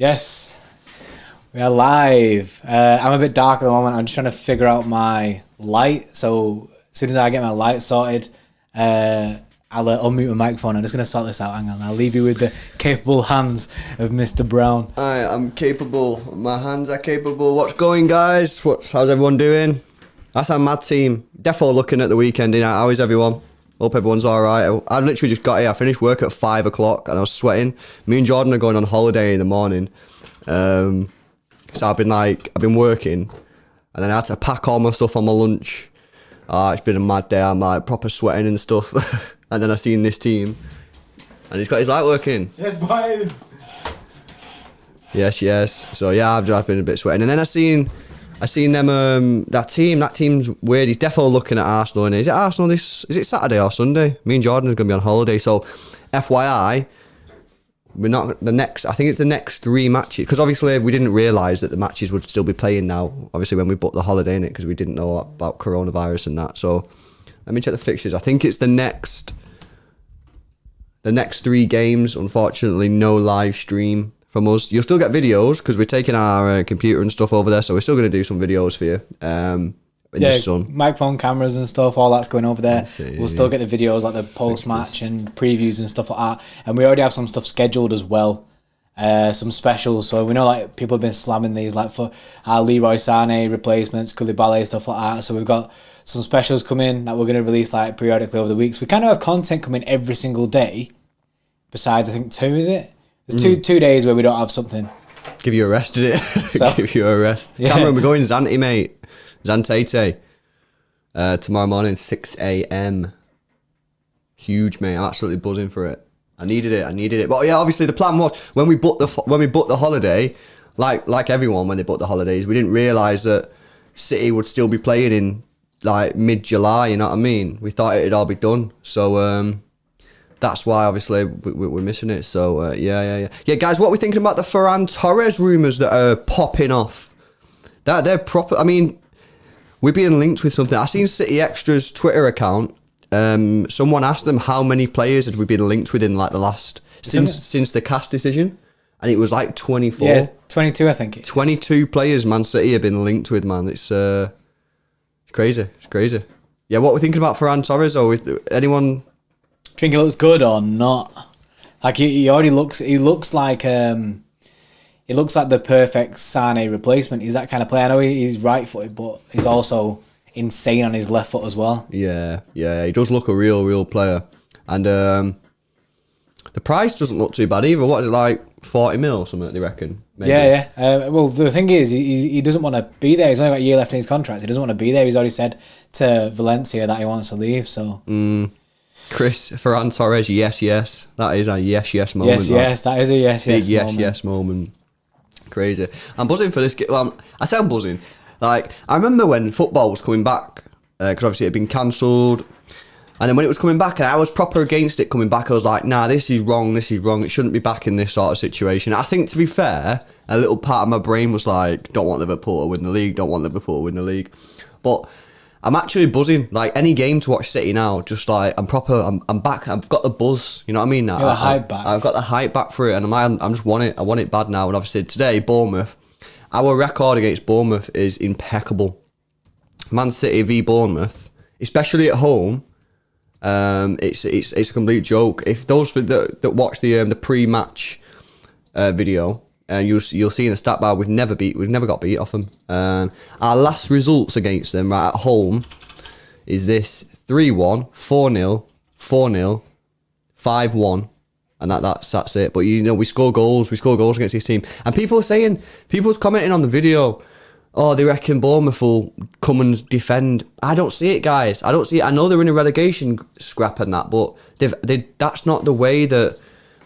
Yes, we are live. I'm a bit dark at the moment. I'm just trying to figure out my light. So as soon as I get my light sorted, I'll unmute my microphone. I'm just going to sort this out. Hang on. I'll leave you with the capable hands of Mr. Brown. I'm capable. My hands are capable. What's going, guys? How's everyone doing? That's our mad team. Defo looking at the weekend. How is everyone? Hope everyone's all right. I literally just got here. I finished work at 5 o'clock and I was sweating. Me and Jordan are going on holiday in the morning. So I've been working and then I had to pack all my stuff on my lunch. It's been a mad day. I'm like proper sweating and stuff. And then I seen this team and he's got his light working. Yes, boys. Yes. So yeah, I've just been a bit sweating. And then I seen them, that team's weird. He's defo looking at Arsenal, and is it Arsenal is it Saturday or Sunday? Me and Jordan are going to be on holiday, so FYI, I think it's the next 3 matches, because obviously we didn't realise that the matches would still be playing now, obviously when we booked the holiday in it, because we didn't know about coronavirus and that. So let me check the fixtures. I think it's the next 3 games, unfortunately no live stream from us. You'll still get videos because we're taking our computer and stuff over there, so we're still going to do some videos for you in the sun. Microphone cameras and stuff, all that's going over there. We'll still get the videos, like the post-match and previews and stuff like that. And we already have some stuff scheduled as well, some specials. So we know like people have been slamming these, like for our Leroy Sané replacements, Koulibaly, stuff like that. So we've got some specials coming that we're going to release like periodically over the weeks. We kind of have content coming every single day, besides I think 2, is it? There's 2 days where we don't have something. Give you a rest, did it? So, give you a rest. Yeah. Cameron, we're going Zante, mate. Zantete. Tomorrow morning, 6 a.m. Huge, mate. I'm absolutely buzzing for it. I needed it. But yeah, obviously the plan was when we booked the holiday, like everyone when they booked the holidays, we didn't realise that City would still be playing in like mid-July. You know what I mean? We thought it'd all be done. So that's why, obviously, we're missing it. So, yeah. Yeah, guys, what are we thinking about the Ferran Torres rumours that are popping off? They're proper... I mean, we're being linked with something. I seen City Xtra's Twitter account. Someone asked them how many players had we been linked with in, like, the last... Since the cast decision. And it was, like, 24. Yeah, 22, I think. 22 players Man City have been linked with, man. It's crazy. It's crazy. Yeah, what are we thinking about Ferran Torres, or anyone... Do you think he looks good or not? Like he already looks. He looks like the perfect Sané replacement. He's that kind of player. I know he's right-footed, but he's also insane on his left foot as well. Yeah. He does look a real player, and the price doesn't look too bad either. What is it, like 40 mil or something? They reckon. Maybe. Yeah. Well, the thing is, he doesn't want to be there. He's only got a year left in his contract. He doesn't want to be there. He's already said to Valencia that he wants to leave. So. Chris Ferran Torres, yes. That is a yes moment. Yes, that is a yes Big moment. yes moment. Crazy. I'm buzzing for this. Well, I say I'm buzzing. Like, I remember when football was coming back, because obviously it had been cancelled. And then when it was coming back, and I was proper against it coming back, I was like, nah, this is wrong. It shouldn't be back in this sort of situation. I think, to be fair, a little part of my brain was like, don't want Liverpool to win the league. But... I'm actually buzzing. Like, any game to watch City now, just like, I'm back. I've got the buzz. You know what I mean? You're the hype back. I've got the hype back for it, and I just want it. I want it bad now. And obviously today, Bournemouth, our record against Bournemouth is impeccable. Man City v Bournemouth, especially at home, it's a complete joke. If those that watch the pre-match video. You'll see in the stat bar we've never got beat off them. Our last results against them right at home is this 3-1, 4-0, 4-0, 5-1, and that's it. But we score goals against this team. And people's commenting on the video, oh, they reckon Bournemouth will come and defend. I don't see it, guys. I don't see it. I know they're in a relegation scrap and that, but that's not the way that,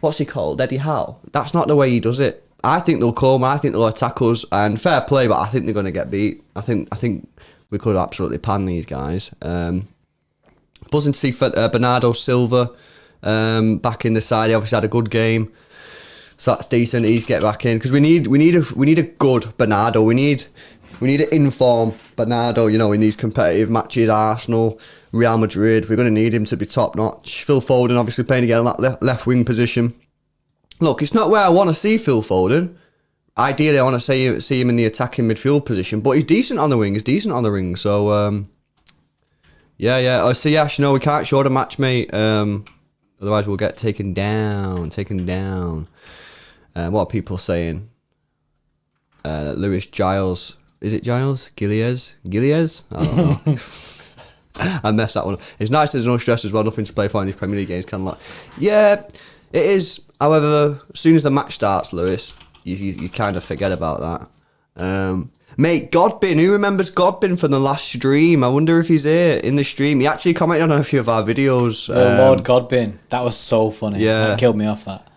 what's he called, Eddie Howe? That's not the way he does it. I think they'll come. I think they'll attack us, and fair play. But I think they're going to get beat. I think we could absolutely pan these guys. Buzzing to see Bernardo Silva back in the side. He obviously had a good game, so that's decent. He's get back in because we need a good Bernardo. We need an informed Bernardo. You know, in these competitive matches, Arsenal, Real Madrid, we're going to need him to be top notch. Phil Foden obviously playing again in that left wing position. Look, it's not where I want to see Phil Foden. ideally, I want to see him in the attacking midfield position, but he's decent on the wing. He's decent on the ring. So, yeah. Oh, so Yash, no, we can't show the match, mate. Otherwise, we'll get taken down. What are people saying? Lewis Giles. Is it Giles? Gillies? I don't know. I messed that one up. It's nice there's no stress as well. Nothing to play for in these Premier League games. Kind of like, yeah, it is. However, as soon as the match starts, Lewis, you kind of forget about that. Mate, Godbin. Who remembers Godbin from the last stream? I wonder if he's here in the stream. He actually commented on a few of our videos. Lord Godbin. That was so funny. Yeah. That killed me off that.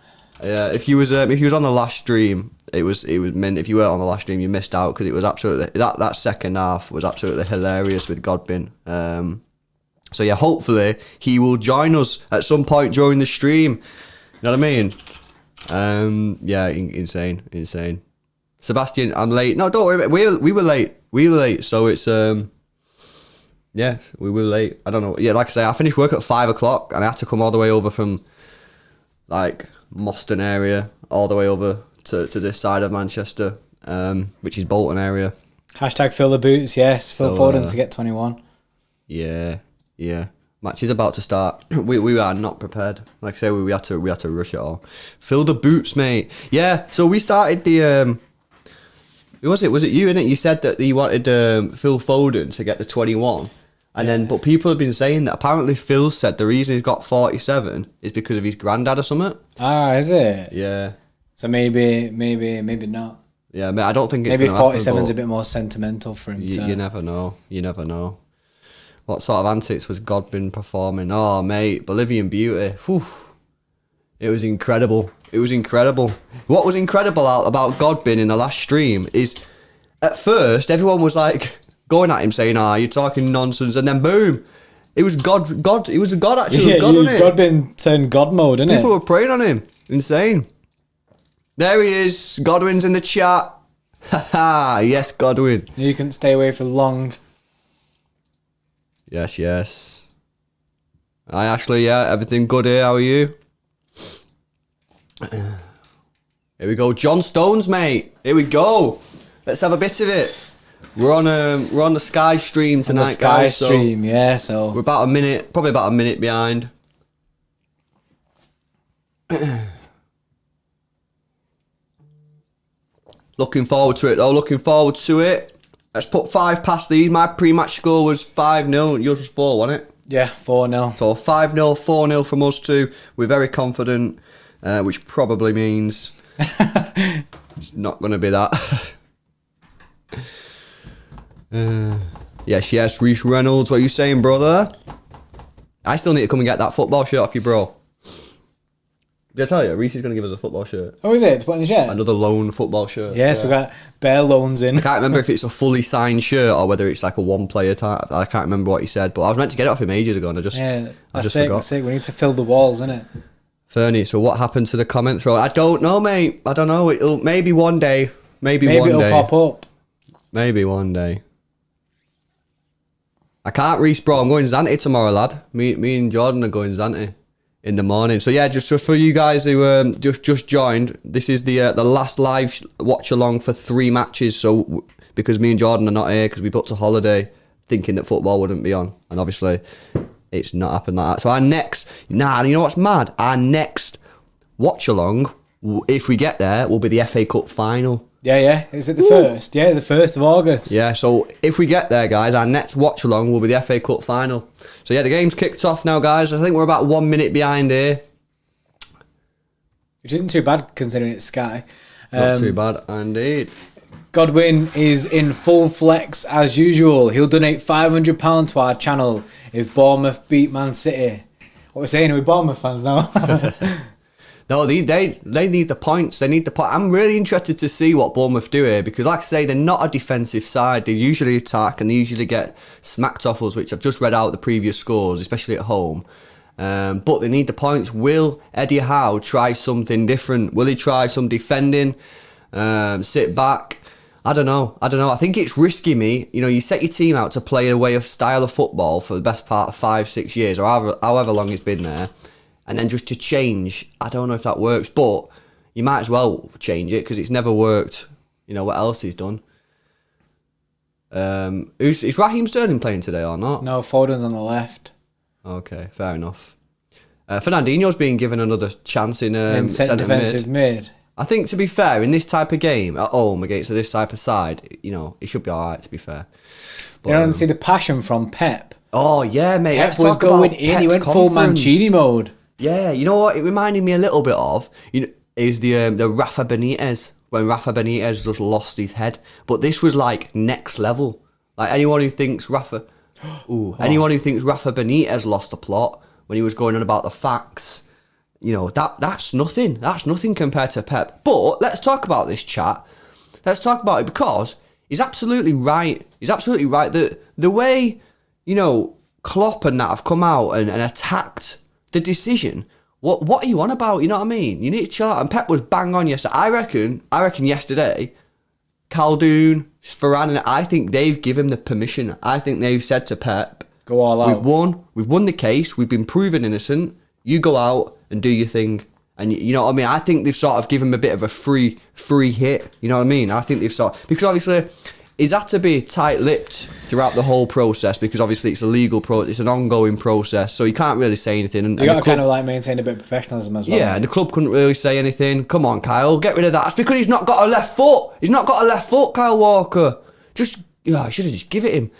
Yeah, if he was on the last stream, it was meant. If you weren't on the last stream, you missed out because it was absolutely that second half was absolutely hilarious with Godbin. So yeah, hopefully he will join us at some point during the stream. You know what I mean? Yeah, insane. Sebastian, I'm late. No, don't worry. We were late. So it's yeah, we were late. I don't know. Yeah, like I say, I finished work at 5:00 and I had to come all the way over from like Moston area all the way over to this side of Manchester, which is Bolton area. Hashtag fill the boots. Yes, Phil Foden to get 21. Yeah. Match is about to start. We are not prepared. Like I say, we had to rush it all. Fill the boots, mate. Yeah. So we started the. Who was it? Was it you? Innit? You said that you wanted Phil Foden to get the 21, and then but people have been saying that apparently Phil said the reason he's got 47 is because of his granddad or something. Ah, is it? Yeah. So maybe not. Yeah, I don't think it's maybe 47 is happen, a bit more sentimental for him. You never know. What sort of antics was Godbin performing? Oh, mate, Bolivian Beauty. Whew. It was incredible. What was incredible about Godbin in the last stream is, at first, everyone was like going at him saying, you're talking nonsense, and then boom, it was God, it was a God actually. Yeah, God, wasn't it? Godbin turned God mode, innit? People were praying on him. Insane. There he is. Godwin's in the chat. Haha, yes, Godwin. You couldn't stay away for long. Yes. Hi, Ashley. Yeah, everything good here. How are you? Here we go. John Stones, mate. Here we go. Let's have a bit of it. We're on the Sky stream tonight, guys. Sky stream, yeah. So we're probably about a minute behind. Looking forward to it, though. Let's put 5 past these. My pre-match score was 5-0. Yours was 4, wasn't it? Yeah, 4-0. So 5-0, 4-0 from us two. We're very confident, which probably means it's not going to be that. Yes, Reece Reynolds. What are you saying, brother? I still need to come and get that football shirt off you, bro. Did I tell you? Reece is going to give us a football shirt. Oh, is it? To put in the shirt? Another loan football shirt. Yes, we got bare loans in. I can't remember if it's a fully signed shirt or whether it's like a one-player type. I can't remember what he said, but I was meant to get it off him ages ago, and I just forgot. That's it. We need to fill the walls, innit? Fernie, so what happened to the comment throw? I don't know, mate. I don't know. It'll maybe one day. Maybe it'll pop up. Maybe one day. I can't Reece, bro. I'm going Zante tomorrow, lad. Me and Jordan are going Zante in the morning. So yeah, just for you guys who just joined, this is the last live watch along for 3 matches. So because me and Jordan are not here because we booked a holiday, thinking that football wouldn't be on, and obviously it's not happened like that. So our next, you know what's mad? Our next watch along, if we get there, will be the FA Cup final. Yeah. Is it the first? Yeah, the 1st of August. Yeah, so if we get there, guys, our next watch along will be the FA Cup final. So yeah, the game's kicked off now, guys. I think we're about 1 minute behind here. Which isn't too bad considering it's Sky. Not too bad, indeed. Godwin is in full flex as usual. He'll donate £500 to our channel if Bournemouth beat Man City. What we're saying, are we Bournemouth fans now? No, they need the points. They need the point. I'm really interested to see what Bournemouth do here because, like I say, they're not a defensive side. They usually attack and they usually get smacked off us, which I've just read out the previous scores, especially at home. But they need the points. Will Eddie Howe try something different? Will he try some defending? Sit back? I don't know. I think it's risky, me. You know, you set your team out to play a way of style of football for the best part of 5-6 years or however long it's been there. And then just to change, I don't know if that works. But you might as well change it because it's never worked. You know what else he's done? Is Raheem Sterling playing today or not? No, Foden's on the left. Okay, fair enough. Fernandinho's being given another chance in centre defensive mid. I think, to be fair, in this type of game at home against this type of side, you know, it should be all right. To be fair, But, you don't see the passion from Pep. Oh yeah, mate. Pep was going in. He went full Mancini mode. Yeah, you know what? It reminded me a little bit of is the Rafa Benitez, when Rafa Benitez just lost his head. But this was like next level. Like anyone who thinks Rafa Benitez lost the plot when he was going on about the facts, you know, that's nothing. That's nothing compared to Pep. But let's talk about this, chat. Let's talk about it because he's absolutely right. He's absolutely right that the way, you know, Klopp and that have come out and attacked the decision. What are you on about? You know what I mean? You need to chill out. And Pep was bang on yesterday. I reckon yesterday, Khaldoon, Varane, and I think they've given him the permission. I think they've said to Pep, go all out. We've won the case. We've been proven innocent. You go out and do your thing. And you know what I mean? I think they've sort of given him a bit of a free hit. You know what I mean? I think they've because obviously he's had to be tight-lipped throughout the whole process because obviously it's a legal process, it's an ongoing process, so you can't really say anything. And you got to kind of like maintain a bit of professionalism as well. Yeah, and the club couldn't really say anything. Come on, Kyle, get rid of that. It's because he's not got a left foot. He's not got a left foot, Kyle Walker. I should have just give it him.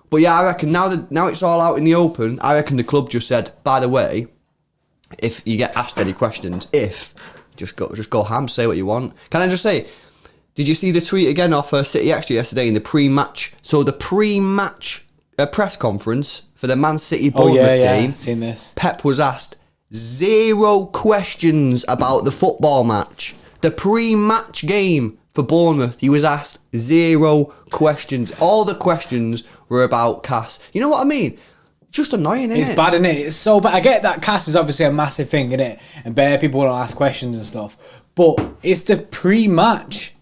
But yeah, I reckon now it's all out in the open, I reckon the club just said, by the way, if you get asked any questions, just go ham, say what you want. Can I just say, did you see the tweet again off City Xtra yesterday in the pre-match? So the pre-match press conference for the Man City Bournemouth game. Seen this. Pep was asked 0 questions about the football match. The pre-match game for Bournemouth, he was asked 0 questions. All the questions were about Cass. You know what I mean? Just annoying, isn't it? It's bad, isn't it? It's so bad. I get that Cass is obviously a massive thing, isn't it? And bare people want to ask questions and stuff. But it's the pre-match.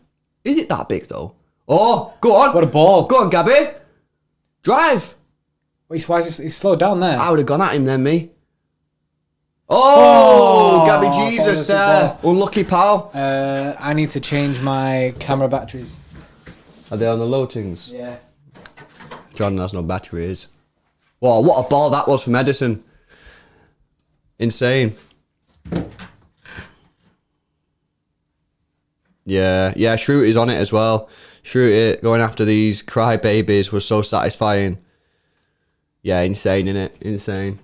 Is it that big though? Oh, go on. What a ball. Go on, Gabby. Drive. Wait, why is he slowed down there? I would have gone at him then, me. Oh, Gabby Jesus there. Unlucky pal. I need to change my camera batteries. Are they on the low things? Yeah. Jordan has no batteries. Wow, what a ball that was from Edison. Insane. Yeah, Shruti is on it as well. Shruti going after these crybabies was so satisfying. Yeah, insane, innit? Insane.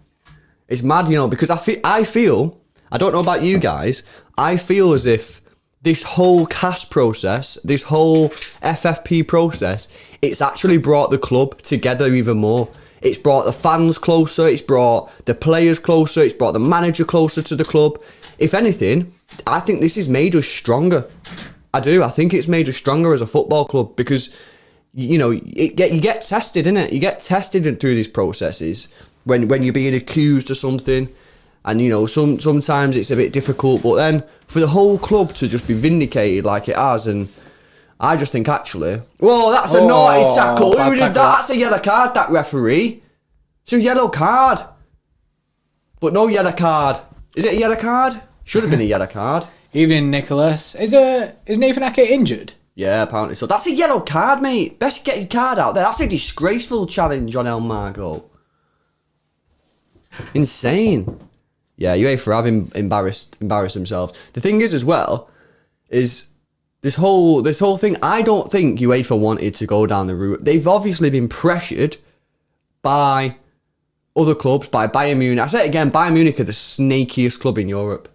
It's mad, you know, because I feel, I don't know about you guys, I feel as if this whole CAS process, this whole FFP process, it's actually brought the club together even more. It's brought the fans closer, it's brought the players closer, it's brought the manager closer to the club. If anything, I think this has made us stronger. I do. I think it's made us stronger as a football club because, you know, you get tested, innit? You get tested through these processes when you're being accused of something. And, you know, sometimes it's a bit difficult. But then for the whole club to just be vindicated like it has, and I just think actually, whoa, that's a naughty tackle. Who did that? That's a yellow card, that referee. It's a yellow card. But no yellow card. Is it a yellow card? Should have been a yellow card. Evening, Nicholas. Is Nathan Ake injured? Yeah, apparently so. That's a yellow card, mate. Best get his card out there. That's a disgraceful challenge on El Margo. Insane. Yeah, UEFA have embarrassed themselves. The thing is as well, is this whole thing, I don't think UEFA wanted to go down the route. They've obviously been pressured by other clubs, by Bayern Munich. I say it again, Bayern Munich are the snakiest club in Europe.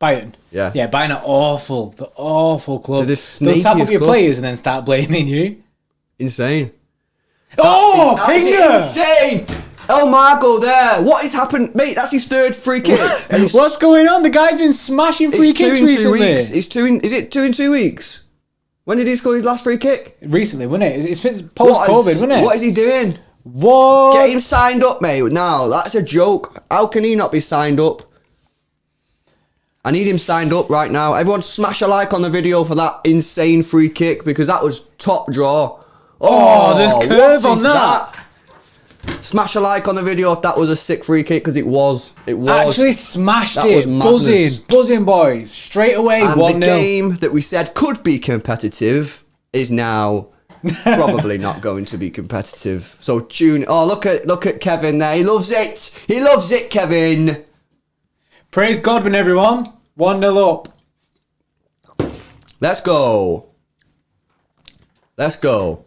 Bayern? Yeah. Yeah, Bayern are awful. The awful club. They'll tap up your players and then start blaming you. Insane. That is insane! El Margo there. What has happened? Mate, that's his third free kick. What's going on? The guy's been smashing free kicks recently. Is it 2 in 2 weeks? When did he score his last free kick? Recently, wasn't it? It's post-COVID, wasn't it? What is he doing? What? Get him signed up, mate. Now, that's a joke. How can he not be signed up? I need him signed up right now. Everyone smash a like on the video for that insane free kick because that was top draw. Oh, there's curve on that. Smash a like on the video if that was a sick free kick, because it was. It was. Actually smashed That it. was madness. Buzzing, boys. Straight away, And 1-0. the game that we said could be competitive is now probably not going to be competitive. So tune. Oh, look at Kevin there. He loves it. He loves it, Kevin. Praise Godwin, everyone. 1-0 up. Let's go. Let's go.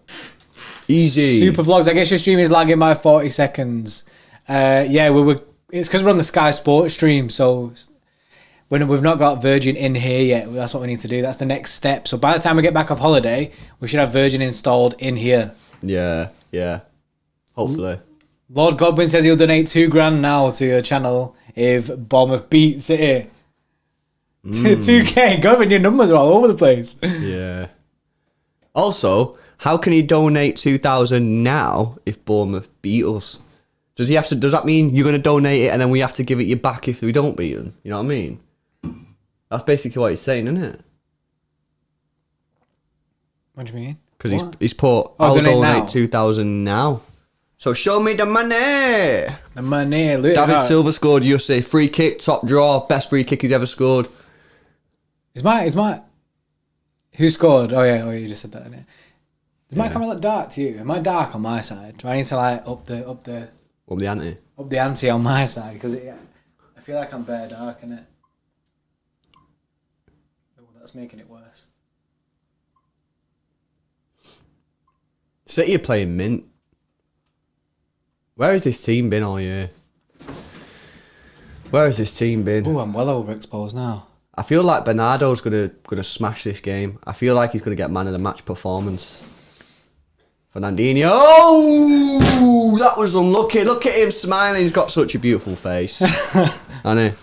Easy. Super vlogs. I guess your stream is lagging by 40 seconds. Yeah, it's because we're on the Sky Sports stream, so we've not got Virgin in here yet. That's what we need to do. That's the next step. So by the time we get back off holiday, we should have Virgin installed in here. Yeah. Hopefully. Lord Godwin says he'll donate $2,000 now to your channel if Bournemouth beat City. 2K. Godwin, your numbers are all over the place. Yeah. Also, how can he donate 2,000 now if Bournemouth beat us? Does that mean you're going to donate it and then we have to give it you back if we don't beat them? You know what I mean? That's basically what he's saying, isn't it? What do you mean? Because he's put, I'll donate donate 2,000 now. So show me the money. The money. Look David Silva scored, you say, free kick, top draw, best free kick he's ever scored. Is my... Who scored? Oh yeah, you just said that, didn't it? Does my camera look dark to you? Am I dark on my side? Do I need to like up the ante on my side? Because I feel like I'm bare dark, innit? Oh, that's making it worse. City are playing mint. Where has this team been all year? Where has this team been? Oh, I'm well overexposed now. I feel like Bernardo's gonna smash this game. I feel like he's gonna get man of the match performance. Fernandinho. Oh, that was unlucky. Look at him smiling. He's got such a beautiful face. Hasn't he?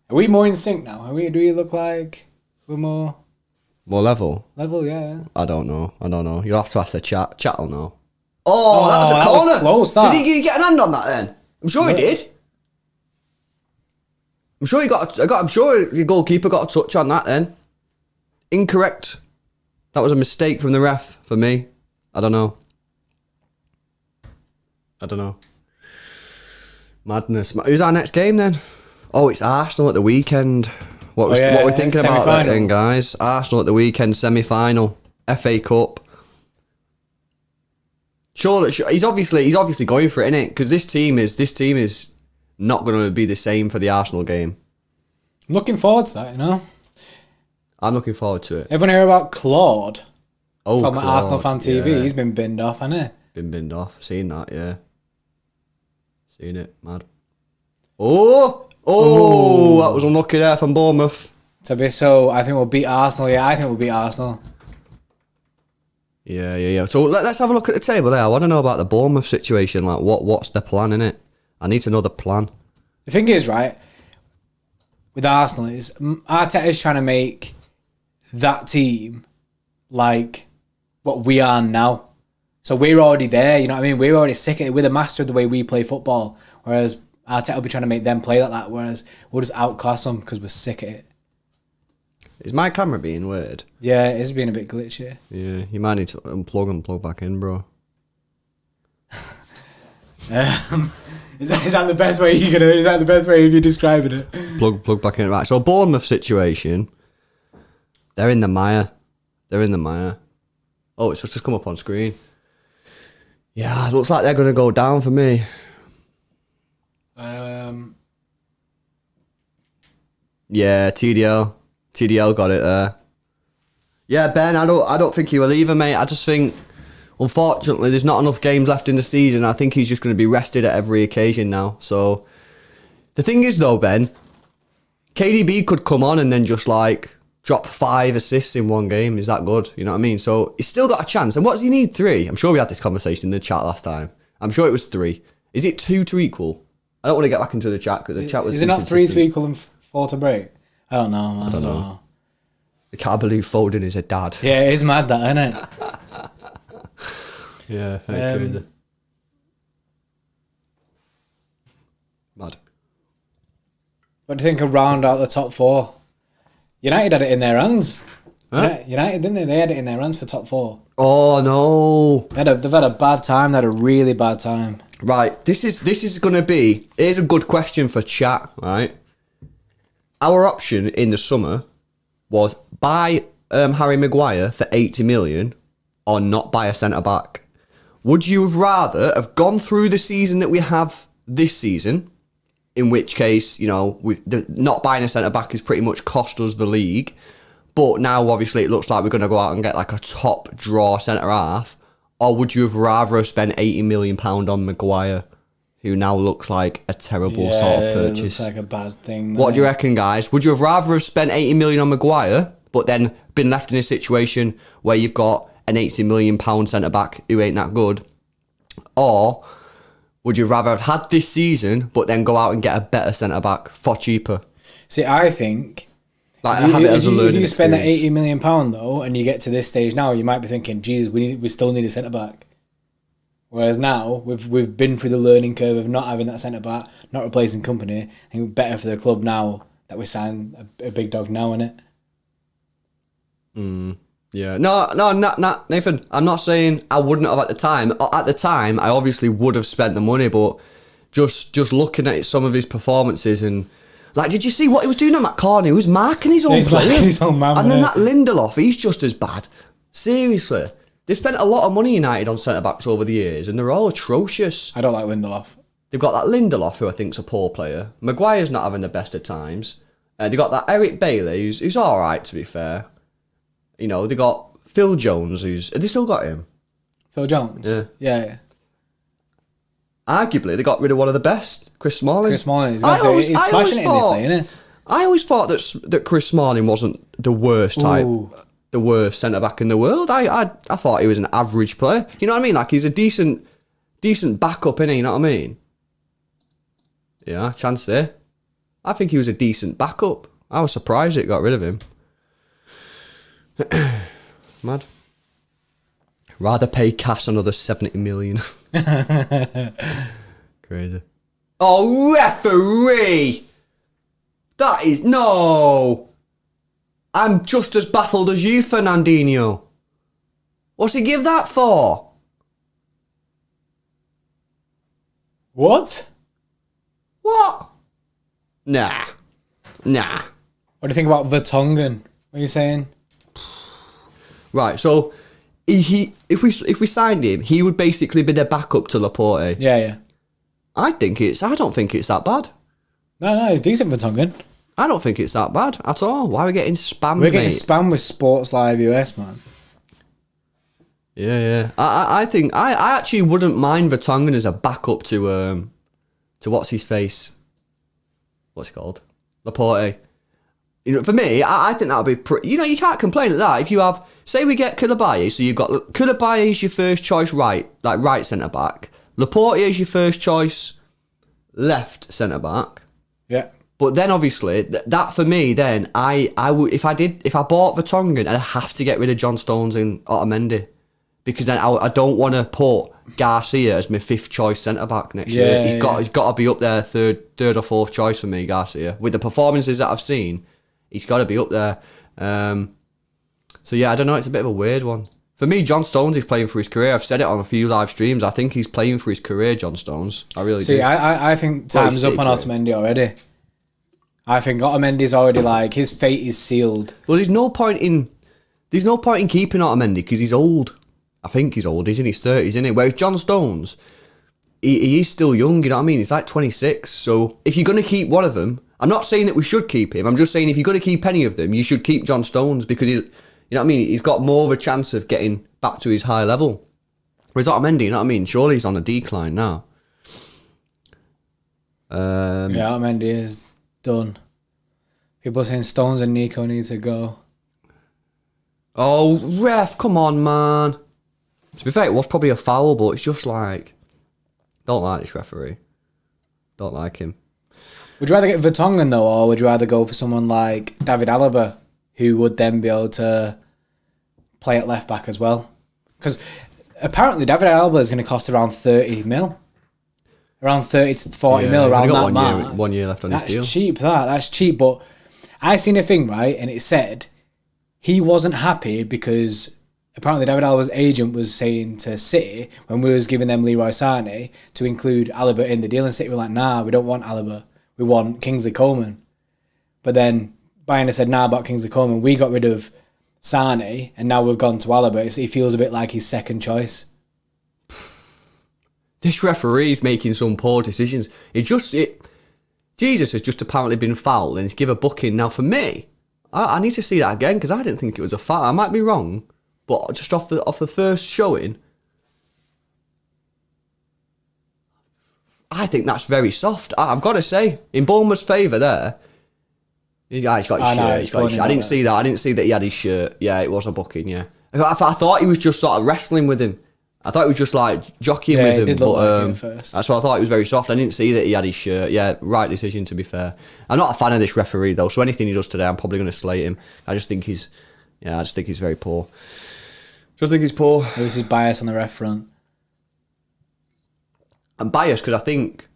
Are we more in sync now? Do we look like we're more level? level? Yeah. I don't know. You'll have to ask the chat. Chat will know. Oh, that was a corner. Was close, that. Did he get an hand on that then? I'm sure he did. I'm sure I'm sure your goalkeeper got a touch on that then. Incorrect. That was a mistake from the ref for me. I don't know. Madness. Who's our next game then? Oh, it's Arsenal at the weekend. What we're thinking about that then, guys? Arsenal at the weekend, semi-final, FA Cup. Sure, he's obviously going for it, innit? Because this team is not going to be the same for the Arsenal game. I'm looking forward to that, you know. I'm looking forward to it. Everyone hear about Claude? Oh, from Claude, Arsenal Fan TV. yeah. He's been binned off, hasn't he? Been binned off. Seen that, yeah. Seen it. Mad. Oh, that was unlucky there from Bournemouth. I think we'll beat Arsenal. Yeah, I think we'll beat Arsenal. Yeah. So let's have a look at the table there. I want to know about the Bournemouth situation. Like, what's the plan in it? I need to know the plan. The thing is, right, with Arsenal, is Arteta's trying to make that team like what we are now. So we're already there, you know what I mean? We're already sick of it. We're the master of the way we play football. Whereas Arteta will be trying to make them play like that. Whereas we'll just outclass them because we're sick of it. Is my camera being weird? Yeah, it is being a bit glitchy. Yeah, you might need to unplug and plug back in, bro. Is that the best way is that the best way of you describing it? Plug back in. Right, so Bournemouth situation. They're in the mire. Oh, it's just come up on screen. Yeah, it looks like they're going to go down for me. Yeah, TDL got it there. Yeah, Ben, I don't think he will either, mate. I just think, unfortunately, there's not enough games left in the season. I think he's just going to be rested at every occasion now. So, the thing is, though, Ben, KDB could come on and then just, like, drop 5 assists in one game. Is that good? You know what I mean? So, he's still got a chance. And what does he need? 3? I'm sure we had this conversation in the chat last time. I'm sure it was 3. Is it 2 to equal? I don't want to get back into the chat because the chat was... Is it not 3 to equal and 4 to break? I don't know, man. I don't know. I can't believe Foden is a dad. Yeah, it is mad, that, isn't it? Yeah, that's crazy. Mad. What do you think of round out the top 4? United had it in their hands. Huh? United, didn't they? They had it in their hands for top 4. Oh, no. They've had a bad time. They had a really bad time. Right, this is going to be... Here's a good question for chat, right? Our option in the summer was buy Harry Maguire for 80 million or not buy a centre-back. Would you have rather have gone through the season that we have this season, in which case, you know, not buying a centre-back has pretty much cost us the league, but now obviously it looks like we're going to go out and get like a top draw centre-half, or would you have rather have spent £80 million on Maguire, who now looks like a terrible sort of purchase? Looks like a bad thing. What do you reckon, guys? Would you have rather have spent 80 million on Maguire, but then been left in a situation where you've got an £80 million centre-back who ain't that good? Or would you rather have had this season, but then go out and get a better centre-back for cheaper? See, I think... Like, have it as a learning if you spend that experience. £80 million though, and you get to this stage now, you might be thinking, "Jesus, we still need a centre back." Whereas now we've been through the learning curve of not having that centre back, not replacing Company. I think better for the club now that we signed a big dog now, innit? Yeah. No, Nathan. I'm not saying I wouldn't have at the time. At the time, I obviously would have spent the money, but just looking at some of his performances and. Like, did you see what he was doing on that corner? He was marking his own player. Marking his own man, and then that Lindelof, he's just as bad. Seriously. They spent a lot of money, United, on centre-backs over the years, and they're all atrocious. I don't like Lindelof. They've got that Lindelof, who I think's a poor player. Maguire's not having the best of times. They've got that Eric Bailey, who's all right, to be fair. You know, they got Phil Jones, have they still got him? Phil Jones? Yeah. Arguably, they got rid of one of the best, Chris Smalling. He's smashing it in this league, isn't he? I always thought that Chris Smalling wasn't the worst type, the worst centre back in the world. I thought he was an average player. You know what I mean? Like, he's a decent backup, innit? You know what I mean? Yeah, chance there. I think he was a decent backup. I was surprised it got rid of him. Mad. Rather pay cash another 70 million. Crazy. Oh, referee! That is... No! I'm just as baffled as you, Fernandinho. What's he give that for? What? What? Nah. What do you think about Vertonghen? What are you saying? Right, so... If we signed him, he would basically be the backup to Laporte. Yeah. I don't think it's that bad. No, it's decent for Tongan. I don't think it's that bad at all. Why are we getting spammed? We're getting spammed with Sports Live US, man. Yeah. I think I actually wouldn't mind Vertonghen as a backup to what's his face? What's he called? Laporte. You know, for me, I think that would be pretty... You know, you can't complain at that. If you have... Say we get Koulibaly, so you've got... Koulibaly is your first choice right centre-back. Laporte is your first choice left centre-back. Yeah. But then, obviously, that for me, then, I would... If I bought Vertonghen, I'd have to get rid of John Stones and Otamendi. Because then I don't want to put Garcia as my fifth choice centre-back next year. He's got to be up there third or fourth choice for me, Garcia. With the performances that I've seen... He's got to be up there. So, yeah, I don't know. It's a bit of a weird one. For me, John Stones is playing for his career. I've said it on a few live streams. I think he's playing for his career, John Stones. I really do. I think time's up on Otamendi already. I think Otamendi's already, like, his fate is sealed. Well, there's no point in keeping Otamendi because he's old. I think he's old. He's in his 30s, isn't he? Whereas John Stones, he is still young, you know what I mean? He's like 26. So, if you're going to keep one of them... I'm not saying that we should keep him. I'm just saying if you're going to keep any of them, you should keep John Stones because he's, you know what I mean? He's got more of a chance of getting back to his high level. Whereas Otamendi, you know what I mean? Surely he's on a decline now. Otamendi is done. People are saying Stones and Nico need to go. Oh, ref, come on, man. To be fair, it was probably a foul, but it's just like... Don't like this referee. Don't like him. Would you rather get Vertonghen, though, or would you rather go for someone like David Alaba, who would then be able to play at left-back as well? Because apparently David Alaba is going to cost around 30 mil. Around 30 to 40 mil, around that mark. 1 year left on his deal. That's cheap, but I seen a thing, right, and it said he wasn't happy because apparently David Alba's agent was saying to City, when we was giving them Leroy Sané, to include Alaba in the deal, and City were like, nah, we don't want Alaba. We want Kingsley Coman. But then Bayern said, nah, about Kingsley Coman. We got rid of Sané, and now we've gone to Alaba. He feels a bit like his second choice. This referee's making some poor decisions. Jesus has just apparently been fouled and he's given a booking. Now, for me, I need to see that again because I didn't think it was a foul. I might be wrong, but just off the first showing, I think that's very soft. I've got to say, in Bournemouth's favour there, he's got his shirt. He's got his shirt. I didn't see that. I didn't see that he had his shirt. Yeah, it was a booking, yeah. I thought he was just sort of wrestling with him. I thought he was just like jockeying with him. Did look like him first. That's why I thought it was very soft. I didn't see that he had his shirt. Yeah, right decision to be fair. I'm not a fan of this referee though, so anything he does today, I'm probably going to slate him. I just think he's very poor. Just think he's poor. This is bias on the ref front. I'm biased because I think,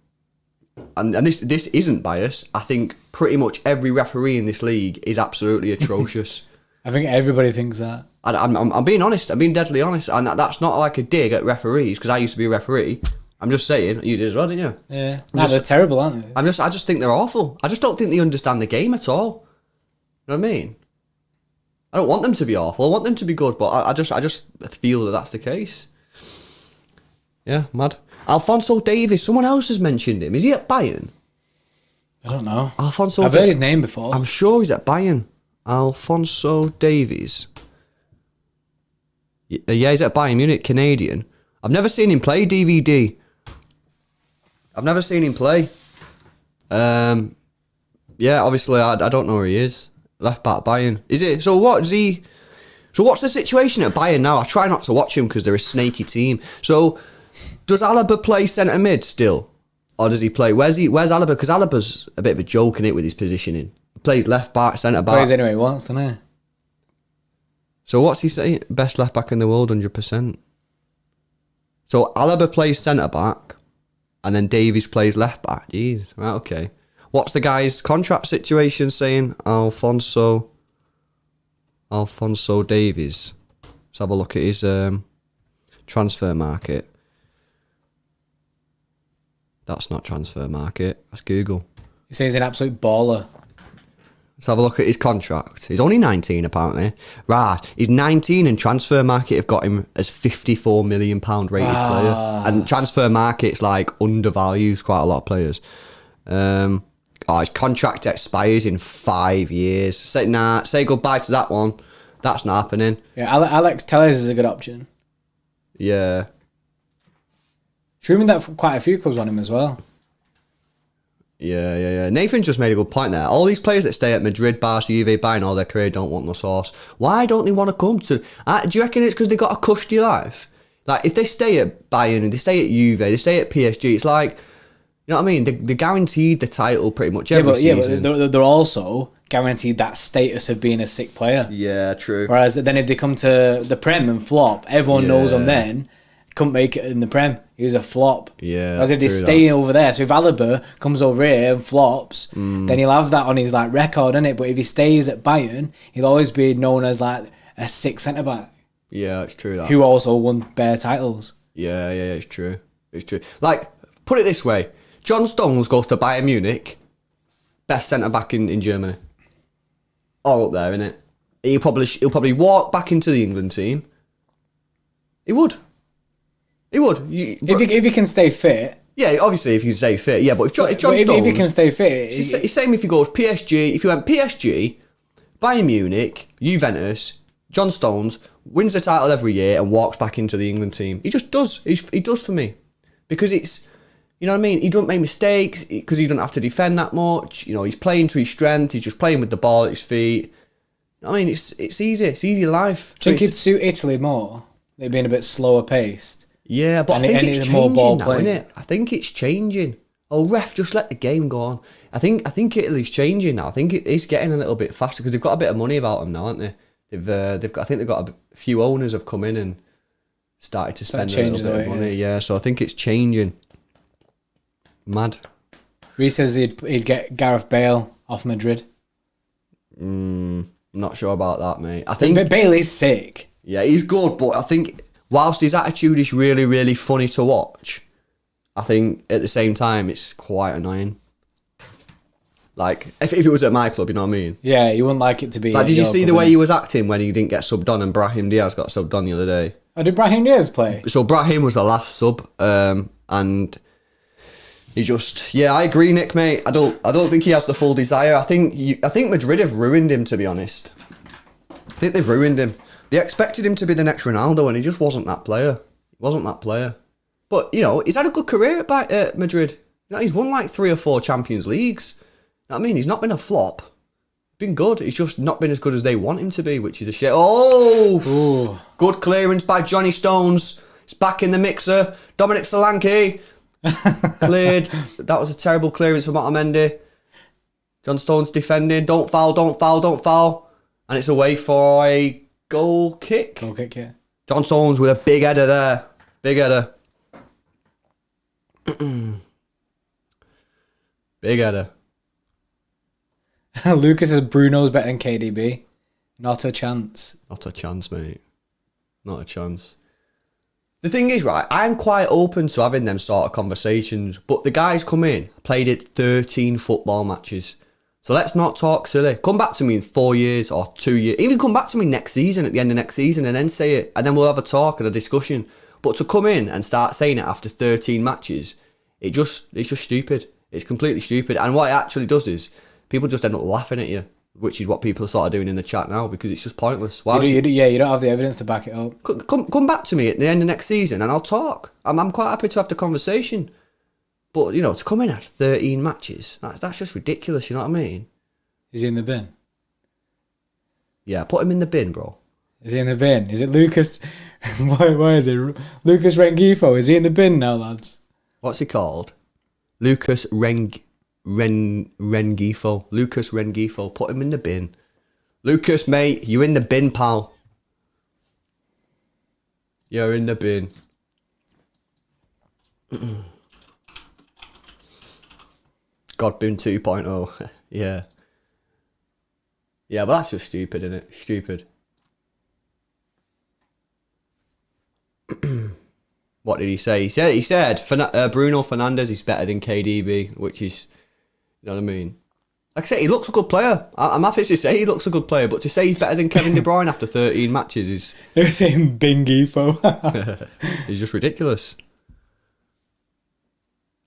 and this isn't bias. I think pretty much every referee in this league is absolutely atrocious. I think everybody thinks that. I'm being honest. I'm being deadly honest, and that's not like a dig at referees because I used to be a referee. I'm just saying, you did as well, didn't you? Yeah. They're terrible, aren't they? I just think they're awful. I just don't think they understand the game at all. You know what I mean? I don't want them to be awful. I want them to be good, but I just feel that that's the case. Yeah, mad. Alphonso Davies. Someone else has mentioned him. Is he at Bayern? I don't know. I've heard his name before. I'm sure he's at Bayern. Alphonso Davies. Yeah, he's at Bayern Munich, Canadian. I've never seen him play DVD. I've never seen him play. Yeah, obviously I don't know where he is. Left back Bayern. Is it? So what's the situation at Bayern now? I try not to watch him because they're a snaky team. So does Alaba play centre mid still? Or does he play? Where's Alaba? Because Alaba's a bit of a joke in it with his positioning. He plays left back, centre back. Plays anyway he wants, doesn't he? So what's he saying? Best left back in the world, 100%. So Alaba plays centre back, and then Davies plays left back. Jeez, right, okay. What's the guy's contract situation saying? Alphonso Davies. Let's have a look at his transfer market. That's not transfer market. That's Google. He says he's an absolute baller. Let's have a look at his contract. He's only 19 apparently. Right, he's 19 and Transfer Market have got him as £54 million rated player. And Transfer Market's like undervalues quite a lot of players. His contract expires in 5 years. Say goodbye to that one. That's not happening. Yeah, Alex Telles is a good option. Yeah. Assuming that quite a few clubs want him as well. Yeah. Nathan just made a good point there. All these players that stay at Madrid, Barca, Juve, Bayern all their career don't want the sauce. Why don't they want to come to... do you reckon it's because they got a cushy life? Like, if they stay at Bayern, they stay at Juve, they stay at PSG, it's like... You know what I mean? They're guaranteed the title pretty much every season. But they're also guaranteed that status of being a sick player. Yeah, true. Whereas then if they come to the Prem and flop, everyone knows them then. Couldn't make it in the Prem. He was a flop. Yeah. As if they stay over there. So if Alaba comes over here and flops, then he'll have that on his like record, innit? But if he stays at Bayern, he'll always be known as like a sick centre back. Yeah, it's true. That. Who also won bare titles. Yeah, it's true. It's true. Like, put it this way: John Stones goes to Bayern Munich, best centre back in Germany. All up there, innit? He'll probably walk back into the England team. He would. If he can stay fit. Yeah, obviously if he can stay fit. Yeah, but if John Stones... If he can stay fit... It's the same if he goes PSG. If he went PSG, Bayern Munich, Juventus, John Stones wins the title every year and walks back into the England team. He just does. He does for me. Because it's... You know what I mean? He doesn't make mistakes because he doesn't have to defend that much. You know, he's playing to his strength. He's just playing with the ball at his feet. I mean, it's easy. It's easy life. Do you think it'd suit Italy more? They've been a bit slower paced. Yeah, but I think it's changing now, isn't it? I think it's changing. Oh, ref, just let the game go on. I think Italy's changing now. I think it's getting a little bit faster because they've got a bit of money about them now, haven't they? I think they've got a few owners have come in and started to spend a little bit of money. Yeah, so I think it's changing. Mad. Reece says he'd get Gareth Bale off Madrid. Not sure about that, mate. I think Bale is sick. Yeah, he's good, but I think whilst his attitude is really, really funny to watch, I think at the same time it's quite annoying. Like, if it was at my club, you know what I mean? Yeah, you wouldn't like it to be. Like, did you see the way he was acting when he didn't get subbed on and Brahim Diaz got subbed on the other day? Oh, did Brahim Diaz play? So Brahim was the last sub, and he just, yeah, I agree, Nick, mate. I don't think he has the full desire. I think Madrid have ruined him, to be honest. I think they've ruined him. They expected him to be the next Ronaldo, and he just wasn't that player. He wasn't that player. But you know, he's had a good career at Madrid. You know, he's won like 3 or 4 Champions Leagues. You know what I mean, he's not been a flop. Been good. He's just not been as good as they want him to be, which is a shame. Oh, ooh. Good clearance by Johnny Stones. It's back in the mixer. Dominic Solanke cleared. That was a terrible clearance from Otamendi. John Stones defending. Don't foul, don't foul, don't foul. And it's away for a goal kick. Goal kick, yeah. John Stones with a big header there. Big header. Big header. Lucas says Bruno's better than KDB. Not a chance. Not a chance, mate. Not a chance. The thing is, right, I'm quite open to having them sort of conversations, but the guys come in, played it 13 football matches. So let's not talk silly. Come back to me in 4 years or 2 years. Even come back to me next season, at the end of next season, and then say it. And then we'll have a talk and a discussion. But to come in and start saying it after 13 matches, it's just stupid. It's completely stupid. And what it actually does is, people just end up laughing at you, which is what people are sort of doing in the chat now, because it's just pointless. You don't have the evidence to back it up. Come back to me at the end of next season and I'll talk. I'm quite happy to have the conversation. But, you know, to come in at 13 matches, that's just ridiculous, you know what I mean? Is he in the bin? Yeah, put him in the bin, bro. Is he in the bin? Is it Lucas? Why is it? Lucas Rengifo. Is he in the bin now, lads? What's he called? Lucas Rengifo. Lucas Rengifo. Put him in the bin. Lucas, mate, you in the bin, pal. You're in the bin. God bin 2.0. Yeah. Yeah, but that's just stupid, isn't it? Stupid. What did he say? He said Bruno Fernandes is better than KDB, which is, you know what I mean? Like I say, he looks a good player. I'm happy to say he looks a good player, but to say he's better than Kevin De Bruyne after 13 matches is... They're saying Bingifo. He's just ridiculous.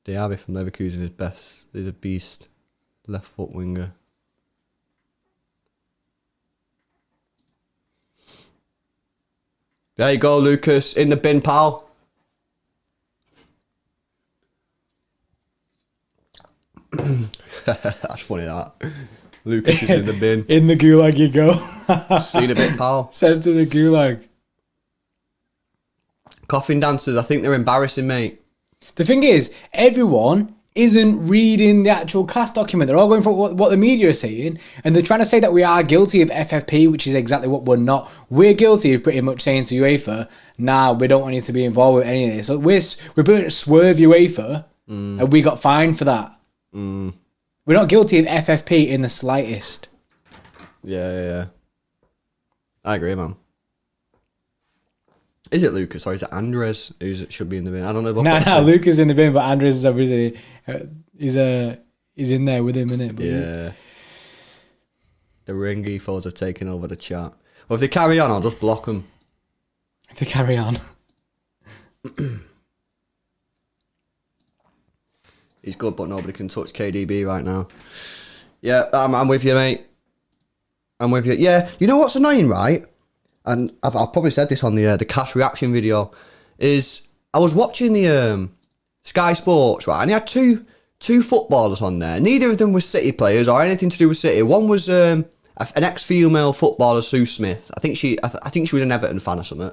Diaby from Leverkusen is best. He's a beast. Left foot winger. There you go, Lucas. In the bin, pal. That's funny, that. Lucas is in the bin. In the gulag you go. See you in a bit, pal. Sent to the gulag. Coffin dancers, I think they're embarrassing, mate. The thing is, everyone isn't reading the actual cast document. They're all going for what the media are saying, and they're trying to say that we are guilty of FFP, which is exactly what we're not. We're guilty of pretty much saying to UEFA, nah, we don't want you to be involved with any of this. So we're going to swerve UEFA, and we got fined for that. We're not guilty of FFP in the slightest. Yeah. I agree, man. Is it Lucas or is it Andres who should be in the bin? I don't know. Nah, Lucas is in the bin, but Andres is obviously he's in there with him, innit? Yeah. The Rengifos have taken over the chat. Well, if they carry on, I'll just block them. If they carry on. He's good, but nobody can touch KDB right now. Yeah, I'm with you, mate. I'm with you. Yeah, you know what's annoying, right? And I've probably said this on the Cash reaction video, is I was watching the Sky Sports, right, and they had two footballers on there. Neither of them were City players or anything to do with City. One was an ex-female footballer, Sue Smith. I think she was an Everton fan or something.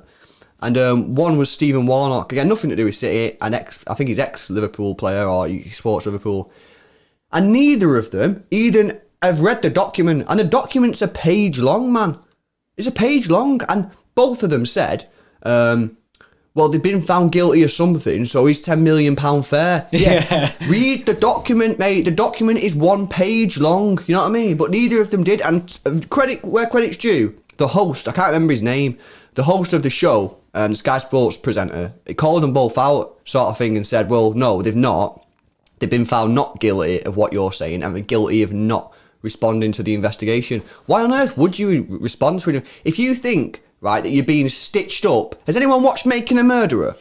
And one was Stephen Warnock. Again, nothing to do with City. I think he's ex-Liverpool player or he sports Liverpool. And neither of them even have read the document. And the document's a page long, man. It's a page long, and both of them said, well, they've been found guilty of something, so he's £10 million fair. Yeah. Read the document, mate. The document is 1 page long, you know what I mean? But neither of them did, and credit where credit's due. The host, I can't remember his name, the host of the show and Sky Sports presenter, he called them both out, sort of thing, and said, well, no, they've not. They've been found not guilty of what you're saying and they're guilty of not responding to the investigation. Why on earth would you respond to it? If you think, right, that you're being stitched up, has anyone watched Making a Murderer?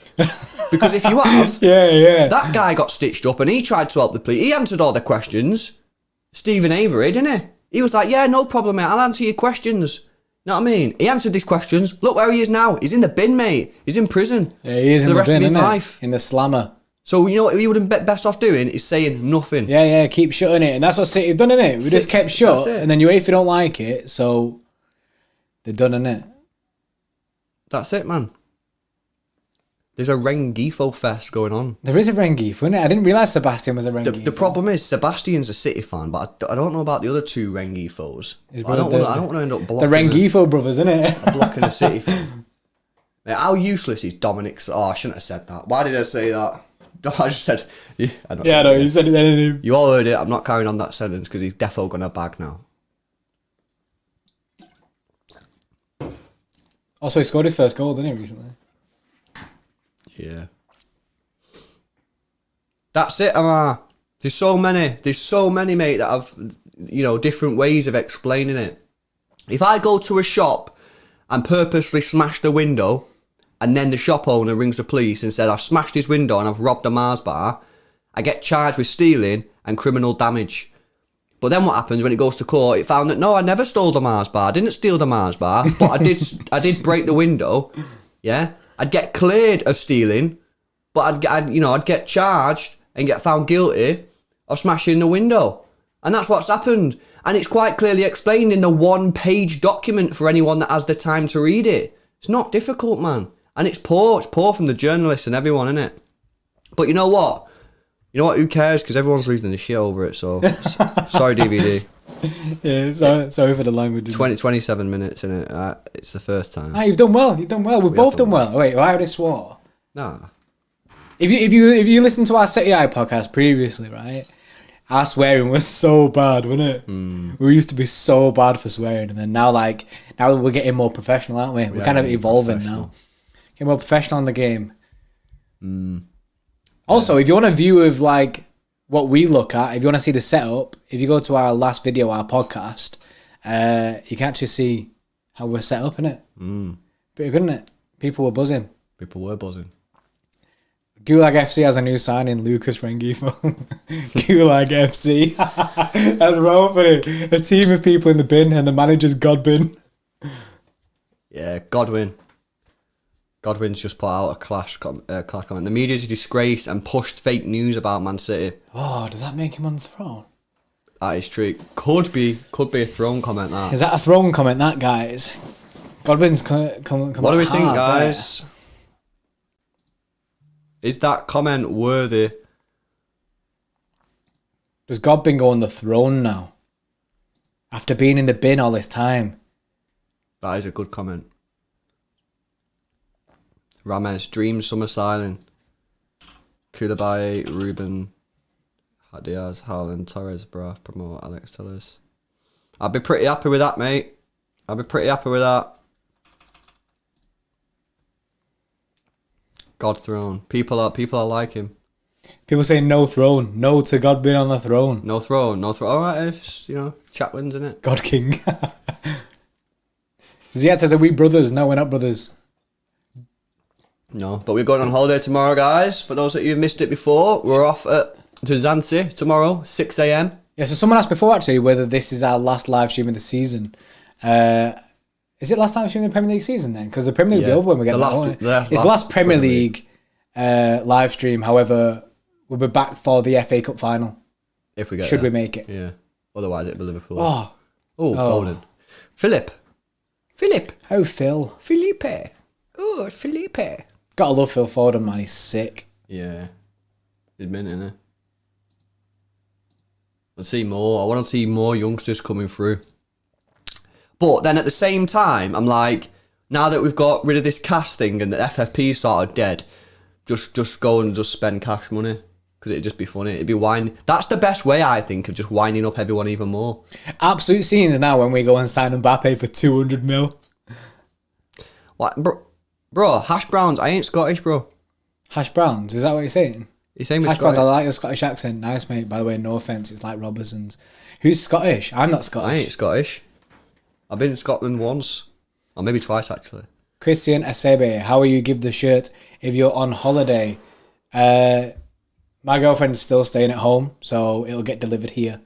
Because if you have, that guy got stitched up and he tried to help the police. He answered all the questions. Stephen Avery, didn't he? He was like, yeah, no problem, mate. I'll answer your questions. Know what I mean? He answered these questions. Look where he is now. He's in the bin, mate. He's in prison. Yeah, he is for in the rest bin, of his life. In the slammer. So you know what he would have been best off doing is saying nothing. Yeah, keep shutting it. And that's what City have done, innit? We just kept shut, and then UEFA don't like it, so they're done, innit? That's it, man. There's a Rengifo fest going on. There is a Rengifo, isn't it? I didn't realise Sebastian was a Rengifo. The problem is Sebastian's a City fan, but I don't know about the other two Rengifos. I don't want to end up blocking the Rengifo brothers, innit? Blocking a City fan. Mate, how useless is Dominic's? Oh, I shouldn't have said that. Why did I say that? I just said... Yeah, I know, you said it then, didn't you? You all heard it. I'm not carrying on that sentence because he's defo going to bag now. Also, he scored his first goal, didn't he, recently? Yeah. That's it, Amar. There's so many, mate, that have, different ways of explaining it. If I go to a shop and purposely smash the window, and then the shop owner rings the police and said, I've smashed his window and I've robbed a Mars bar, I get charged with stealing and criminal damage. But then what happens when it goes to court? It found that, no, I never stole the Mars bar. I didn't steal the Mars bar, but I did break the window. Yeah? I'd get cleared of stealing, but I'd get charged and get found guilty of smashing the window. And that's what's happened. And it's quite clearly explained in the 1-page document for anyone that has the time to read it. It's not difficult, man. And it's poor from the journalists and everyone, innit? But you know what? Who cares? Because everyone's losing the shit over it, so... Sorry, DVD. Yeah, sorry for the language. 27 minutes, innit? It's the first time. You've done well. We've both done well. Wait, I already swore. Nah. If you listen to our City Eye podcast previously, right? Our swearing was so bad, wasn't it? We used to be so bad for swearing, and then now we're getting more professional, aren't we? We're kind of evolving now. Getting more professional in the game. Also, if you want a view of what we look at, if you want to see the setup, if you go to our last video, our podcast, you can actually see how we're set up, innit? Pretty good, innit? People were buzzing. Gulag FC has a new signing, Lucas Rengifo. Gulag FC. That's wrong for it. A team of people in the bin and the manager's Godbin. Yeah, Godwin's just put out a class comment. The media's a disgrace and pushed fake news about Man City. Oh, does that make him on the throne? That is true. Could be a throne comment, that. Is that a throne comment, that, guys? Godwin's come What do we think, guys? There. Is that comment worthy? Does Godwin go on the throne now? After being in the bin all this time? That is a good comment. Rames, Dream, Summer Silent, Koulibaly, Ruben, Diaz, Haaland, Torres, Braff, Promote, Alex Tellers. I'd be pretty happy with that, mate. I'd be pretty happy with that. God throne. People are like him. People say no throne. No to God being on the throne. No throne. Alright, it's, chat wins, innit? God King. Ziad says, are we brothers? No, we're not brothers. No, but we're going on holiday tomorrow, guys. For those of you who missed it before, we're off to Zanzi tomorrow, 6 a.m. Yeah, so someone asked before, actually, whether this is our last live stream of the season. Is it last time stream of the Premier League season then? Because the Premier League will be over when we get there. It's the last Premier League live stream. However, we'll be back for the FA Cup final. If we get Should there. we make it? Yeah. Otherwise, it'll be Liverpool. Oh, Foden. Philip. Oh, Phil. Felipe. Oh, Felipe. Gotta love Phil Foden, man. He's sick. Yeah. He's mint, innit? Let's see more. I want to see more youngsters coming through. But then at the same time, I'm like, now that we've got rid of this cash thing and the FFP's sort of dead, just go and just spend cash money. Because it'd just be funny. It'd be whining. That's the best way, I think, of just winding up everyone even more. Absolute scenes now when we go and sign Mbappe for 200 mil. Like, bro, hash browns. I ain't Scottish, bro. Hash browns, is that what you're saying? You're saying Hash browns, Scottish? I like your Scottish accent. Nice, mate. By the way, no offence, it's like Robertson's. Who's Scottish? I'm not Scottish. I ain't Scottish. I've been in Scotland once. Or maybe twice, actually. Christian Asebe, how will you give the shirt if you're on holiday? My girlfriend's still staying at home, so it'll get delivered here.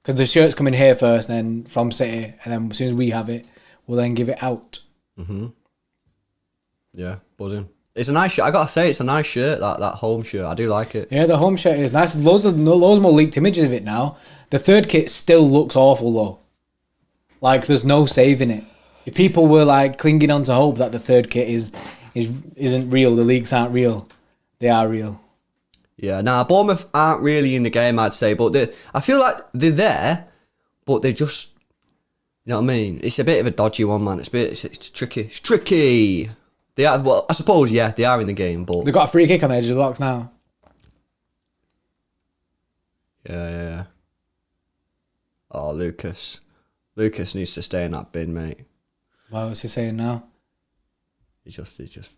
Because the shirt's coming here first, then from City, and then as soon as we have it, we'll then give it out. Mm-hmm. Yeah, buzzing. It's a nice shirt. I gotta say, it's a nice shirt, that home shirt. I do like it. Yeah, the home shirt is nice. Loads more leaked images of it now. The third kit still looks awful, though. Like, there's no saving it. If people were, like, clinging on to hope that the third kit isn't real, the leaks aren't real, they are real. Yeah, nah, Bournemouth aren't really in the game, I'd say, but I feel like they're there, but they're just, you know what I mean? It's a bit of a dodgy one, man. It's tricky. It's tricky. They are, well, I suppose, yeah, they are in the game, but They've got a free kick on the edge of the box now. Yeah. Oh, Lucas needs to stay in that bin, mate. What's he saying now? He's just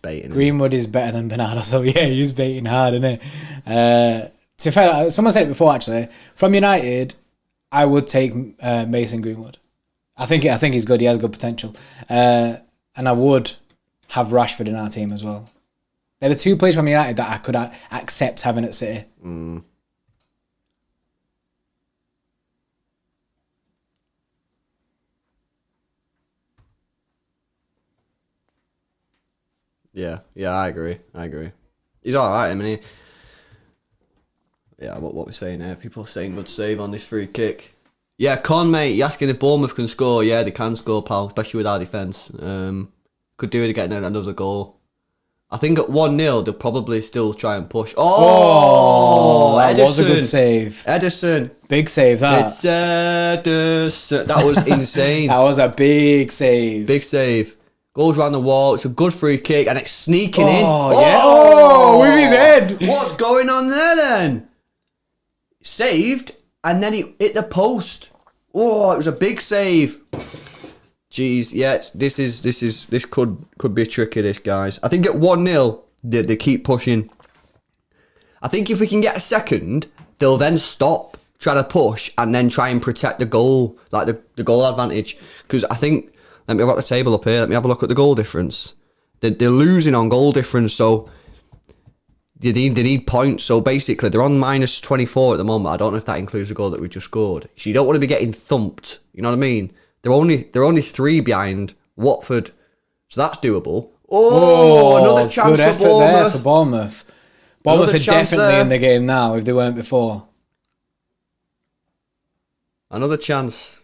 baiting. Greenwood is better than Bernardo, so yeah, he's baiting hard, isn't he? To be fair, someone said it before actually. From United, I would take Mason Greenwood. I think he's good. He has good potential, and I would have Rashford in our team as well. They're the two players from United that I could accept having at City. Mm. Yeah, I agree. He's all right. I mean, yeah. What we're saying here? People are saying good save on this free kick. Yeah, Con, mate. You're asking if Bournemouth can score. Yeah, they can score, pal. Especially with our defence. Could do it again another goal. I think at 1-0 they'll probably still try and push. Oh, that Ederson. was a good save. Ederson. Big save, that. It's Ederson. That was insane. That was a big save. Big save. Goes round the wall. It's a good free kick and it's sneaking in. Yeah. Oh, with his head. What's going on there then? Saved and then he hit the post. Oh, it was a big save. Jeez, yeah, this could be tricky, this, guys. I think at 1-0 they keep pushing. I think if we can get a second, they'll then stop trying to push and then try and protect the goal, like the goal advantage. Because I think, let me have the table up here. Let me have a look at the goal difference. They're losing on goal difference, so they need points. So basically, they're on minus 24 at the moment. I don't know if that includes the goal that we just scored. So you don't want to be getting thumped. You know what I mean? They're only 3 behind Watford, so that's doable. Oh, another chance good effort for Bournemouth. there for Bournemouth. Bournemouth are definitely there. in the game now if they weren't before. Another chance.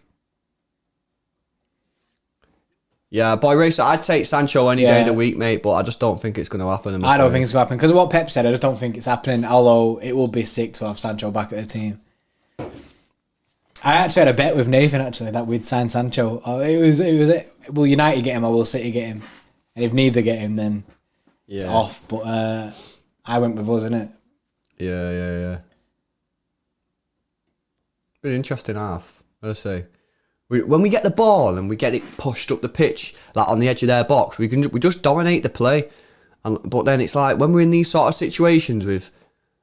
Yeah, boy racer, I'd take Sancho any day of the week, mate, but I just don't think it's going to happen. I don't think it's going to happen because of what Pep said. I just don't think it's happening, although it will be sick to have Sancho back at the team. I actually had a bet with Nathan actually that we'd sign Sancho. Will United get him or will City get him? And if neither get him, then it's off. But I went with us, innit? Yeah. Been an interesting half, I'd say. When we get the ball and we get it pushed up the pitch, like on the edge of their box, we just dominate the play. But then it's like when we're in these sort of situations with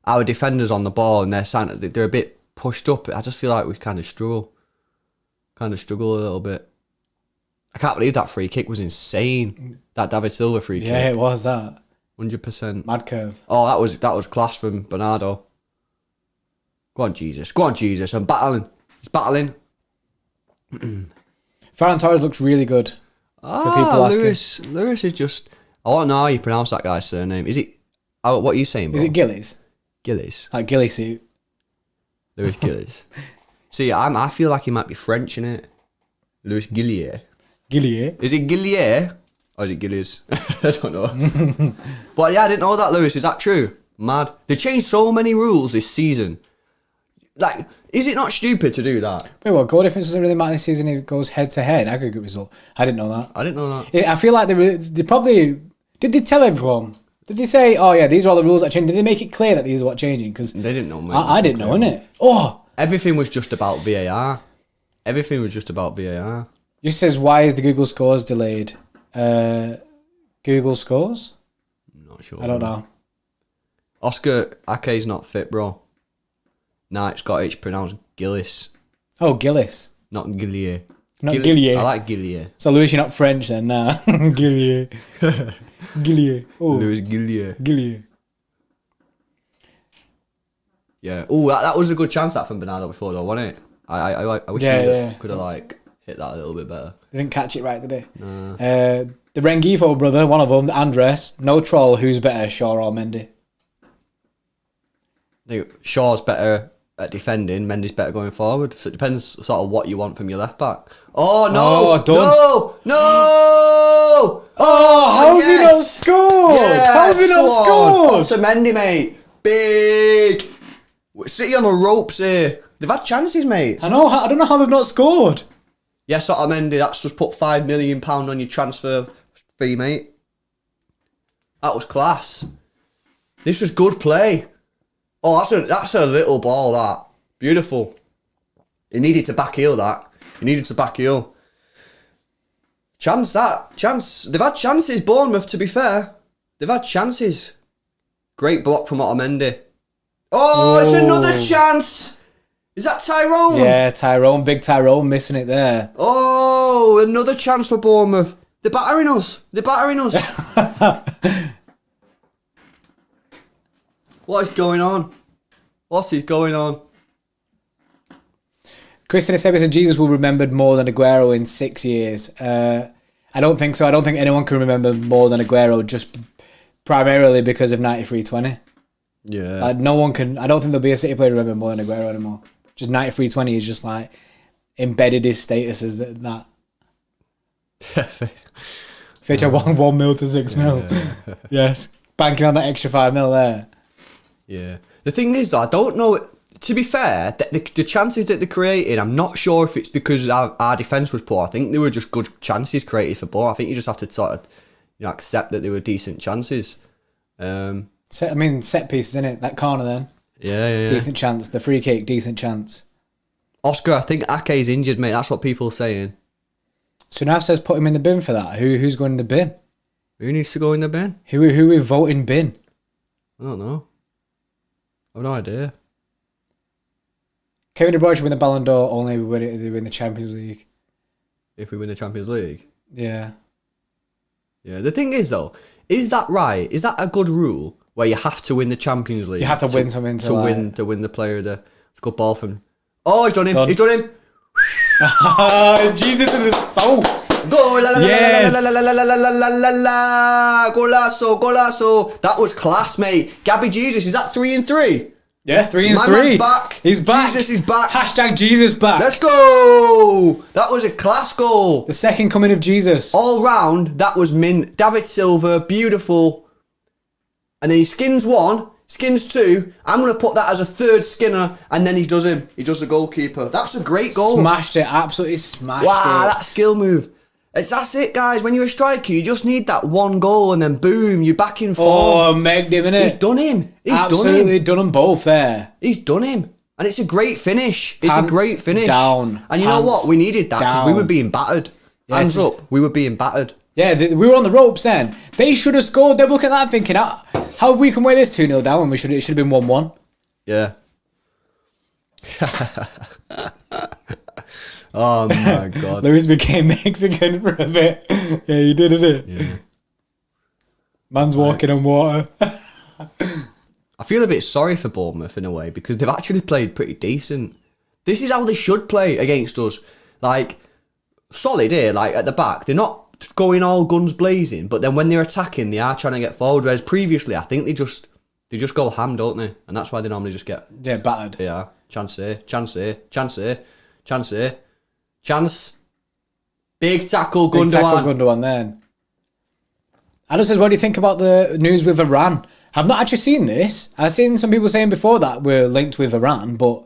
our defenders on the ball and they're a bit pushed up, I just feel like we kind of struggle a little bit. I can't believe that free kick was insane. That David Silva free kick. Yeah, it was that. 100%. Mad curve. Oh, that was class from Bernardo. Go on, Jesus. I'm battling. He's battling. Ferran Torres looks really good. For people asking. Lewis is just... I don't know how you pronounce that guy's surname. Is it... Oh, what are you saying, bro? Is it Gillies? Gillies. Like ghillie suit. Lewis Gillies. See, I feel like he might be French, innit? Lewis Gillier. Gillier? Is it Gillier? Or is it Gillies? I don't know. But yeah, I didn't know that, Lewis. Is that true? Mad. They changed so many rules this season. Like, is it not stupid to do that? Wait, what? Goal difference doesn't really matter this season. It goes head to head, aggregate result. I didn't know that. I feel like they probably... Did they tell everyone? Did they say, oh yeah, these are all the rules that changed? Did they make it clear that these are what changing? Because they didn't know, mate. I didn't know, innit? Oh! Everything was just about VAR. Just says, why is the Google scores delayed? Google scores? I'm not sure. I don't know. Oscar Ake's not fit, bro. Nah, it's got it's pronounced Gillis, Oh, Gillis. not Gillier. Not Gillier. I like Gillier. So, Louis, you're not French then? Nah. Gillier. Gillier. Oh, Louis Gillier. Gillier. Yeah. Oh, that was a good chance that from Bernardo before though, wasn't it? I wish he could have like hit that a little bit better. They didn't catch it right, did they? Nah. The Rengifo brother, one of them, Andres, no troll, who's better, Shaw or Mendy? I think Shaw's better at defending, Mendy's better going forward. So it depends sort of what you want from your left back. Oh no! Oh, done. No! Oh, how's he not scored? Yeah, how's he not scored? To Mendy, mate. Big. City on the ropes here. They've had chances, mate. I know. I don't know how they've not scored. Yes, Otamendi, that's just put £5 million on your transfer fee, mate. That was class. This was good play. Oh, that's a little ball, that. Beautiful. He needed to back heel, that. He needed to back heel. Chance. They've had chances, Bournemouth, to be fair. They've had chances. Great block from Otamendi. Oh, it's another chance. Is that Tyrone? Yeah, Tyrone. Big Tyrone missing it there. Oh, another chance for Bournemouth. They're battering us. What is going on? What is going on? Christian Estevez said Jesus will be remembered more than Aguero in 6 years. I don't think so. I don't think anyone can remember more than Aguero just primarily because of 93-20. Yeah. Like, no one can. I don't think there'll be a City player to remember more than Aguero anymore. Just 93-20 is just like embedded his status as that. Fitch had 1 mil to 6 mil. Yeah. Yes. Banking on that extra 5 mil there. Yeah. The thing is, I don't know. To be fair, the chances that they're creating, I'm not sure if it's because our defence was poor. I think they were just good chances created for Bournemouth. I think you just have to sort of accept that they were decent chances. Set pieces, innit? That corner then. Yeah. Decent chance. The free kick, decent chance. Oscar, I think Ake's injured, mate. That's what people are saying. So now says put him in the bin for that. Who's going in the bin? Who needs to go in the bin? Who we voting bin? I don't know. I have no idea. Kevin De Bruyne should win the Ballon d'Or only when they win the Champions League. If we win the Champions League? Yeah. Yeah. The thing is, though, is that right? Is that a good rule where you have to win the Champions League? You have to win something to win the player of the... It's a good ball from... Oh, he's done him. He's done him. Jesus with his sauce. Go, la la Yes. la la la la la la la la la. Golazo. That was class, mate. Gabby Jesus, is that 3 and 3? Yeah, 3 and 3. My man's back. He's back. Jesus is back. Hashtag Jesus back. Let's go. That was a class goal. The second coming of Jesus. All round, that was mint. David Silva, beautiful. And then he skins 1, skins 2. I'm going to put that as a third skinner, and then he does him. He does the goalkeeper. That's a great goal. Smashed it, absolutely smashed it. Wow, that skill move. That's it, guys. When you're a striker, you just need that one goal, and then boom, you're back in form. Oh, megged him, innit? He's done him. Absolutely done them both there. He's done him. And it's a great finish. It's Pants a great finish. down. And you know what? We needed that because we were being battered. Yes. Hands up. We were being battered. Yeah, we were on the ropes then. They should have scored. They're looking at that thinking, how have we can weigh this 2-0 down when it should have been 1-1? Yeah. Oh my God. Lewis became Mexican for a bit. Yeah, he did, didn't it? Yeah. Man's walking on water. I feel a bit sorry for Bournemouth in a way because they've actually played pretty decent. This is how they should play against us. Like, solid here, like at the back. They're not going all guns blazing, but then when they're attacking, they are trying to get forward. Whereas previously, I think they just go ham, don't they? And that's why they normally just get battered. Yeah, chance here, chance here, chance here, chance here, chance. Big tackle, Gundogan. Big tackle, Gundogan then. Adam says, what do you think about the news with Iran? I've not actually seen this. I've seen some people saying before that we're linked with Iran, but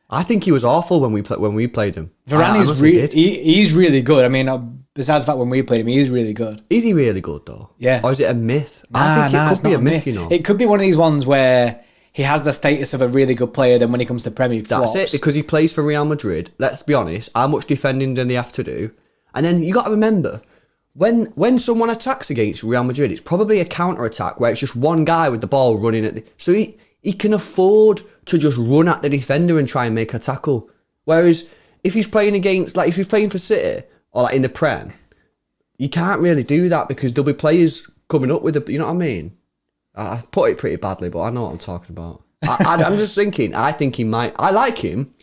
I think he was awful when we played him. Varane he's really good. I mean, besides the fact when we played him, he's really good. Is he really good though? Yeah. Or is it a myth? I think it could be a myth, you know. It could be one of these ones where he has the status of a really good player, then when he comes to Premier, he flops. That's it, because he plays for Real Madrid. Let's be honest, how much defending do they have to do? And then you got to remember, when someone attacks against Real Madrid, it's probably a counter attack where it's just one guy with the ball running at so he can afford to just run at the defender and try and make a tackle. Whereas if he's playing against, like if he's playing for City or like in the Prem, you can't really do that because there'll be players coming up with you know what I mean? I put it pretty badly, but I know what I'm talking about. I'm just thinking, I think he might, I like him,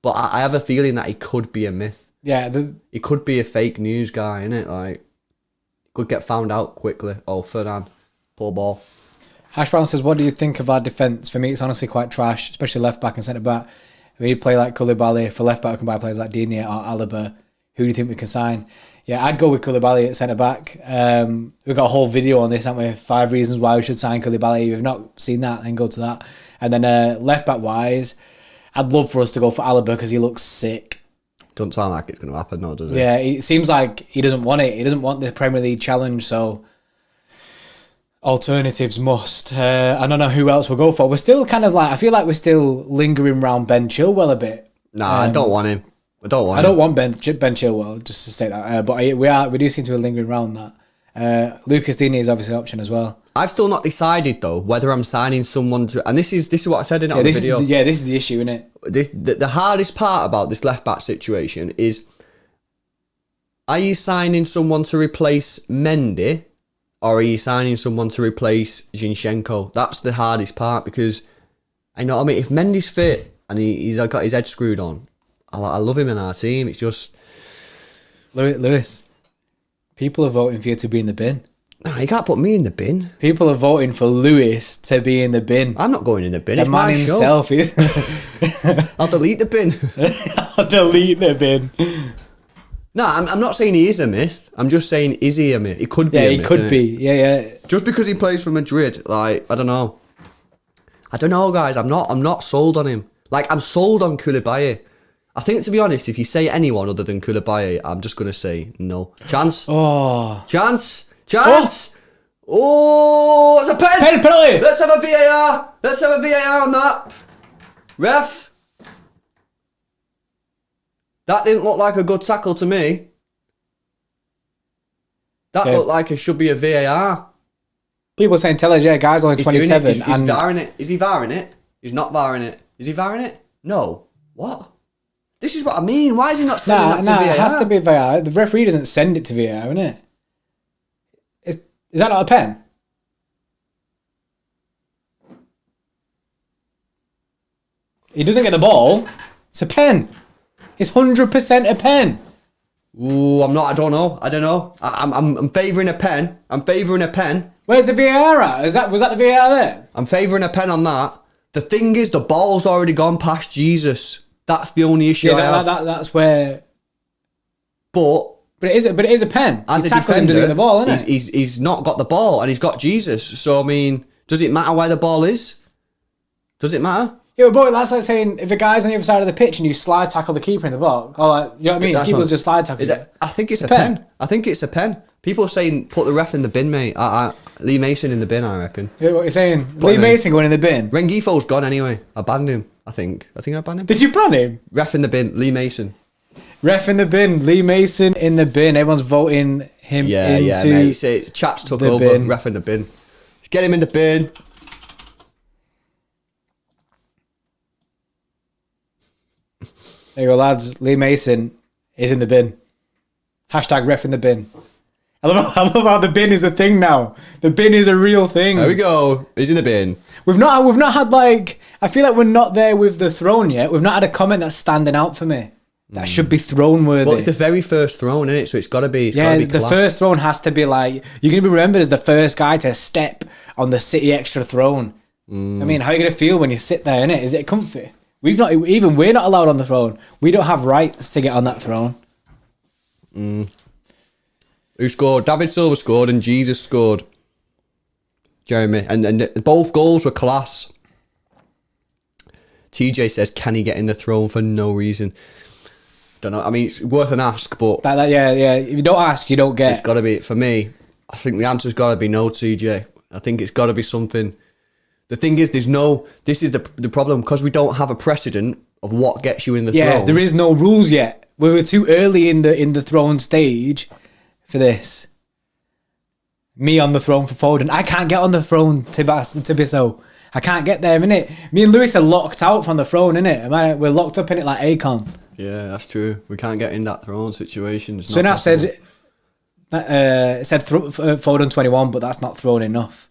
but I have a feeling that he could be a myth. Yeah. He could be a fake news guy, innit? Like, could get found out quickly. Oh, Ferdinand, poor ball. Hash Brown says, what do you think of our defence? For me, it's honestly quite trash, especially left back and centre back. We'd play like Koulibaly. For left back, we can buy players like Digne or Alaba. Who do you think we can sign? Yeah, I'd go with Koulibaly at centre back. We've got a whole video on this, haven't we? 5 reasons why we should sign Koulibaly. If you've not seen that, then go to that. And then left back wise, I'd love for us to go for Alaba because he looks sick. Doesn't sound like it's going to happen, no, does it? Yeah, it seems like he doesn't want it. He doesn't want the Premier League challenge, so alternatives must. I don't know who else we'll go for. We're still kind of like, I feel like we're still lingering around Ben Chilwell a bit. Nah, I don't want him. I don't want Ben Chilwell, just to say that. But we do seem to be lingering around that. Lucas Digne is obviously an option as well. I've still not decided though whether I'm signing someone to, and this is what I said in it on the video. This is the issue, isn't it? The hardest part about this left back situation is, are you signing someone to replace Mendy, or are you signing someone to replace Zinchenko? That's the hardest part because I know. I mean, if Mendy's fit and he's got his head screwed on, I love him in our team. It's just Lewis. People are voting for you to be in the bin. Nah, you can't put me in the bin. People are voting for Lewis to be in the bin. I'm not going in the bin. The it's man my himself show. I'll delete the bin. I'll delete the bin. No, I'm not saying he is a myth. I'm just saying, is he a myth? He could be. Yeah, a he myth, could be. Yeah. Just because he plays for Madrid, like, I don't know, guys. I'm not sold on him. Like, I'm sold on Koulibaly. I think, to be honest, if you say anyone other than Koulibaly, I'm just going to say no. Chance. Oh, it's a pen. Penalty. Let's have a VAR. Let's have a VAR on that. Ref. That didn't look like a good tackle to me. That looked like it should be a VAR. People saying, tell us, yeah, guy's only 27. He's VARing it. Is he VARing it? He's not VARing it. Is he VARing it? No. What? This is what I mean. Why is he not sending that to VAR? It has to be VAR. The referee doesn't send it to VAR, isn't it? Is that not a pen? He doesn't get the ball. It's a pen. It's 100% a pen. Ooh, I don't know. I'm favouring a pen. Where's the VAR at? Was that the VAR there? I'm favouring a pen on that. The thing is, the ball's already gone past Jesus. That's the only issue I have. That's where. But it is a pen. As he a tackles defender, him, doesn't get the ball, isn't it? He's not got the ball and he's got Jesus. So I mean, does it matter where the ball is? Does it matter? Yeah, but that's like saying if a guy's on the other side of the pitch and you slide tackle the keeper in the box, or like, you know what I mean? People just slide tackle. I think it's a pen. I think it's a pen. People are saying put the ref in the bin, mate. Lee Mason in the bin, I reckon. Yeah, what you're saying? Lee Mason going in the bin. Rengifo's gone anyway. I banned him. I think I banned him. Did you ban him? Ref in the bin. Lee Mason. Ref in the bin. Lee Mason in the bin. Everyone's voting him into Yeah, mate. See, chat's took over. Bin. Ref in the bin. Let's get him in the bin. There you go, lads. Lee Mason is in the bin. Hashtag ref in the bin. I love how the bin is a thing now. The bin is a real thing. There we go. He's in the bin. We've not had like, I feel like we're not there with the throne yet. We've not had a comment that's standing out for me. That should be throne worthy. Well, it's the very first throne, isn't it? So it's got to be. The first throne has to be like, you're going to be remembered as the first guy to step on the City Xtra throne. I mean, how are you going to feel when you sit there, innit? Is it comfy? We're not allowed on the throne. We don't have rights to get on that throne. Who scored? David Silva scored and Jesus scored. Jeremy. And both goals were class. TJ says, can he get in the throne for no reason? Don't know. I mean, it's worth an ask, but... Yeah. If you don't ask, you don't get. It's got to be, for me, I think the answer's got to be no, TJ. I think it's got to be something... The thing is, this is the problem, because we don't have a precedent of what gets you in the throne. Yeah, there is no rules yet. We were too early in the throne stage for this. me on the throne for Foden. I can't get on the throne to be so. I can't get there, innit? Me and Lewis are locked out from the throne, innit? We're locked up in it like Akon. Yeah, that's true. We can't get in that throne situation. So enough said Foden 21, but that's not throne enough.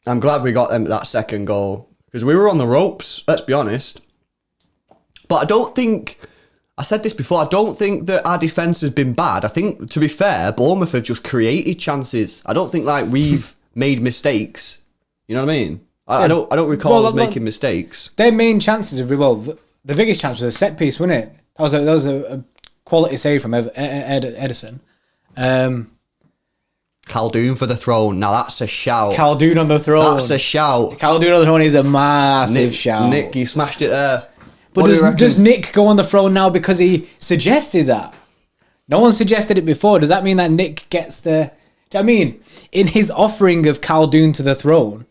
I'm glad we got them that second goal because we were on the ropes, let's be honest. But I don't think, I said this before, I don't think that our defence has been bad. I think, to be fair, Bournemouth have just created chances. I don't think like we've made mistakes. You know what I mean? I don't recall us making mistakes. Their main chances of the biggest chance was a set piece, wasn't it? That was a quality save from Edison. Khaldoon for the throne. Now that's a shout. Khaldoon on the throne. That's a shout. Khaldoon on the throne is a massive shout. Nick, you smashed it there. But does Nick go on the throne now because he suggested that? No one suggested it before. Does that mean that Nick gets the... Do you know what I mean? In his offering of Khaldoon to the throne,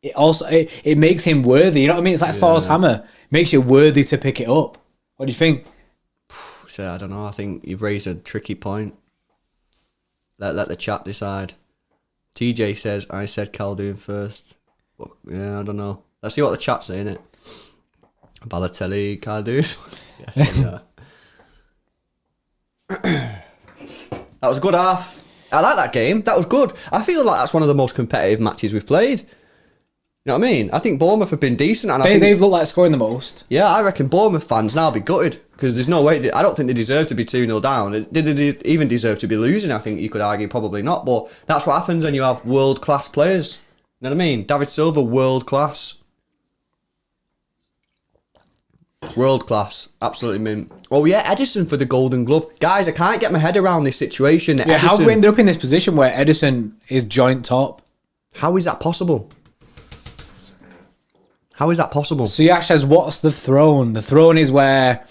it also it makes him worthy. You know what I mean? It's like Thor's hammer. It makes you worthy to pick it up. What do you think? So, I don't know. I think you've raised a tricky point. Let the chat decide. TJ says, I said Khaldoon first. But, yeah, I don't know. Let's see what the chat's saying, it. Balotelli, Khaldoon. Yes, yeah. That was a good half. I like that game. That was good. I feel like that's one of the most competitive matches we've played. You know what I mean? I think Bournemouth have been decent. And they've looked like scoring the most. Yeah, I reckon Bournemouth fans now be gutted. Because there's no way... I don't think they deserve to be 2-0 down. Did they even deserve to be losing? I think you could argue probably not. But that's what happens when you have world-class players. You know what I mean? David Silva, world-class. World-class. Absolutely mint. Oh, yeah, Edison for the Golden Glove. Guys, I can't get my head around this situation. Yeah, how have we ended up in this position where Edison is joint top? How is that possible? How is that possible? So Yash says, what's the throne? The throne is where...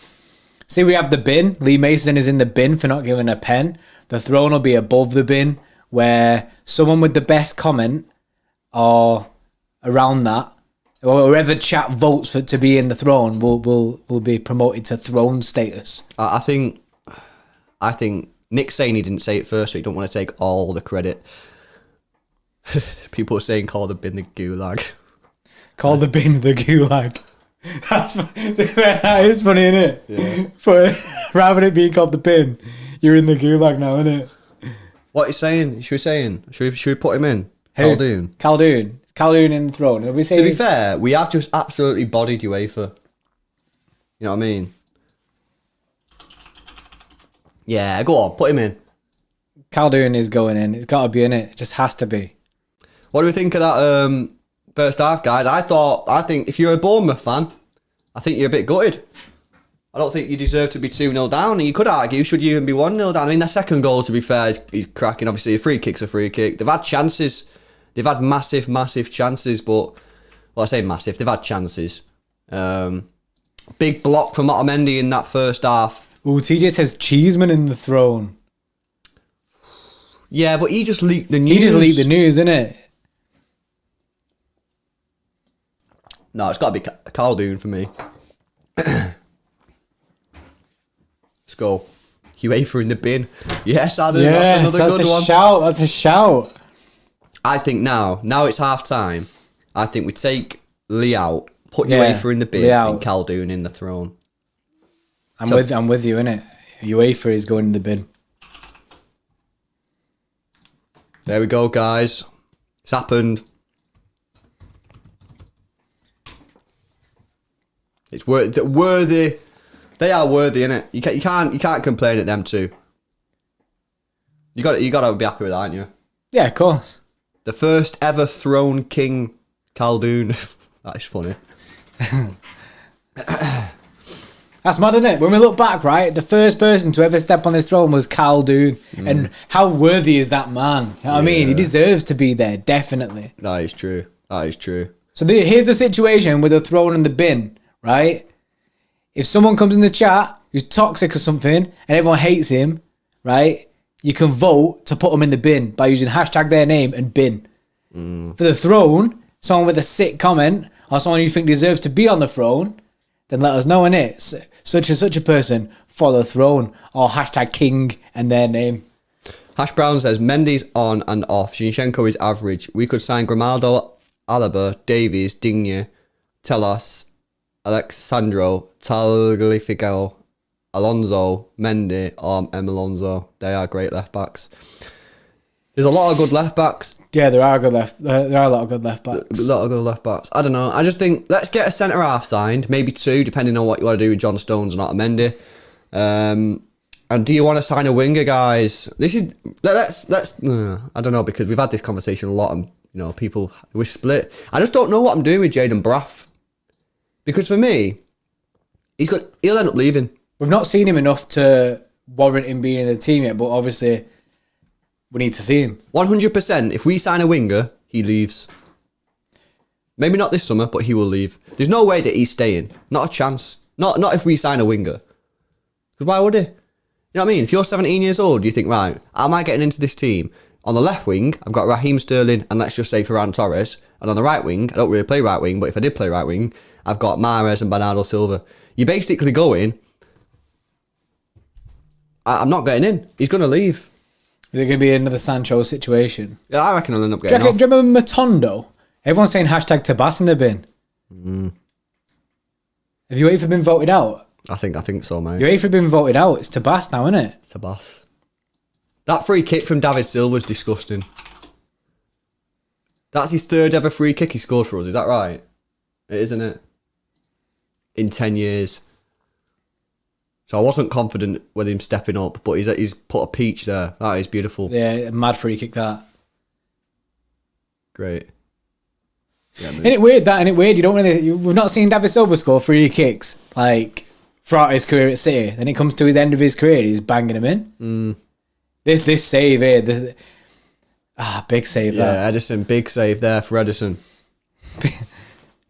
See, we have the bin. Lee Mason is in the bin for not giving a pen. The throne will be above the bin, where someone with the best comment or around that, or whoever chat votes for to be in the throne will be promoted to throne status. I think Nick's saying he didn't say it first, so he don't want to take all the credit. People are saying call the bin the gulag. Call the bin the gulag. That is funny, isn't it? Yeah. But rather than it being called the bin, you're in the gulag now, isn't it? What are you saying? Should we put him in? Khaldoon. Khaldoon in the throne. To be fair, we have just absolutely bodied UEFA. You know what I mean? Yeah, go on, put him in. Khaldoon is going in. It's got to be in it. It just has to be. What do we think of that first half, guys? I think if you're a Bournemouth fan, I think you're a bit gutted. I don't think you deserve to be 2-0 down. And you could argue, should you even be 1-0 down? I mean, their second goal, to be fair, is cracking. Obviously, a free kick's a free kick. They've had chances. They've had massive, massive chances, but... Well, I say massive. They've had chances. Big block from Otamendi in that first half. Ooh, TJ says Cheeseman in the throne. Yeah, but he just leaked the news. He just leaked the news, innit? No, it's got to be Khaldoon for me. Let's go. UEFA in the bin. Yes, Adam, yes, that's another good one. That's a shout. I think now it's half time. I think we take Lee out, put UEFA in the bin, and Khaldoon in the throne. I'm with you, innit? UEFA is going in the bin. There we go, guys. It's happened. It's worthy. They are worthy, innit? You can't complain at them too. You got to be happy with that, aren't you? Yeah, of course. The first ever throne king, Khaldoon. That is funny. That's mad, isn't it? When we look back, right, the first person to ever step on this throne was Khaldoon. And how worthy is that man? You know what I mean? He deserves to be there, definitely. That is true. So here's the situation with the throne and the bin, right? If someone comes in the chat who's toxic or something and everyone hates him, right, you can vote to put them in the bin by using hashtag their name and bin. For the throne, someone with a sick comment or someone you think deserves to be on the throne, then let us know, innit? Such and such a person for the throne, or hashtag king and their name. Hash Brown says, Mendy's on and off. Zinchenko is average. We could sign Grimaldo, Alaba, Davies, Digne, Telas, Alexandro, Tagliafico, Alonso, Mendy, or Alonso. They are great left backs. There's a lot of good left backs. Yeah, there are a lot of good left backs. A lot of good left backs. I don't know. I just think let's get a centre half signed, maybe two, depending on what you want to do with John Stones and not Mendy. And do you want to sign a winger, guys? This is let's. I don't know, because we've had this conversation a lot, and people, we're split. I just don't know what I'm doing with Jayden Braff, because for me, he'll end up leaving. We've not seen him enough to warrant him being in the team yet, but obviously we need to see him. 100%. If we sign a winger, he leaves. Maybe not this summer, but he will leave. There's no way that he's staying. Not a chance. Not if we sign a winger. Because why would he? You know what I mean? If you're 17 years old, you think, right, am I getting into this team? On the left wing, I've got Raheem Sterling and let's just say Ferran Torres. And on the right wing, I don't really play right wing, but if I did play right wing, I've got Mahrez and Bernardo Silva. You're basically going, I'm not getting in. He's going to leave. Is it going to be another Sancho situation? Yeah, I reckon he'll end up getting off. Do you remember Matondo? Everyone's saying hashtag Tabas in the bin. Have you even been voted out? I think so, mate. You're even been voted out. It's Tabas now, isn't it? Tabas. That free kick from David Silva's disgusting. That's his third ever free kick he scored for us. Is that right? It is, isn't it? In 10 years. So I wasn't confident with him stepping up, but he's put a peach there. That is beautiful. Yeah, mad free kick that. Great. Yeah, isn't it weird that? Isn't it weird? We've not seen David Silva score free kicks throughout his career at City. Then it comes to the end of his career, he's banging them in. This save here, big save there. Yeah, Edison, big save there for Edison.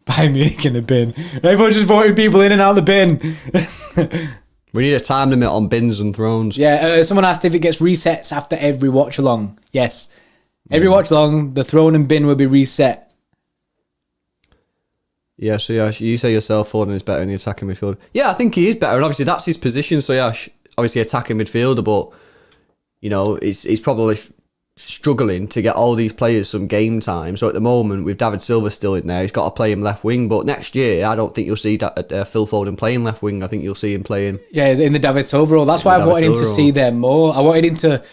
Bayern Munich in the bin. Everyone's just voting people in and out of the bin. We need a time limit on bins and thrones. Yeah, someone asked if it gets resets after every watch along. Yes. Every watch along, the throne and bin will be reset. Yeah, so yeah, you say yourself Foden is better in the attacking midfield. Yeah, I think he is better, and obviously that's his position. So yeah, obviously attacking midfielder, but he's probably struggling to get all these players some game time. So at the moment, with David Silva still in there, he's got to play him left wing. But next year, I don't think you'll see Phil Foden playing left wing. I think you'll see him playing in the David Silva role. That's why I wanted him to see them more. I wanted him to.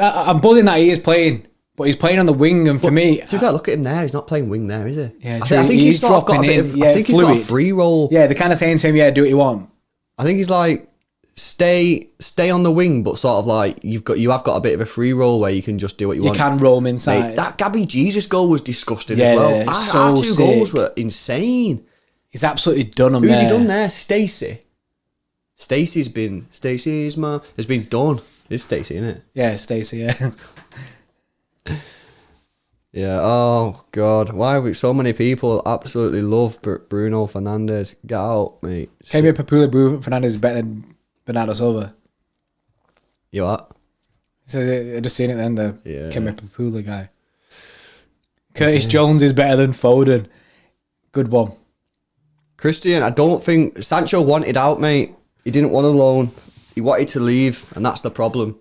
I'm buzzing that he is playing. But he's playing on the wing, and for me... To be fair, look at him there. He's not playing wing there, is he? Yeah, I think he's sort of got a bit of... I think he's got a free roll. Yeah, they're kind of saying to him, do what you want. I think he's like, stay on the wing, but sort of like, you have got a bit of a free roll where you can just do what you want. You can roam inside. Mate, that Gabby Jesus goal was disgusting as well. Our two goals were insane. He's absolutely done them there. Who's he done there? Stacey's mum has been done. It's Stacey, isn't it? Yeah, Stacey, yeah. Yeah, oh God. Why have we so many people absolutely love Bruno Fernandes? Get out, mate. Kevin Papula, Bruno Fernandes is better than Bernardo Silva. You what? So I just seen it then, the Kevin Papula guy. Curtis Jones is better than Foden. Good one. Christian, I don't think... Sancho wanted out, mate. He didn't want a loan. He wanted to leave, and that's the problem.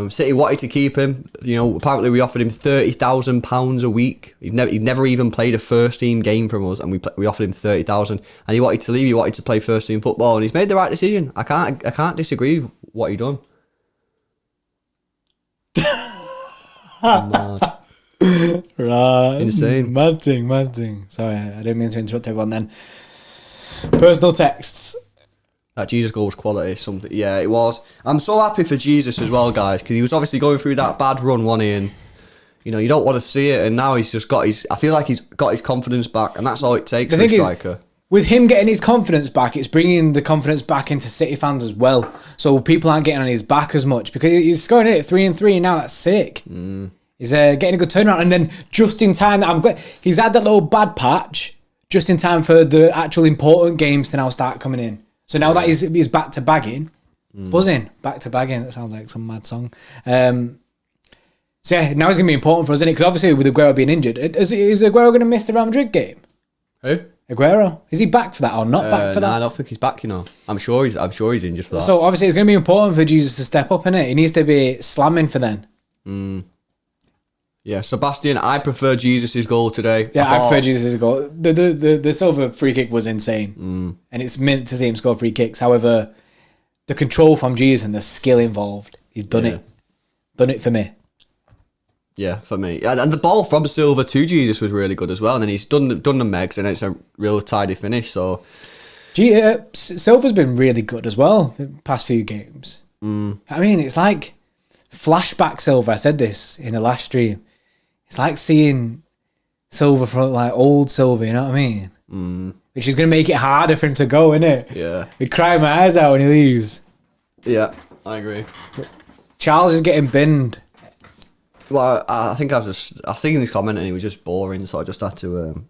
City wanted to keep him. Apparently we offered him £30,000 a week. He'd never even played a first team game from us, and we offered him 30,000. And he wanted to leave. He wanted to play first team football, and he's made the right decision. I can't disagree with what he done. Mad. Right, insane. Mad thing. Sorry, I didn't mean to interrupt everyone. Then personal texts. That Jesus goal was quality, something. Yeah, it was. I'm so happy for Jesus as well, guys, because he was obviously going through that bad run, wasn't he? And you don't want to see it, and now he's just got his... I feel like he's got his confidence back, and that's all it takes for a striker. With him getting his confidence back, it's bringing the confidence back into City fans as well. So people aren't getting on his back as much, because he's scoring it at 3-3, and now that's sick. He's getting a good turnaround, and then just in time, I'm glad he's had that little bad patch just in time for the actual important games to now start coming in. So now that he's back to bagging, buzzing, back to bagging. That sounds like some mad song. So yeah, now it's going to be important for us, isn't it? Because obviously with Aguero being injured, is Aguero going to miss the Real Madrid game? Who? Aguero, is he back for that or not back for that? I don't think he's back. I'm sure he's injured for that. So obviously it's going to be important for Jesus to step up in it. He needs to be slamming for then. Yeah, Sebastian, I prefer Jesus' goal today. Yeah, I prefer Jesus' goal. The Silva free kick was insane, and it's meant to see him score free kicks. However, the control from Jesus and the skill involved, he's done it for me. Yeah, for me. And the ball from Silva to Jesus was really good as well. And then he's done the megs, and it's a real tidy finish. So Silva's been really good as well the past few games. I mean, it's like flashback Silva. I said this in the last stream. It's like seeing Silva from like old Silva, you know what I mean? Which is going to make it harder for him to go, innit? Yeah. We cry my eyes out when he leaves. Yeah, I agree. Charles is getting binned. Well, I think I was thinking this comment and he was just boring, so I just had to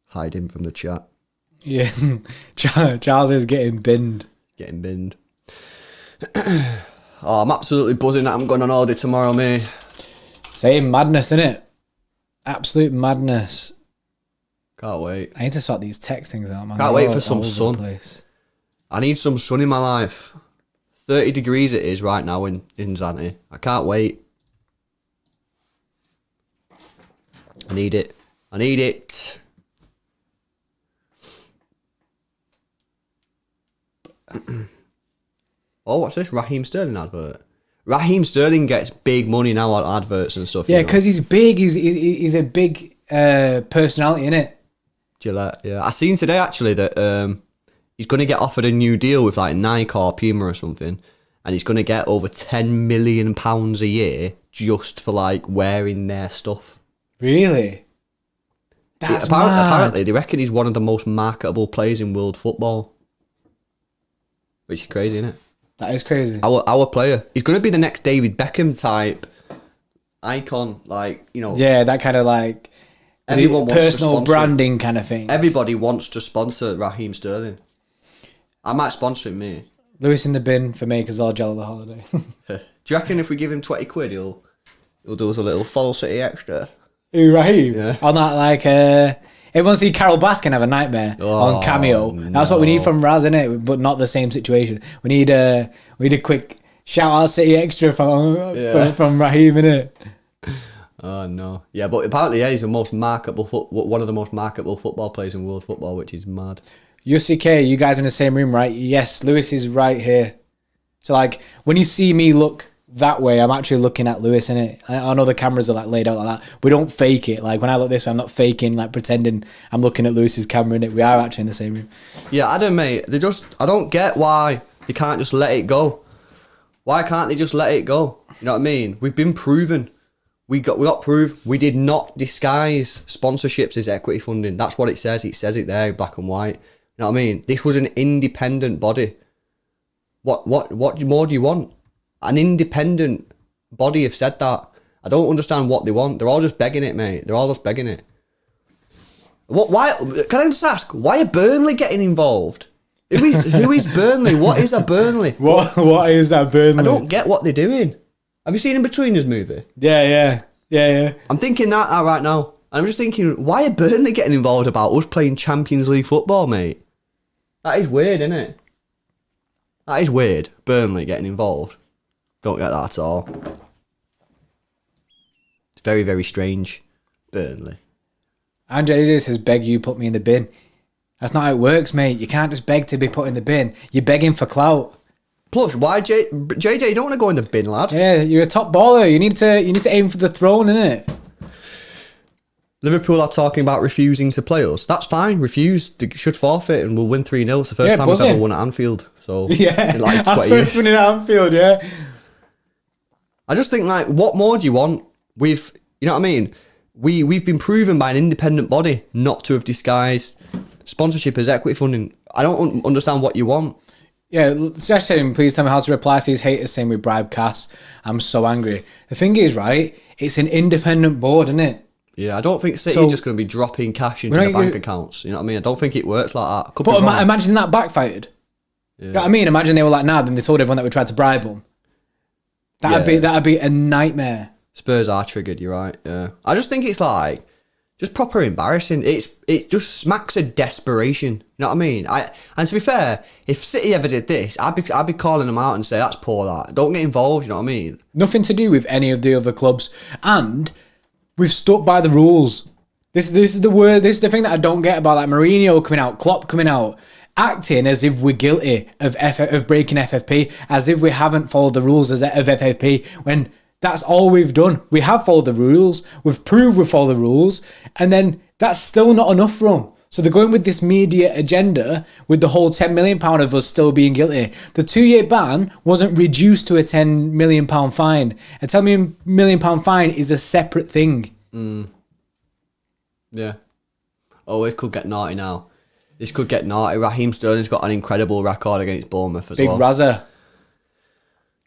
hide him from the chat. Yeah, Charles is getting binned. Getting binned. Oh, I'm absolutely buzzing that I'm going on holiday tomorrow, mate. Same madness, innit? Absolute madness. Can't wait. I need to sort these text things out, man. Can't wait for some sun. I need some sun in my life. 30 degrees it is right now in Zante. I can't wait. I need it. I need it. Oh, what's this? Raheem Sterling advert. Raheem Sterling gets big money now on adverts and stuff. Yeah, because he's big. He's a big personality, innit? Gillette, yeah. I seen today actually that he's going to get offered a new deal with like Nike or Puma or something, and he's going to get over £10 million a year just for like wearing their stuff. Really? That's mad. Apparently, they reckon he's one of the most marketable players in world football. Which is crazy, isn't it? That is crazy. Our player. He's going to be the next David Beckham type icon, like, you know. Yeah, that kind of like everyone wants personal branding kind of thing. Everybody wants to sponsor Raheem Sterling. I might sponsor him, me. Lewis in the bin for me because I'll gel the holiday. Do you reckon if we give him 20 quid, he'll do us a little Follow City extra? Who, Raheem? Yeah. On that, like, everyone see Carol Baskin have a nightmare on Cameo. That's what we need from Raz, innit? But not the same situation. We need a quick shout out City extra from Raheem, innit? Oh no, yeah, but apparently he's the most marketable one of the most marketable football players in world football, which is mad. UCK, you guys are in the same room, right? Yes, Lewis is right here. So like when you see me look that way, I'm actually looking at Lewis, innit? I know the cameras are like laid out like that. We don't fake it. Like when I look this way, I'm not faking, like pretending I'm looking at Lewis's camera, innit? We are actually in the same room. Yeah, Adam, mate. I don't get why they can't just let it go. Why can't they just let it go? You know what I mean? We've been proven. We got proof. We did not disguise sponsorships as equity funding. That's what it says. It says it there in black and white. You know what I mean? This was an independent body. What more do you want? An independent body have said that. I don't understand what they want. They're all just begging it, mate. They're all just begging it. Why? Can I just ask? Why are Burnley getting involved? Who is Burnley? What is a Burnley? What is a Burnley? I don't get what they're doing. Have you seen In Betweeners movie? Yeah. I'm thinking that right now. I'm just thinking, why are Burnley getting involved about us playing Champions League football, mate? That is weird, isn't it? That is weird. Burnley getting involved. Don't get that at all. It's very, very strange. Burnley. Andre says, beg you, put me in the bin. That's not how it works, mate. You can't just beg to be put in the bin. You're begging for clout. Plus, why JJ? You don't want to go in the bin, lad. Yeah, you're a top baller. You need to aim for the throne, innit? Liverpool are talking about refusing to play us. That's fine. Refuse. They should forfeit, and we'll win 3-0. It's the first time we've ever won at Anfield. So yeah, in like 20 our first win at Anfield. Yeah. I just think, like, what more do you want? You know what I mean? We've been proven by an independent body not to have disguised sponsorship as equity funding. I don't understand what you want. Yeah, just saying, please tell me how to reply to these haters saying we bribe Cass. I'm so angry. The thing is, right, it's an independent board, isn't it? Yeah, I don't think City are just going to be dropping cash into their bank accounts. You know what I mean? I don't think it works like that. But imagine that backfired. Yeah. You know what I mean? Imagine they were like, nah, then they told everyone that we tried to bribe them. That'd be a nightmare. Spurs are triggered, you're right. Yeah. I just think it's like, just proper embarrassing. It just smacks of desperation. You know what I mean? And to be fair, if City ever did this, I'd be calling them out and say that's poor. That don't get involved. You know what I mean? Nothing to do with any of the other clubs, and we've stuck by the rules. This is the word. This is the thing that I don't get about like Mourinho coming out, Klopp coming out, acting as if we're guilty of breaking FFP, as if we haven't followed the rules of FFP when. That's all we've done. We have followed the rules. We've proved we follow the rules. And then that's still not enough for them. So they're going with this media agenda with the whole £10 million of us still being guilty. The 2-year ban wasn't reduced to a £10 million fine. A £10 million fine is a separate thing. Yeah. Oh, it could get naughty now. This could get naughty. Raheem Sterling's got an incredible record against Bournemouth as well. Big Razza.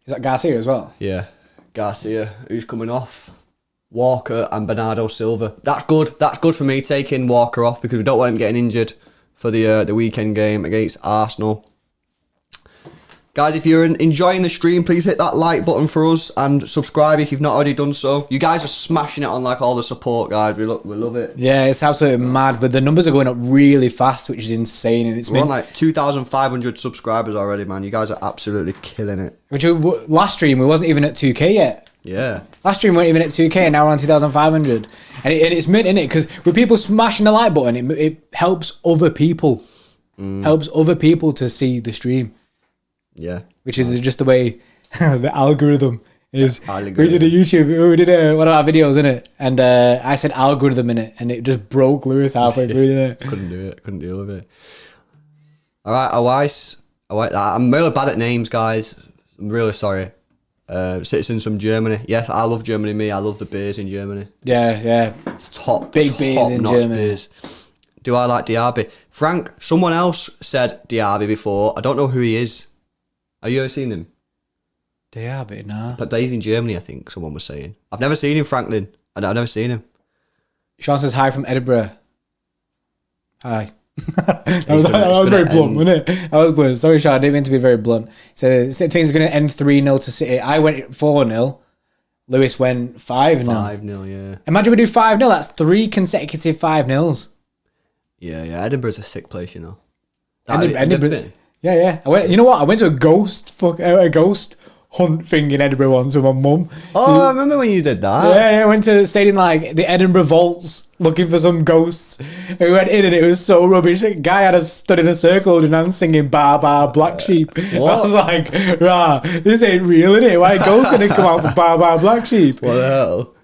Is that Garcia as well? Yeah. Garcia, who's coming off, Walker and Bernardo Silva. That's good. That's good for me taking Walker off because we don't want him getting injured for the weekend game against Arsenal. Guys, if you're enjoying the stream, please hit that like button for us and subscribe if you've not already done so. You guys are smashing it on like all the support, guys. We love it. Yeah, it's absolutely mad, but the numbers are going up really fast, which is insane. And we're on like 2,500 subscribers already, man. You guys are absolutely killing it. Which last stream we wasn't even at 2K yet. Yeah. Last stream we weren't even at 2K, and now we're on 2,500. And it's mint, innit? Because with people smashing the like button, it helps other people. Helps other people to see the stream. Yeah, which is just the way the algorithm is. Algorithm. We did one of our videos in it, and I said algorithm in it, and it just broke Lewis halfway through. Didn't it? Couldn't do it. Couldn't deal with it. All right, Awais. I'm really bad at names, guys. I'm really sorry. Citizens from Germany. Yes, I love Germany. I love the beers in Germany. Yeah. It's top big beers in Germany. Beers. Do I like Diaby? Frank, someone else said Diaby before. I don't know who he is. Have you ever seen him? Diaby, no. But he's in Germany, I think someone was saying. I've never seen him, Franklin. I've never seen him. Sean says hi from Edinburgh. Hi. that was very blunt, wasn't it? That was blunt. Sorry, Sean, I didn't mean to be very blunt. So things are going to end 3-0 to City. I went 4-0. Lewis went 5-0. 5-0, yeah. Imagine we do 5-0. That's 3 consecutive 5-0s. Yeah. Edinburgh's a sick place, you know. Edinburgh. Yeah. You know what? I went to a ghost hunt thing in Edinburgh once with my mum. Oh, I remember when you did that. Yeah. I went to stayed in like the Edinburgh vaults looking for some ghosts. And we went in and it was so rubbish. The guy stood in a circle holding hands singing "Bar Bar Black Sheep." What? I was like, rah, this ain't real, innit? Why are ghosts gonna come out for "Bar Bar Black Sheep"? What the hell?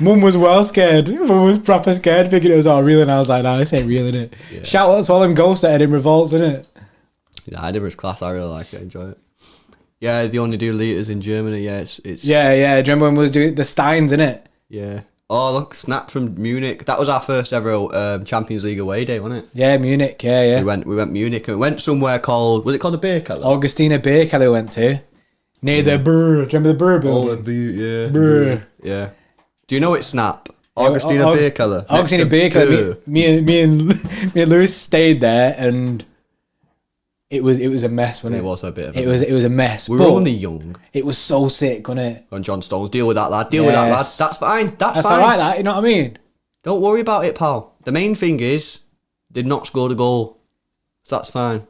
Mum was well scared. Mum was proper scared, thinking it was all real, and I was like, nah, this ain't real, innit? Yeah. Shout out to all them ghosts at Edinburgh vaults, innit? Yeah, Edinburgh's class. I really like it. I enjoy it. Yeah, they only do litres in Germany. Yeah, it's. Yeah. Do you remember when we was doing the Steins, innit? Yeah. Oh, look, snap from Munich. That was our first ever Champions League away day, wasn't it? Yeah, Munich. Yeah. We went Munich and we went somewhere called. Was it called the Beer Keller? Augustina Beer Keller we went to. Near the Brr. Do you remember the Brr building? Oh, the Beer, yeah. Brr. Yeah. Do you know it, Snap? Augustina Beer Keller. Augustina Beer Keller. Me and Lewis stayed there, and it was a mess, wasn't it? It was a bit of a mess. It was a mess. We were only young. It was so sick, wasn't it? And John Stones, deal with that, lad. Deal with that, lad. That's fine. That's fine. Alright, that. You know what I mean? Don't worry about it, pal. The main thing is, did not score the goal. So that's fine.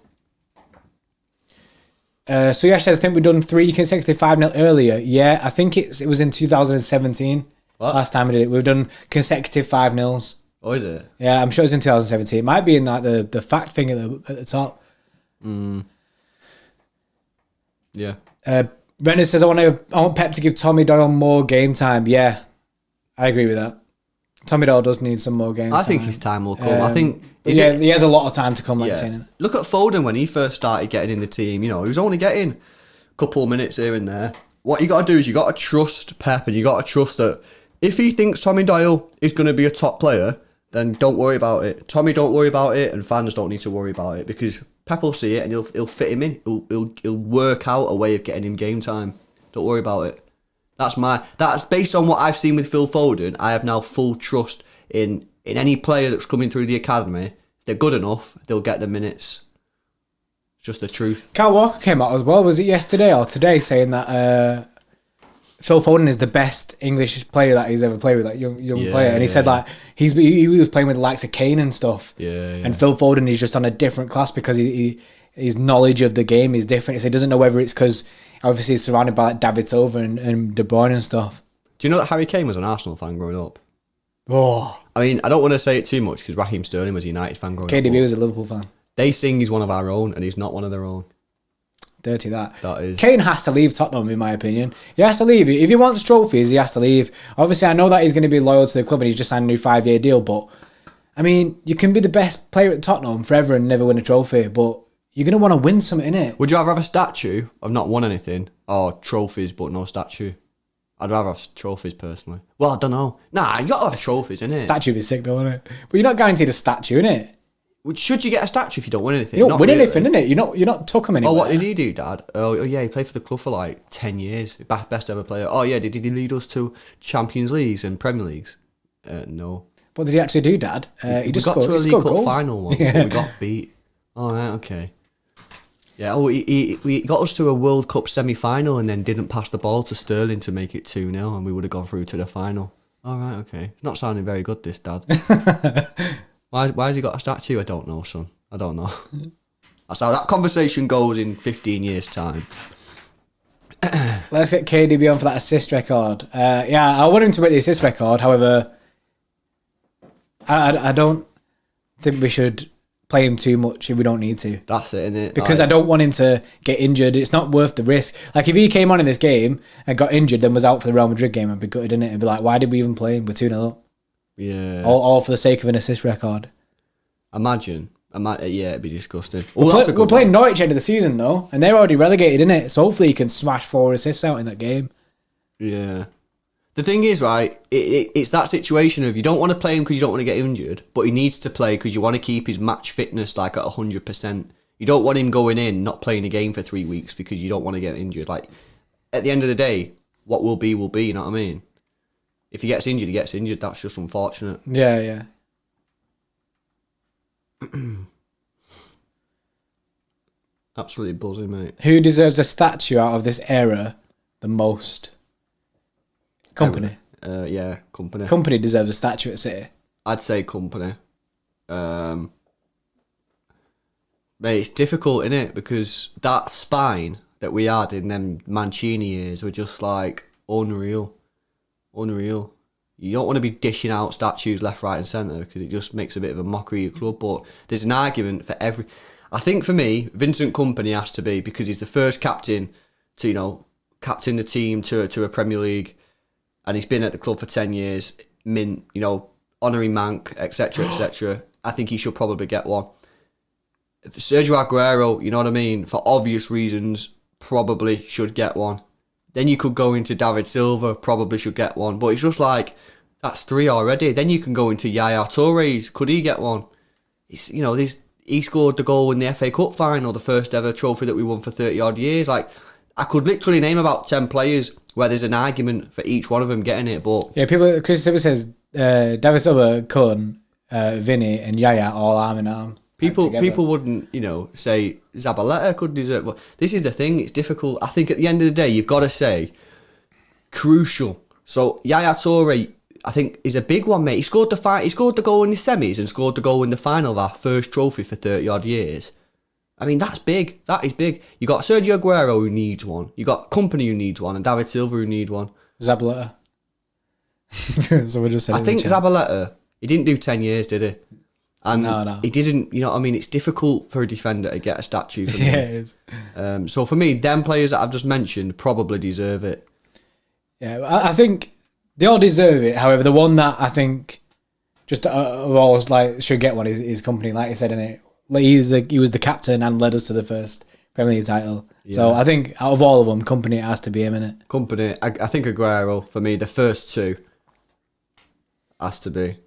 So Yash says, I think we've done 3 consecutive 5-0 earlier. Yeah, I think it was in 2017. What? Last time we did it. We've done consecutive 5-0s. Oh, is it? Yeah, I'm sure it's in 2017. It might be in like the fact thing at the top. Yeah. Renner says, I want Pep to give Tommy Doyle more game time. Yeah, I agree with that. Tommy Doyle does need some more game time. I think his time will come. I think... he has a lot of time to come, like saying it. Look at Foden when he first started getting in the team. You know, he was only getting a couple of minutes here and there. What you got to do is you got to trust Pep, and you got to trust that if he thinks Tommy Doyle is going to be a top player, then don't worry about it. Tommy, don't worry about it, and fans don't need to worry about it because Pep will see it and he'll fit him in. He'll work out a way of getting him game time. Don't worry about it. That's based on what I've seen with Phil Foden. I have now full trust in any player that's coming through the academy. If they're good enough, they'll get the minutes. It's just the truth. Kyle Walker came out as well. Was it yesterday or today saying that Phil Foden is the best English player that he's ever played with, that young player. And he said like he was playing with the likes of Kane and stuff. Yeah. And Phil Foden is just on a different class because his knowledge of the game is different. So he doesn't know whether it's because obviously he's surrounded by like David Silva and De Bruyne and stuff. Do you know that Harry Kane was an Arsenal fan growing up? Oh, I mean, I don't want to say it too much because Raheem Sterling was a United fan growing up. KDB was a Liverpool fan. They sing he's one of our own, and he's not one of their own. Dirty that. That is. Kane has to leave Tottenham, in my opinion. He has to leave. If he wants trophies, he has to leave. Obviously, I know that he's going to be loyal to the club and he's just signed a new 5-year deal, but I mean, you can be the best player at Tottenham forever and never win a trophy, but you're going to want to win something, innit? Would you rather have a statue of not won anything or trophies but no statue? I'd rather have trophies personally. Well, I don't know. Nah, you got to have trophies, innit? Statue would be sick though, innit? But you're not guaranteed a statue, innit? Should you get a statue if you don't win anything? You don't Not win really. anything, innit? You're not took him anywhere. Oh, what did he do, Dad? Oh, yeah, he played for the club for like 10 years. Best ever player. Oh, yeah, did he lead us to Champions Leagues and Premier Leagues? No. What did he actually do, Dad? We got to a League Cup final once, but we got beat. Oh, right, okay. Yeah, he got us to a World Cup semi-final and then didn't pass the ball to Sterling to make it 2-0 and we would have gone through to the final. All right, okay. Not sounding very good, this, Dad. Why has he got a statue? I don't know, son. I don't know. That's how that conversation goes in 15 years' time. Let's get KDB on for that assist record. Yeah, I want him to break the assist record. However, I don't think we should play him too much if we don't need to. That's it, innit? Because I don't want him to get injured. It's not worth the risk. Like, if he came on in this game and got injured, then was out for the Real Madrid game, I'd be gutted, innit? And be like, why did we even play him? We're 2-0 up. Yeah. All for the sake of an assist record. Imagine. Yeah, it'd be disgusting. We're playing Norwich end of the season, though, and they're already relegated, innit? So hopefully he can smash 4 assists out in that game. Yeah. The thing is, right, it's that situation of you don't want to play him because you don't want to get injured, but he needs to play because you want to keep his match fitness like at 100%. You don't want him going in, not playing a game for 3 weeks because you don't want to get injured. Like, at the end of the day, what will be, you know what I mean? If he gets injured, he gets injured. That's just unfortunate. Yeah. Absolutely buzzing, mate. Who deserves a statue out of this era the most? Company. Yeah, Company. Company deserves a statue at City. I'd say Company. Mate, it's difficult, innit? Because that spine that we had in them Mancini years were just like unreal. You don't want to be dishing out statues left, right and centre because it just makes a bit of a mockery of your club. But there's an argument for every... I think for me, Vincent Kompany has to be because he's the first captain to, captain the team to a Premier League, and he's been at the club for 10 years, honouring Mank, etc., etc. I think he should probably get one. Sergio Aguero, you know what I mean, for obvious reasons, probably should get one. Then you could go into David Silva, probably should get one. But it's just like, that's 3 already. Then you can go into Yaya Toure, could he get one? He scored the goal in the FA Cup final, the first ever trophy that we won for 30 odd years. Like, I could literally name about 10 players where there's an argument for each one of them getting it. But yeah, Chris Silva says David Silva, Kun, Vinny, and Yaya all arm in arm. People wouldn't, say Zabaleta could deserve. But this is the thing; it's difficult. I think at the end of the day, you've got to say crucial. So Yaya Toure, I think, is a big one, mate. He scored the goal in the semis and scored the goal in the final of our first trophy for 30 odd years. I mean, that's big. That is big. You got Sergio Aguero who needs one. You got Kompany who needs one, and David Silva who need one. Zabaleta. So we're just. I think Zabaleta. He didn't do 10 years, did he? And no. He didn't. You know what I mean? It's difficult for a defender to get a statue. For me. Yeah, it is. So for me, them players that I've just mentioned probably deserve it. Yeah, I think they all deserve it. However, the one that I think just always should get one is Kompany. Like I said in it, he was the captain and led us to the first Premier League title. Yeah. So I think out of all of them, Kompany has to be him in it. Kompany, I think Aguero for me, the first two has to be.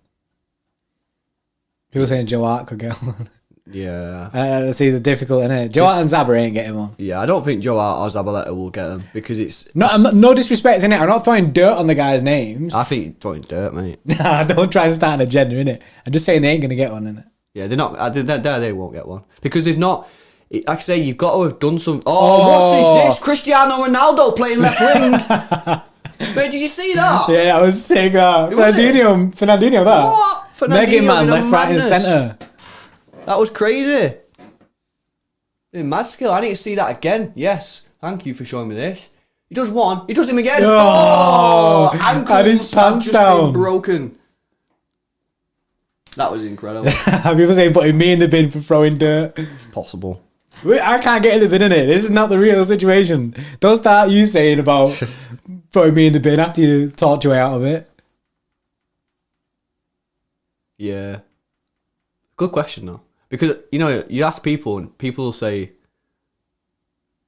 People saying Joe Hart could get one. Yeah. See, the difficult in it. Joe Hart and Zabba ain't getting one. Yeah, I don't think Joe Hart or Zabaleta will get them because it's... No disrespect in it. I'm not throwing dirt on the guys' names. I think you're throwing dirt, mate. Nah, don't try and start an agenda in it. I'm just saying they ain't going to get one in it. Yeah, they're not. They won't get one because they've not. Like I say, you've got to have done some. Oh, what's this? Cristiano Ronaldo playing left wing. Mate, did you see that? Yeah, that was sick. Fernandinho, that. What? Megan, man, in a left, right, and madness. centre. That was crazy. Mad skill. I need to see that again. Yes. Thank you for showing me this. He does one. He does him again. Oh, ankles had his have pants just down. been broken. That was incredible. People say putting me in the bin for throwing dirt. It's possible. I can't get in the bin, innit? This is not the real situation. Don't start you saying about throwing me in the bin after you talked your way out of it. Yeah. Good question, though. Because, you ask people, and people will say,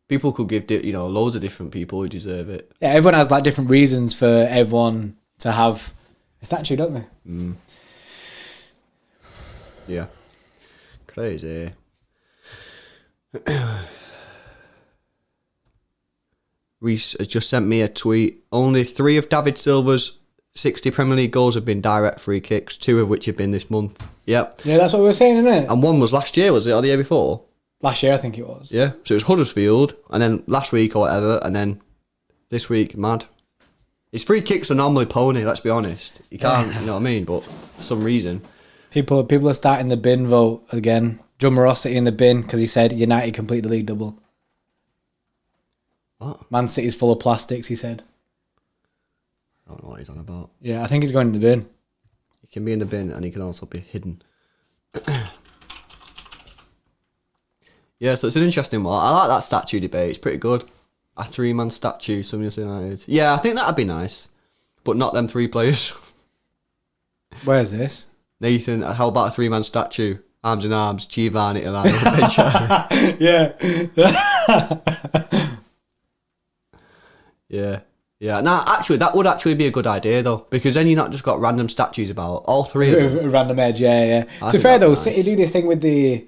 people could give, loads of different people who deserve it. Yeah, everyone has like different reasons for everyone to have a statue, don't they? Mm. Yeah. Crazy. Reese has just sent me a tweet. Only 3 of David Silva's 60 Premier League goals have been direct free kicks, 2 of which have been this month. Yep. Yeah, that's what we were saying, isn't it? And 1 was last year, was it? Or the year before? Last year, I think it was. Yeah. So it was Huddersfield, and then last week or whatever, and then this week, mad. His free kicks are normally pony, let's be honest. You can't, you know what I mean? But for some reason. People are starting the bin vote again. John Morosity in the bin because he said United complete the league double. What? Man City's full of plastics, he said. I don't know what he's on about. Yeah, I think he's going in the bin. He can be in the bin and he can also be hidden. Yeah, so it's an interesting one. I like that statue debate. It's pretty good. A 3-man statue, some United. Yeah, I think that'd be nice. But not them 3 players. Where's this? Nathan, how about a 3-man statue? Arms in arms, Giovanni, Ilana, Yeah. Yeah. Yeah. Nah, actually, that would actually be a good idea, though. Because then you're not just got random statues about. All 3 of them. Random edge, yeah. To be fair, though, City do this thing with the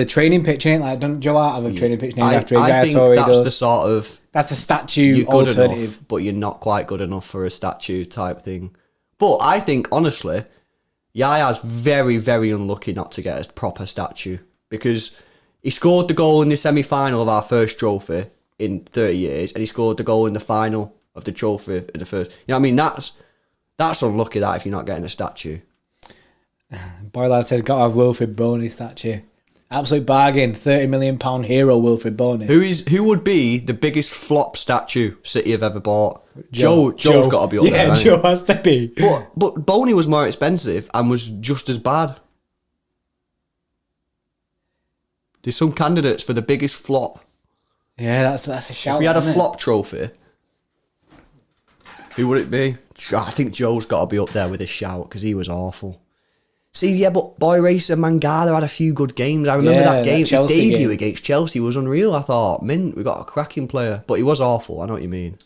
training pitch, ain't like, don't Joe Hart have a training pitch named after him? I think that's the sort of... That's the statue you're good alternative. enough, but you're not quite good enough for a statue type thing. But I think, honestly, Yaya's very, very unlucky not to get a proper statue. Because he scored the goal in the semi-final of our first trophy in 30 years, and he scored the goal in the final of the trophy in the first... You know what I mean? That's unlucky, that, if you're not getting a statue. Boylad says, got to have Wilfred Boney statue. Absolute bargain, £30 million hero Wilfred Boney. Who would be the biggest flop statue City have ever bought? Joe's got to be up there. Yeah, Joe has to be. But Boney was more expensive and was just as bad. There's some candidates for the biggest flop. Yeah, that's a shout. If we had a flop trophy, who would it be? I think Joe's got to be up there with his shout because he was awful. See, yeah, but Boy Racer Mangala had a few good games. I remember that game. His debut against Chelsea was unreal. I thought, mint, we got a cracking player. But he was awful, I know what you mean.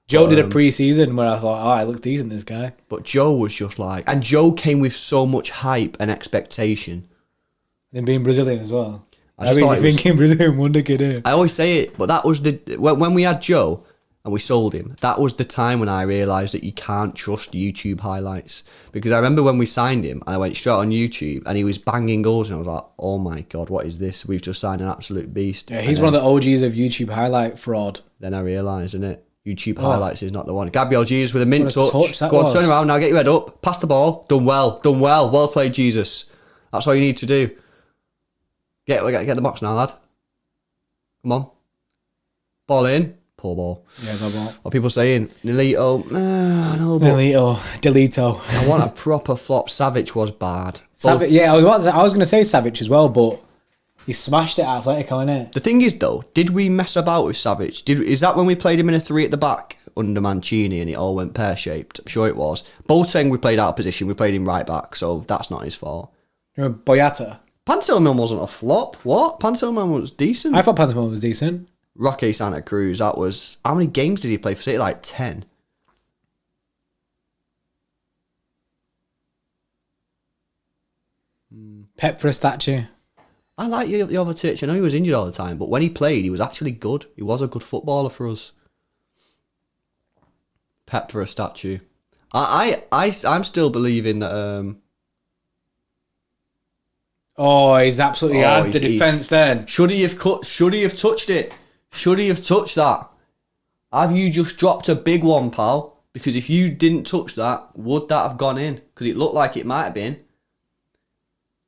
Joe did a pre-season where I thought, he looks decent, this guy. But Joe was just like... And Joe came with so much hype and expectation. And being Brazilian as well. I really thinking Brazilian wonder kid here. I always say it, but that was the... When we had Joe and we sold him, that was the time when I realised that you can't trust YouTube highlights. Because I remember when we signed him, and I went straight on YouTube, and he was banging goals, and I was like, oh my God, what is this? We've just signed an absolute beast. Yeah, he's one of the OGs of YouTube highlight fraud. Then I realised, innit? YouTube highlights is not the one. Gabriel Jesus with a mint touch. Go on, turn around now, get your head up. Pass the ball. Done well. Well played, Jesus. That's all you need to do. Get the box now, lad. Come on. Ball in. Poor ball. Yeah, go ball. What are people saying? Nolito. No, Delito. I want a proper flop. Savage was bad. Savage, yeah, I was going to say Savage as well, but he smashed it at Atletico, innit? The thing is, though, did we mess about with Savage? Is that when we played him in a 3 at the back under Mancini and it all went pear-shaped? I'm sure it was. Boateng, we played out of position. We played him right back, so that's not his fault. You remember Boyata? Pantilman wasn't a flop. What? Pantilman was decent. I thought Pantilman was decent. Roque Santa Cruz, that was... How many games did he play for City? Like 10. Pep for a statue. I like Jovetic. I know he was injured all the time, but when he played, he was actually good. He was a good footballer for us. Pep for a statue. I'm still believing that... he's absolutely had the defence then. Should he have touched it? Should he have touched that? Have you just dropped a big one, pal? Because if you didn't touch that, would that have gone in? Because it looked like it might have been.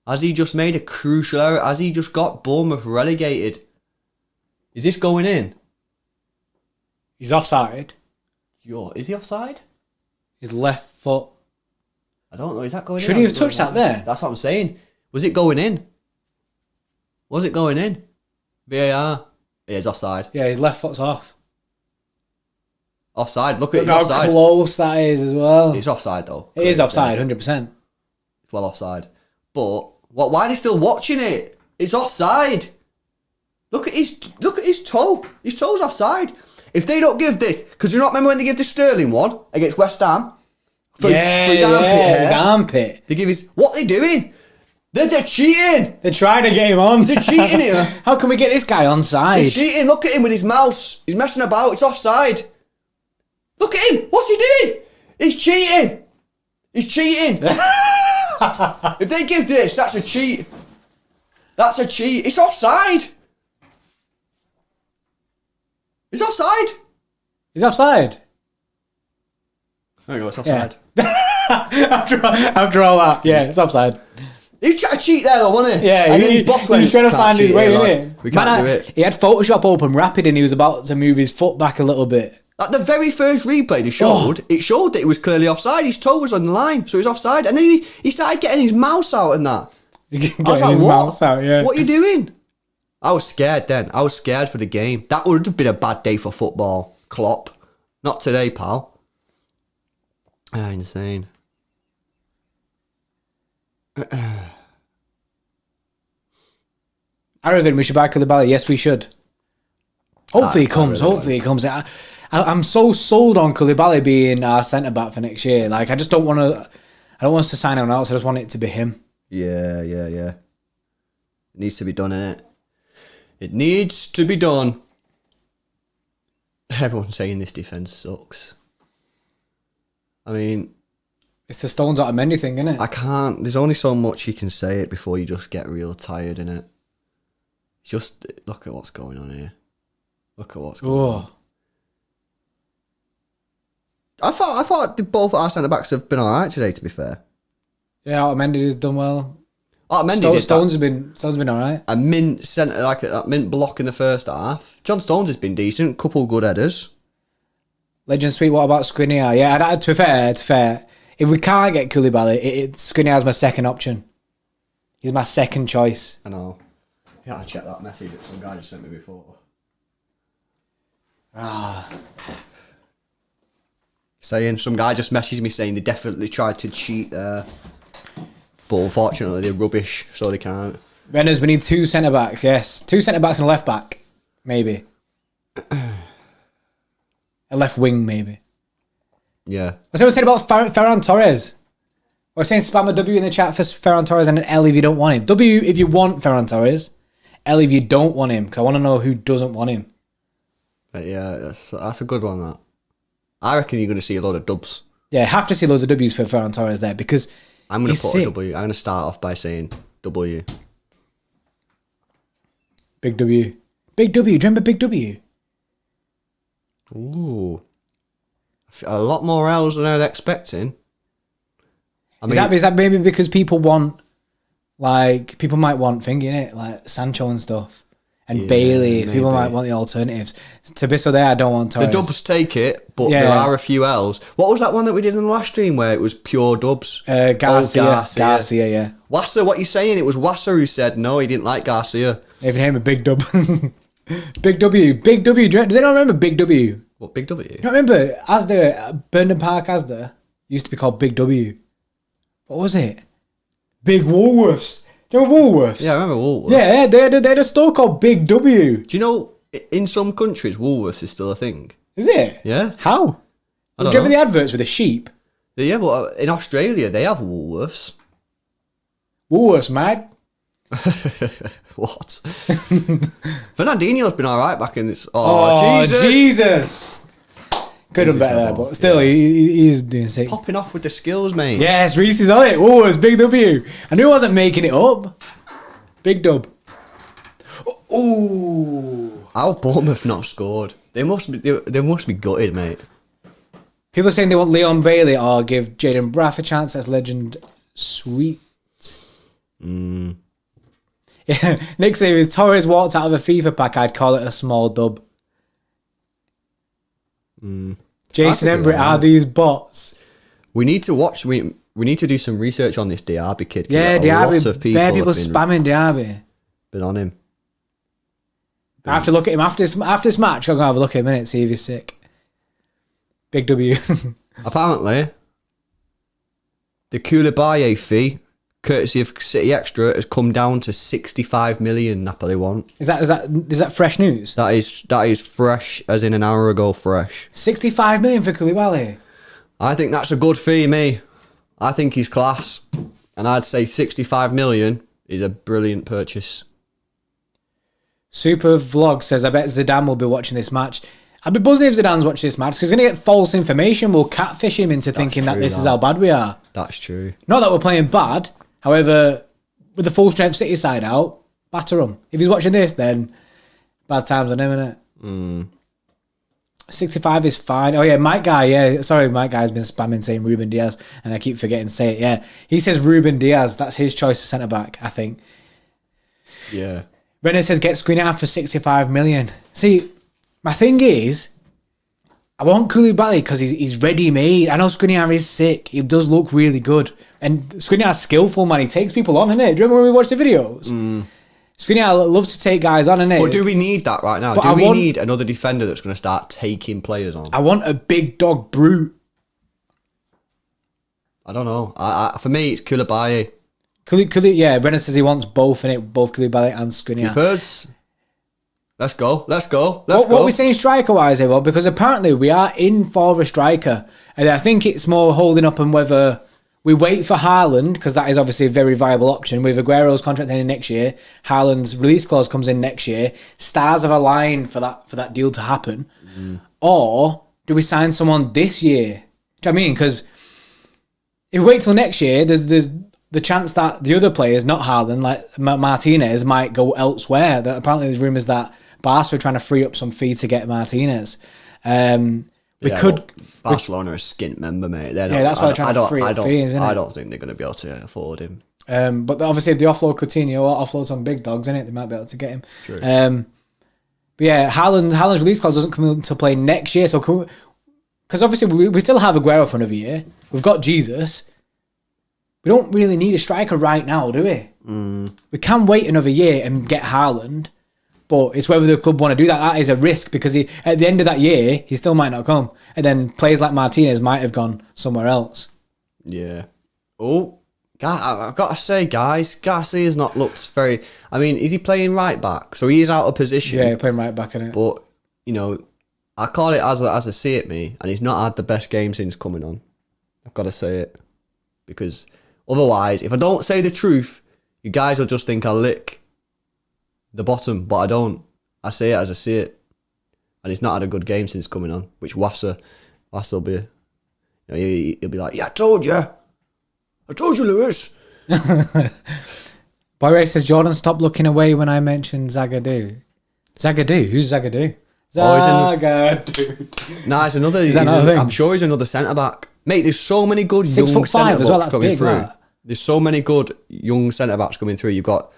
Has he just made a crucial error? Has he just got Bournemouth relegated? Is this going in? He's offside. Is he offside? His left foot. I don't know. Is that going in? Should he have touched that there? That's what I'm saying. Was it going in? Was it going in? VAR. Yeah, it's offside. Yeah, his left foot's off. Offside. Look at it. How Offside. close that is as well. It's offside though. It is offside, 100%. It's well offside. But why are they still watching it? It's offside. Look at his toe. His toe's offside. If they don't give this, because you not remember when they gave the Sterling one against West Ham for his armpit hair? His armpit. They give his. What are they doing? They're cheating. They're trying to get him on. They're cheating here. How can we get this guy on side? They're cheating. Look at him with his mouse. He's messing about. It's offside. Look at him. What's he doing? He's cheating. He's cheating. If they give this, that's a cheat. That's a cheat. It's offside. It's offside. He's offside. There you go. It's offside. Yeah. after all that, yeah, it's offside. He was trying to cheat there though, wasn't he? Yeah, and then his boss went, he's trying to find his way, isn't he? We can't do it. He had Photoshop open rapid and he was about to move his foot back a little bit. At the very first replay they showed, it showed that it was clearly offside. His toe was on the line, so he was offside. And then he started getting his mouse out and that. Getting his mouse out, yeah. What are you doing? I was scared then. I was scared for the game. That would have been a bad day for football. Klopp. Not today, pal. Insane. I reckon we should buy Koulibaly. Yes, we should. Hopefully he comes. really Hopefully he comes. I'm so sold on Koulibaly being our centre back for next year. Like I just don't want to. I don't want us to sign anyone else. I just want it to be him. Yeah. It needs to be done, innit? It needs to be done. Everyone's saying this defence sucks. I mean, It's the stones out of many thing, isn't it? I can't. There's only so much you can say it before you just get real tired, innit? Just look at what's going on here. Look at what's going on. I thought both our centre backs have been alright today. To be fair, Yeah, Otamendi has done well. Stones has been alright. a mint centre, like that mint block in the first half. John Stones has been decent. Couple good headers. Legend Sweet. What about Skriniar? Yeah, to be fair, if we can't get Koulibaly, Skriniar's my second option. He's my second choice. I know. Yeah, I checked that message that some guy just sent me before. Saying some guy just messaged me saying they definitely tried to cheat there, but unfortunately they're rubbish, so they can't. Reynolds, we need two centre backs. Yes, two centre backs and a left back, maybe. A left wing, maybe. Yeah. What's everyone saying about Ferran Torres? We're saying spam a W in the chat for Ferran Torres and an L if you don't want him. W if you want Ferran Torres, L if you don't want him, because I want to know who doesn't want him. But yeah, that's a good one. That I reckon you're going to see a lot of dubs. Yeah, have to see loads of W's for Ferran Torres there because I'm going to put sick. a W. I'm going to start off by saying W. Big W. Big W. Do you remember Big W? Ooh. A lot more L's than I was expecting. Is that maybe because people want, like, people might want thinking it, like Sancho and stuff. And Bailey, maybe. People might want the alternatives. To be so there, I don't want Torres. The dubs take it, but there are a few L's. What was that one that we did in the last stream where it was pure dubs? Garcia, yeah. Wasser, what are you saying? It was Wasser who said no, he didn't like Garcia. Even him a big dub. Big W. Big W. Does anyone remember Big W? What, Big W? You don't remember Asda, Burnham Park Asda used to be called Big W. What was it? Big Woolworths. Do you remember Woolworths? Yeah, I remember Woolworths. Yeah, they had a store called Big W. Do you know, in some countries, Woolworths is still a thing? Is it? Yeah. How? I Do don't you remember know. the adverts with the sheep? Yeah, but in Australia, they have Woolworths. Woolworths, mate. What? Fernandinho's been alright back in this. Oh, Jesus! Jesus. Could have done better there, but still, he's doing sick. Popping off with the skills, mate. Yes, Reese is on it. Oh, it's Big W. I knew I wasn't making it up. Big dub. Oh. How have Bournemouth not scored? They must be gutted, mate. People saying they want Leon Bailey or give Jaden Braff a chance. That's legend. Sweet. Yeah. Nick saying if Torres walked out of a FIFA pack, I'd call it a small dub. Jason Embry, are these bots? We need to watch. We need to do some research on this Diaby kid. Yeah, Diaby. People spamming Diaby. Been on him. I have to look at him after this match. I'm gonna have a look at him in it, see if he's sick. Big W. Apparently, the Koulibaly fee, courtesy of City Xtra, has come down to 65 million. Napoli want. Is that fresh news? That is fresh, as in an hour ago. Fresh. 65 million for Koulibaly. I think that's a good fee, me. I think he's class, and I'd say 65 million is a brilliant purchase. Super Vlog says, I bet Zidane will be watching this match. I'd be buzzing if Zidane's watching this match because he's going to get false information. We'll catfish him into thinking that this is how bad we are. That's true. Not that we're playing bad. However, with the full strength City side out, batter him. If he's watching this, then bad times on him, innit? 65 is fine. Oh, yeah, Mike Guy, yeah. Sorry, Mike Guy's been spamming saying Ruben Diaz, and I keep forgetting to say it, yeah. He says Ruben Diaz. That's his choice of centre-back, I think. Yeah. Renner says get Skriniar for 65 million. See, my thing is, I want Koulibaly because he's ready-made. I know Skriniar is sick. He does look really good. And Skriniar's skillful, man. He takes people on, innit? Do you remember when we watched the videos? Skriniar loves to take guys on, innit? But do we need that right now? Do we need another defender that's going to start taking players on? I want a big dog brute. I don't know. For me, it's Koulibaly. Yeah, Brennan says he wants both in it, both Koulibaly and Skriniar. Keepers. Let's go. What are we saying striker-wise, everyone? Because apparently we are in for a striker. And I think it's more holding up on whether we wait for Haaland, because that is obviously a very viable option. With Aguero's contract ending next year, Haaland's release clause comes in next year. Stars have aligned for that deal to happen. Or do we sign someone this year? Do you know what I mean? Because if we wait till next year, there's the chance that the other players, not Haaland, like Martinez, might go elsewhere. Apparently there's rumours that Barca are trying to free up some fee to get Martinez. Barcelona are a skint member, mate. That's why they're trying to free up fees, isn't it? I don't think they're going to be able to afford him. But obviously if they offload Coutinho or offload some big dogs, innit, they might be able to get him. True. But yeah, Haaland's release clause doesn't come into play next year. So because obviously we still have Aguero for another year. We've got Jesus. We don't really need a striker right now, do we? We can wait another year and get Haaland, but it's whether the club want to do that. That is a risk because at the end of that year, he still might not come. And then players like Martinez might have gone somewhere else. Yeah. Oh, I've got to say, guys, Garcia's not looked very... I mean, is he playing right back? So he is out of position. Yeah, playing right back, innit? But, I call it as I see it, me, and he's not had the best game since coming on. I've got to say it. Because... otherwise, if I don't say the truth, you guys will just think I lick the bottom, but I don't. I say it as I see it. And he's not had a good game since coming on, which Wassa will be... he'll be like, yeah, I told you, Lewis. Boy says, Jordan, stop looking away when I mentioned Zagadou. Zagadou? Who's Zagadou? Zagadou. Nah, it's another... I'm sure he's another centre-back. Mate, there's so many good 6'5" young centre-backs coming big, through. that. There's so many good young centre-backs coming through. You've got...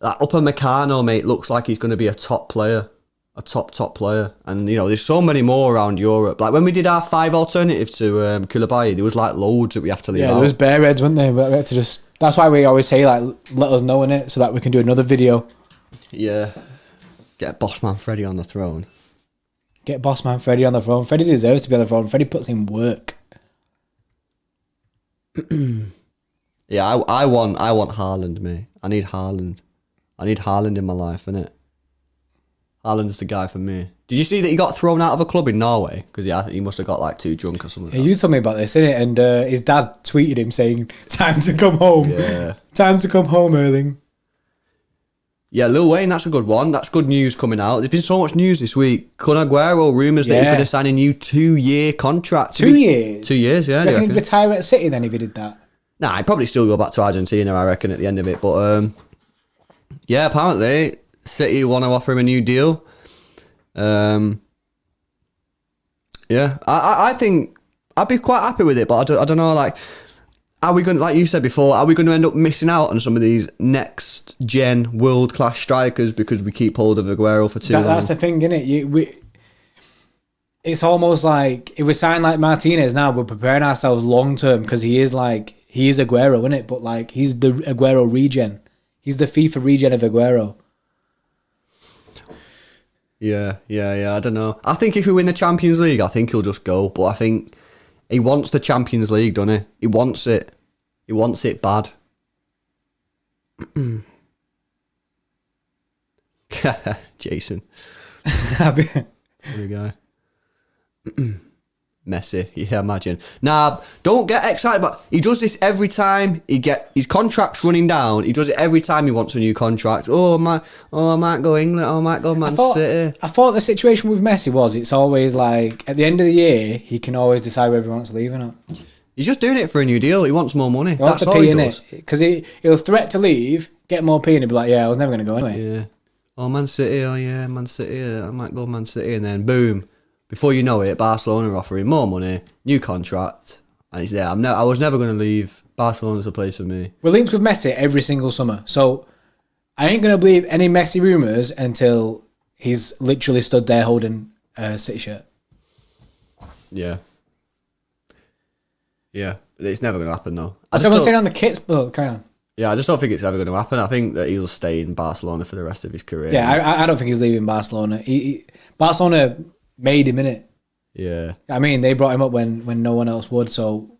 that Upper Meccano, mate, looks like he's going to be a top player. A top player. And, there's so many more around Europe. Like, when we did our 5 alternatives to Koulibaly, there was, loads that we have to leave out. Yeah, there was bare reds, weren't there? But we had to just... That's why we always say, let us know in it so that we can do another video. Yeah. Get Bossman Freddie on the throne. Get Bossman Freddie on the throne. Freddie deserves to be on the throne. Freddie puts in work. Yeah, I want Haaland, mate. I need Haaland. I need Haaland in my life, innit? Haaland's the guy for me. Did you see that he got thrown out of a club in Norway? Because he must have got too drunk or something. Yeah, you told me about this, innit? And his dad tweeted him saying, time to come home. Yeah. Time to come home, Erling. Yeah, Lil Wayne, that's a good one. That's good news coming out. There's been so much news this week. Kun Aguero, rumours that he's going to sign a new 2-year contract. 2 years? 2 years, yeah. Do you reckon he'd retire at City then if he did that? Nah, I'd probably still go back to Argentina, I reckon, at the end of it. But, yeah, apparently, City want to offer him a new deal. Yeah, I think I'd be quite happy with it, but I don't know, like, are we going to, like you said before, are we going to end up missing out on some of these next gen world class strikers because we keep hold of Aguero for too long? That's the thing, isn't it? It's almost like if we sign like Martinez now, we're preparing ourselves long term because he is Aguero, isn't it? But like he's the Aguero regen. He's the FIFA regen of Aguero. Yeah. I don't know. I think if we win the Champions League, I think he'll just go. But I think he wants the Champions League, doesn't he? He wants it. He wants it bad. Jason. Funny guy. Messi, yeah, imagine. Nah, don't get excited, but he does this every time his contract's running down. He does it every time he wants a new contract. I might go England. I might go Man City. I thought the situation with Messi was it's always like at the end of the year he can always decide whether he wants to leave or not. He's just doing it for a new deal. He wants more money. He wants That's the all P he in does. it because he'll threat to leave, get more P, and he'll be like, "Yeah, I was never going to go anyway." Yeah. Oh, Man City. Oh, yeah, Man City. I might go Man City, and then boom. Before you know it, Barcelona are offering more money, new contract, and he's there. I was never going to leave. Barcelona's a place for me. We're linked with Messi every single summer, so I ain't going to believe any Messi rumours until he's literally stood there holding a City shirt. Yeah. Yeah. It's never going to happen, though. Someone's saying on the kits, but carry on. Yeah, I just don't think it's ever going to happen. I think that he'll stay in Barcelona for the rest of his career. Yeah, I don't think he's leaving Barcelona. Barcelona made him, innit? Yeah. I mean, they brought him up when no one else would, so...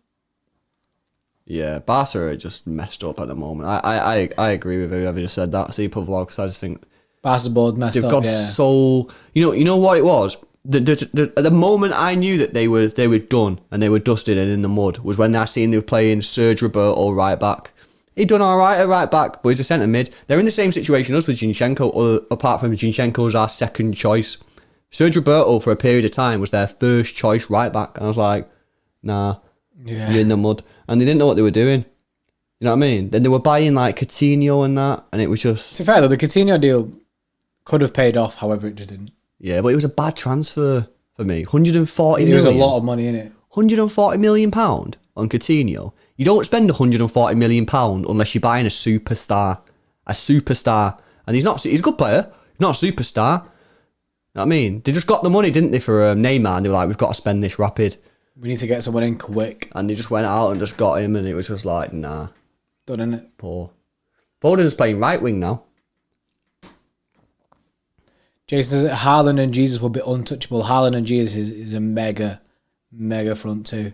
Yeah, Barca are just messed up at the moment. I agree with whoever just said that. Super vlogs. I just think... Barca's board messed they've up, got so... You know what it was? At the moment I knew that they were done and they were dusted and in the mud was when I seen they were playing Serge Roberto right back. He'd done all right at right back, but he's a centre mid. They're in the same situation as with Zinchenko, apart from Zinchenko's our second choice. Serge Roberto, for a period of time, was their first choice right back. And I was like, nah, you're in the mud. And they didn't know what they were doing. You know what I mean? Then they were buying like Coutinho and that, and it was just... To be fair though, the Coutinho deal could have paid off, however it just didn't. Yeah, but it was a bad transfer for me. 140 million. It was a lot of money, innit? 140 million pound on Coutinho. You don't spend 140 million pound unless you're buying a superstar. A superstar. And he's a good player, not a superstar. You know what I mean? They just got the money, didn't they, for Neymar? And they were like, we've got to spend this rapid. We need to get someone in quick. And they just went out and just got him, and it was just like, nah. Done, innit? Poor. Foden's playing right wing now. Jason says Haaland and Jesus will be untouchable. Haaland and Jesus is a mega front two.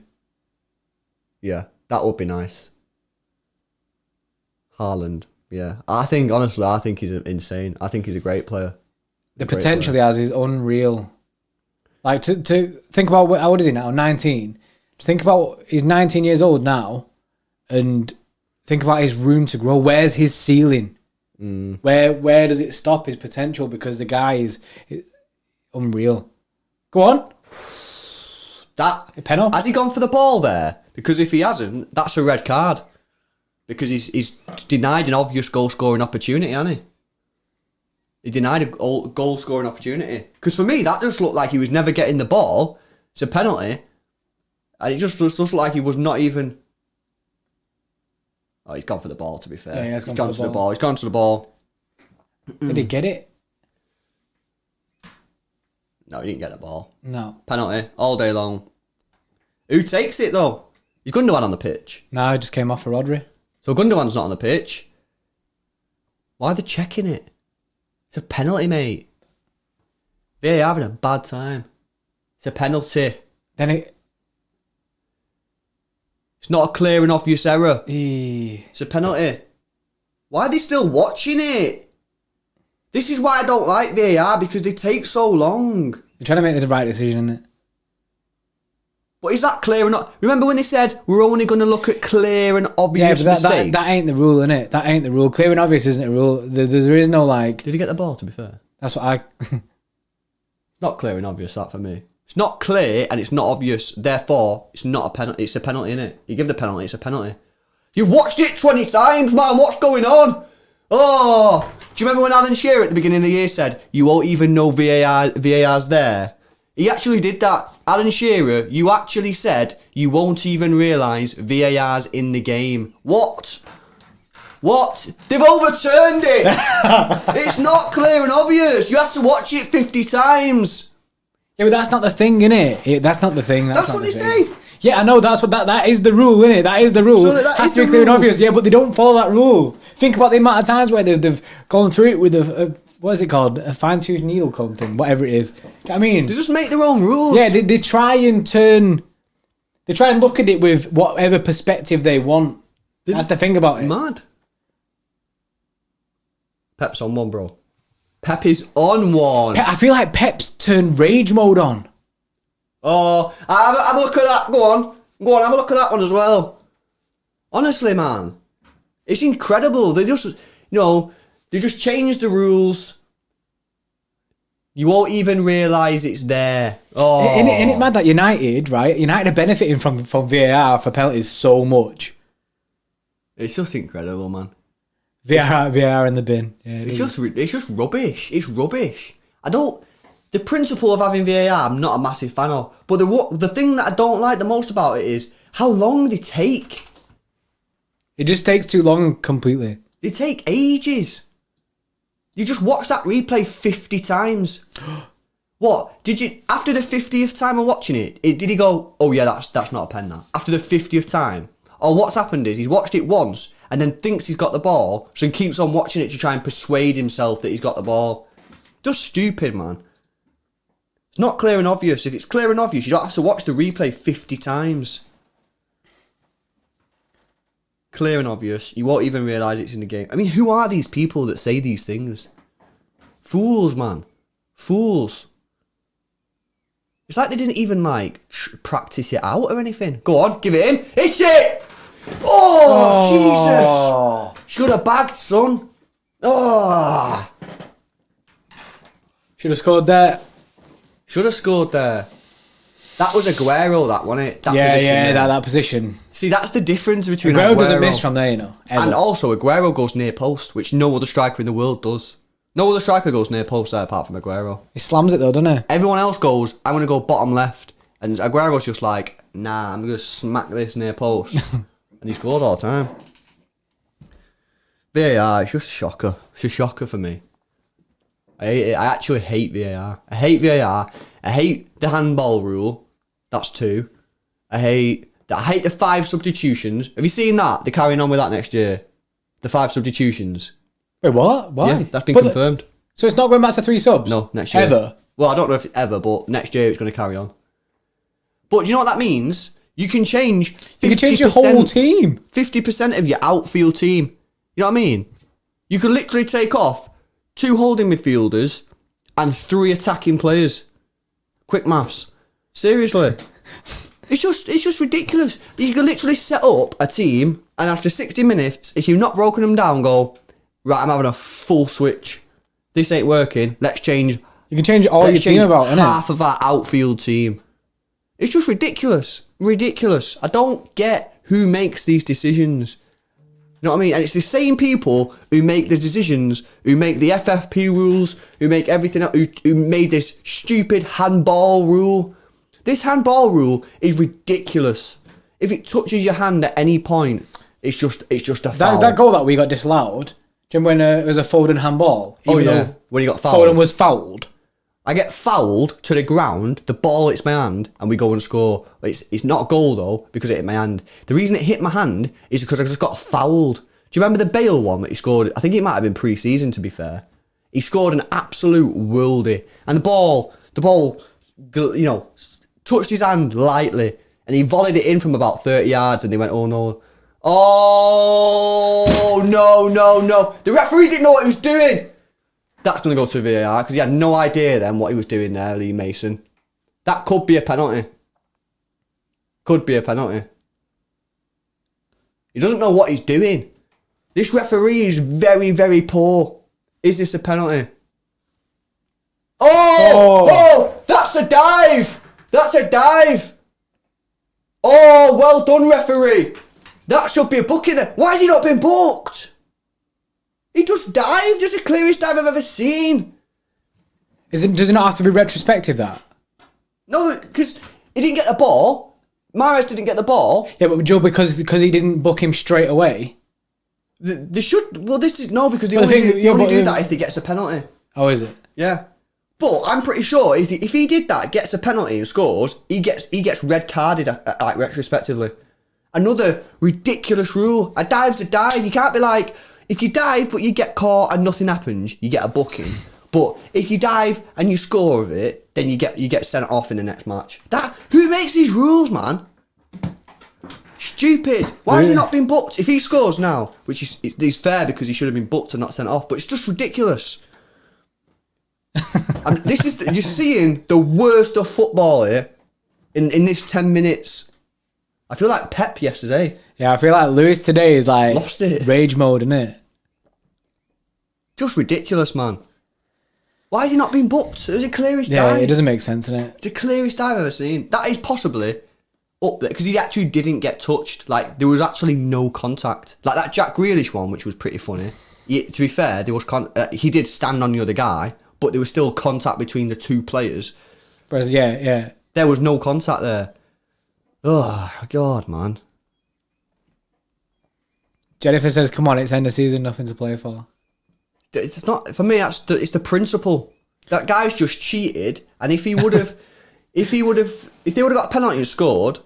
Yeah, that would be nice. Haaland, yeah. Honestly, I think he's insane. I think he's a great player. The potential he has is unreal. Like, to think about, how old is he now? 19. Just think about, he's 19 years old now, and think about his room to grow. Where's his ceiling? Where does it stop, his potential? Because the guy is unreal. Go on. A penalty. Has he gone for the ball there? Because if he hasn't, that's a red card. Because he's denied an obvious goal-scoring opportunity, hasn't he? He denied a goal-scoring opportunity. Because for me, that just looked like he was never getting the ball. It's a penalty. And it just looked like he was not even... Oh, he's gone for the ball, to be fair. Yeah, he's gone to the ball. He's gone to the ball. Did he get it? No, he didn't get the ball. No. Penalty, all day long. Who takes it, though? Is Gundogan on the pitch? No, he just came off for Rodri. So Gundogan's not on the pitch. Why are they checking it? It's a penalty, mate. They're having a bad time. It's a penalty. Then it... It's not a clear and obvious error. Eee. It's a penalty. Why are they still watching it? This is why I don't like VAR, because they take so long. They're trying to make the right decision, isn't it? But is that clear or not? Remember when they said we're only going to look at clear and obvious mistakes? That ain't the rule, innit? That ain't the rule. Clear and obvious isn't the rule. There is no like... Did he get the ball, to be fair? That's what I... Not clear and obvious, that for me. It's not clear and it's not obvious. Therefore, it's not a penalty. It's a penalty, innit? You give the penalty, it's a penalty. You've watched it 20 times, man. What's going on? Oh, do you remember when Alan Shearer at the beginning of the year said, you won't even know VAR's there? He actually did that. Alan Shearer, you actually said you won't even realise VAR's in the game. What? They've overturned it. It's not clear and obvious. You have to watch it 50 times. Yeah, but that's not the thing, innit? That's not the thing. That's what they say. Yeah, I know. That is the rule, innit? That is the rule. So that has is to be the clear and rule. obvious. Yeah, but they don't follow that rule. Think about the amount of times where they've gone through it with a what is it called? A fine-tooth needle comb thing, whatever it is. Do you know what I mean? They just make their own rules. Yeah, they try and look at it with whatever perspective they want. That's the thing about it. Mad. Pep's on one, bro. Pep is on one. I feel like Pep's turned rage mode on. Oh, have a look at that. Go on, have a look at that one as well. Honestly, man, it's incredible. They just, they just changed the rules. You won't even realise it's there. Oh, Isn't it mad that United, right? United are benefiting from VAR for penalties so much. It's just incredible, man. VAR in the bin. Yeah, It's just rubbish. It's rubbish. The principle of having VAR, I'm not a massive fan of. But the thing that I don't like the most about it is how long they take. It just takes too long completely. They take ages. You just watch that replay 50 times. What? Did you, after the 50th time of watching it, did he go, oh yeah, that's not a pen, that? After the 50th time? Or what's happened is he's watched it once and then thinks he's got the ball, so he keeps on watching it to try and persuade himself that he's got the ball. Just stupid, man. It's not clear and obvious. If it's clear and obvious, you don't have to watch the replay 50 times. Clear and obvious. You won't even realise it's in the game. I mean, who are these people that say these things? Fools, man. Fools. It's like they didn't even, practice it out or anything. Go on, give it him. Hit it! Oh, Jesus! Should have bagged, son. Oh! Should have scored there. Should have scored there. That was Aguero, that, wasn't it? That position. See, that's the difference between Aguero doesn't miss from there, ever. And also, Aguero goes near post, which no other striker in the world does. No other striker goes near post there apart from Aguero. He slams it though, doesn't he? Everyone else goes, I'm going to go bottom left. And Aguero's just like, nah, I'm going to smack this near post. And he scores all the time. VAR, it's just a shocker. It's a shocker for me. I hate it. I actually hate VAR. I hate VAR. I hate the handball rule. That's 2. I hate the 5 substitutions. Have you seen that? They're carrying on with that next year. The 5 substitutions. Wait, what? Why? Yeah, that's been confirmed. So it's not going back to 3 subs? No, next year. Ever? Well, I don't know if it's ever, but next year it's going to carry on. But do you know what that means? You can change 50%. You can change your whole team. 50% of your outfield team. You know what I mean? You could literally take off 2 holding midfielders and 3 attacking players. Quick maths. Seriously. It's just ridiculous. You can literally set up a team and after 60 minutes, if you've not broken them down, go, right, I'm having a full switch. This ain't working. Let's change. You can change all your team about, innit? Half of our outfield team. It's just ridiculous. Ridiculous. I don't get who makes these decisions. You know what I mean? And it's the same people who make the decisions, who make the FFP rules, who make everything else, who made this stupid handball rule. This handball rule is ridiculous. If it touches your hand at any point, it's just a foul. That goal that we got disallowed, do you remember when it was a Foden handball? When he got fouled. Foden was fouled. I get fouled to the ground, the ball hits my hand, and we go and score. It's not a goal, though, because it hit my hand. The reason it hit my hand is because I just got fouled. Do you remember the Bale one that he scored? I think it might have been pre-season, to be fair. He scored an absolute worldie. And the ball, touched his hand lightly, and he volleyed it in from about 30 yards, and they went, oh, no. Oh, no. The referee didn't know what he was doing. That's going to go to VAR because he had no idea then what he was doing there, Lee Mason. That could be a penalty. Could be a penalty. He doesn't know what he's doing. This referee is very, very poor. Is this a penalty? Oh! That's a dive! That's a dive! Oh, well done, referee. That should be a booking. Why has he not been booked? He just dived. It's the clearest dive I've ever seen. Does it not have to be retrospective, that? No, because he didn't get the ball. Mahrez didn't get the ball. Yeah, but Joe, because he didn't book him straight away. They should. Well, this is no, because they Well, only do that if he gets a penalty. Oh, is it? Yeah. But I'm pretty sure if he did that, gets a penalty and scores, he gets red carded like retrospectively. Another ridiculous rule. A dive's a dive. You can't be like, if you dive but you get caught and nothing happens, you get a booking. But if you dive and you score of it, then you get sent off in the next match. Who makes these rules, man? Stupid. Why has he not been booked? If he scores now, which is fair because he should have been booked and not sent off, but it's just ridiculous. And you're seeing the worst of football here in this 10 minutes. I feel like Pep yesterday. Yeah, I feel like Lewis today is like lost it. Rage mode, isn't it? Just ridiculous, man. Why has he not been booked? It was the clearest dive. Yeah, it doesn't make sense, innit? It's the clearest dive I've ever seen. That is possibly up there because he actually didn't get touched. Like there was actually no contact. Like that Jack Grealish one, which was pretty funny. To be fair, there was he did stand on the other guy, but there was still contact between the two players. Whereas, yeah. There was no contact there. Oh, God, man. Jennifer says, come on, it's end of season, nothing to play for. It's not, for me, it's the principle. That guy's just cheated, and if they would have got a penalty and scored,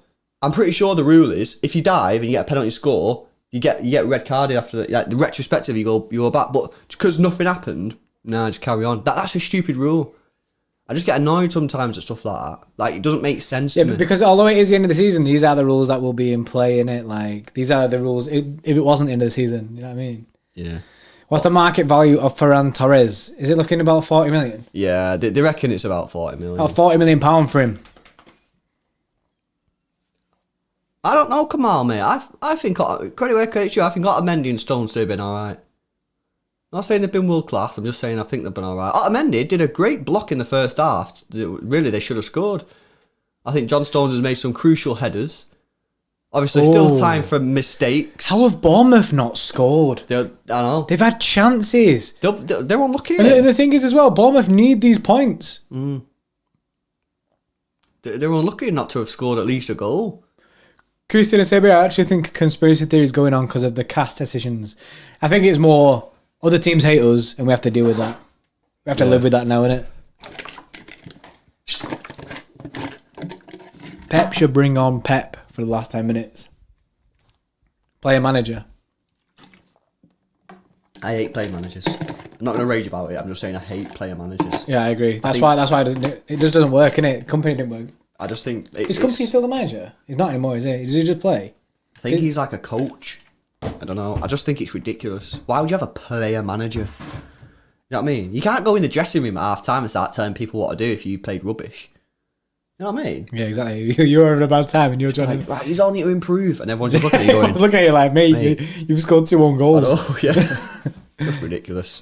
I'm pretty sure the rule is, if you dive and you get a penalty score, you get red carded after that. Like, the retrospective, you go back, but because nothing happened, just carry on. That's a stupid rule. I just get annoyed sometimes at stuff like that. Like, it doesn't make sense to me. Because although it is the end of the season, these are the rules that will be in play, innit? Like, these are the rules if it wasn't the end of the season, you know what I mean? Yeah. What's the market value of Ferran Torres? Is it looking about 40 million? Yeah, they reckon it's about 40 million. Oh, £40 million for him. I don't know, Kamal, mate. I think, credit where credit's due, I think Otamendi and Stones have been alright. I'm not saying they've been world class, I'm just saying I think they've been alright. Otamendi did a great block in the first half. Really, they should have scored. I think John Stones has made some crucial headers. Obviously, still time for mistakes. How have Bournemouth not scored? I know. They've had chances. They're unlucky. And the thing is as well, Bournemouth need these points. They're unlucky not to have scored at least a goal. Christina Sebi, I actually think conspiracy theory is going on because of the cast decisions. I think it's more other teams hate us and we have to deal with that. We have to live with that now, innit? Pep should bring on Pep for the last 10 minutes. Player manager. I hate player managers. I'm not going to rage about it. I'm just saying I hate player managers. Yeah, I agree. That's why it just doesn't work, innit? Company didn't work. I just think... Is Company still the manager? He's not anymore, is he? Does he just play? I think he's like a coach. I don't know. I just think it's ridiculous. Why would you have a player manager? You know what I mean? You can't go in the dressing room at half time and start telling people what to do if you played rubbish. You know what I mean? Yeah, exactly. You're having a bad time and you're trying to... Right, he's all need to improve. And everyone's just looking at you going... looking at you like, mate. You've scored 2 own goals. Oh, yeah. That's ridiculous.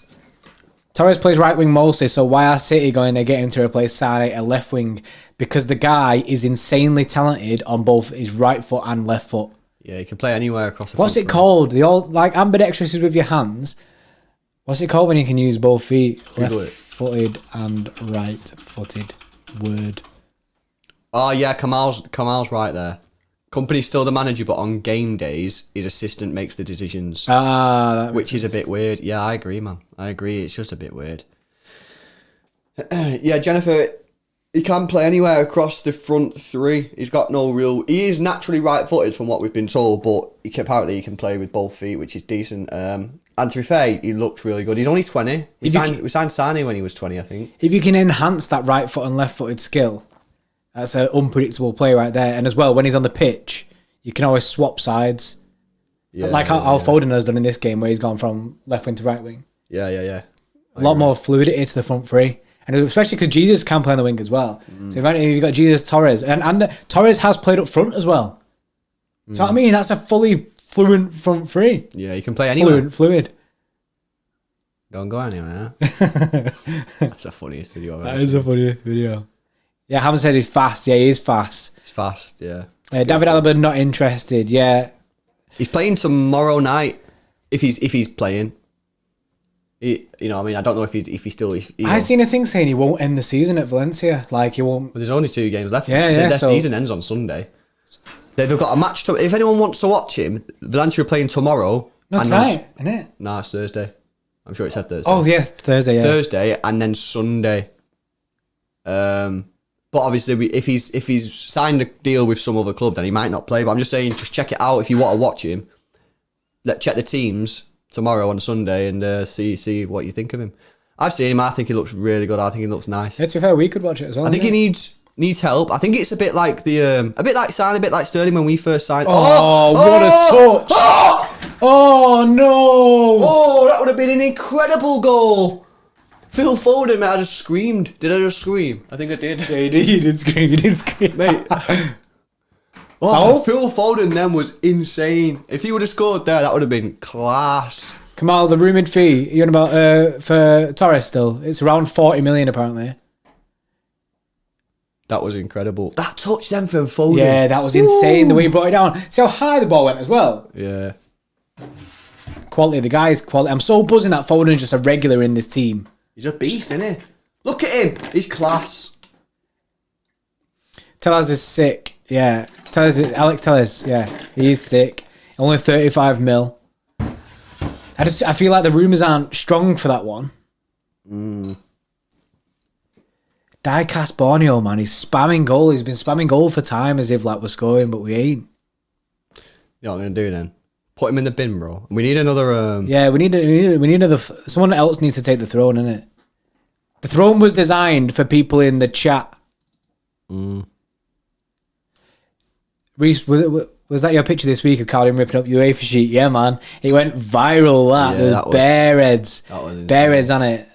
Torres plays right wing mostly, so why are City going to get him to replace Sane at left wing? Because the guy is insanely talented on both his right foot and left foot. Yeah, he can play anywhere across the What's it called? The old, like, ambidextrous is with your hands. What's it called when you can use both feet? Left-footed and right-footed. Word. Oh, yeah, Kamal's right there. Company's still the manager, but on game days, his assistant makes the decisions. Which is a bit weird. Yeah, I agree, man. I agree. It's just a bit weird. Yeah, Jennifer, he can play anywhere across the front three. He's got no real... He is naturally right-footed from what we've been told, but apparently he can play with both feet, which is decent. And to be fair, he looks really good. He's only 20. We signed Sane when he was 20, I think. If you can enhance that right foot and left-footed skill... That's an unpredictable play right there. And as well, when he's on the pitch, you can always swap sides. Yeah, like how Foden has done in this game, where he's gone from left wing to right wing. Yeah. A lot more fluidity to the front three. And especially because Jesus can play on the wing as well. So if you've got Jesus, Torres. And Torres has played up front as well. So what I mean, that's a fully fluent front three. Yeah, you can play anywhere. Fluid. Don't go anywhere. That's the funniest video I've ever seen. That is the funniest video. Yeah, Ham said he's fast. Yeah, he is fast. He's fast, yeah. David Alaba not interested. Yeah, he's playing tomorrow night. If he's playing, You know, I mean, I don't know if he still. I seen a thing saying he won't end the season at Valencia. Like he won't. But there's only 2 games left. Yeah. Their season ends on Sunday. They've got a match. If anyone wants to watch him, Valencia are playing tomorrow. No, tonight, isn't it? Nah, it's Thursday. I'm sure it said Thursday. Oh yeah, Thursday. Yeah. Thursday and then Sunday. But obviously, if he's signed a deal with some other club, then he might not play. But I'm just saying, just check it out if you want to watch him. Check the teams tomorrow on Sunday and see what you think of him. I've seen him. I think he looks really good. I think he looks nice. Yeah, to be fair, we could watch it as well. I think he needs help. I think it's a bit like a bit like Sterling when we first signed. Oh, what a touch! Oh no! Oh, that would have been an incredible goal. Phil Foden, mate, I just screamed. Did I just scream? I think I did. Yeah, you did scream. You did scream, mate. Oh, Phil Foden then was insane. If he would have scored there, that would have been class. Kamal, the rumoured fee you're on about for Torres still? It's around 40 million apparently. That was incredible. That touch then from Foden. Yeah, that was insane. The way he brought it down. See how high the ball went as well. Yeah. Quality. The guy's quality. I'm so buzzing that Foden's just a regular in this team. He's a beast, isn't he? Look at him. He's class. Tellez is sick. Yeah. Alex Tellez. Yeah. He's sick. Only 35 mil. I feel like the rumours aren't strong for that one. Diecast Borneo, man. He's spamming goal. He's been spamming goal for time as if like we're scoring, but we ain't. You know what I'm going to do then? Put him in the bin, bro. We need another... Yeah, we need another... Someone else needs to take the throne, innit? The throne was designed for people in the chat. Reece, was that your picture this week of Carlin ripping up UEFA sheet? Yeah, man. It went viral, that. Yeah, there was bare heads. Bare heads on it.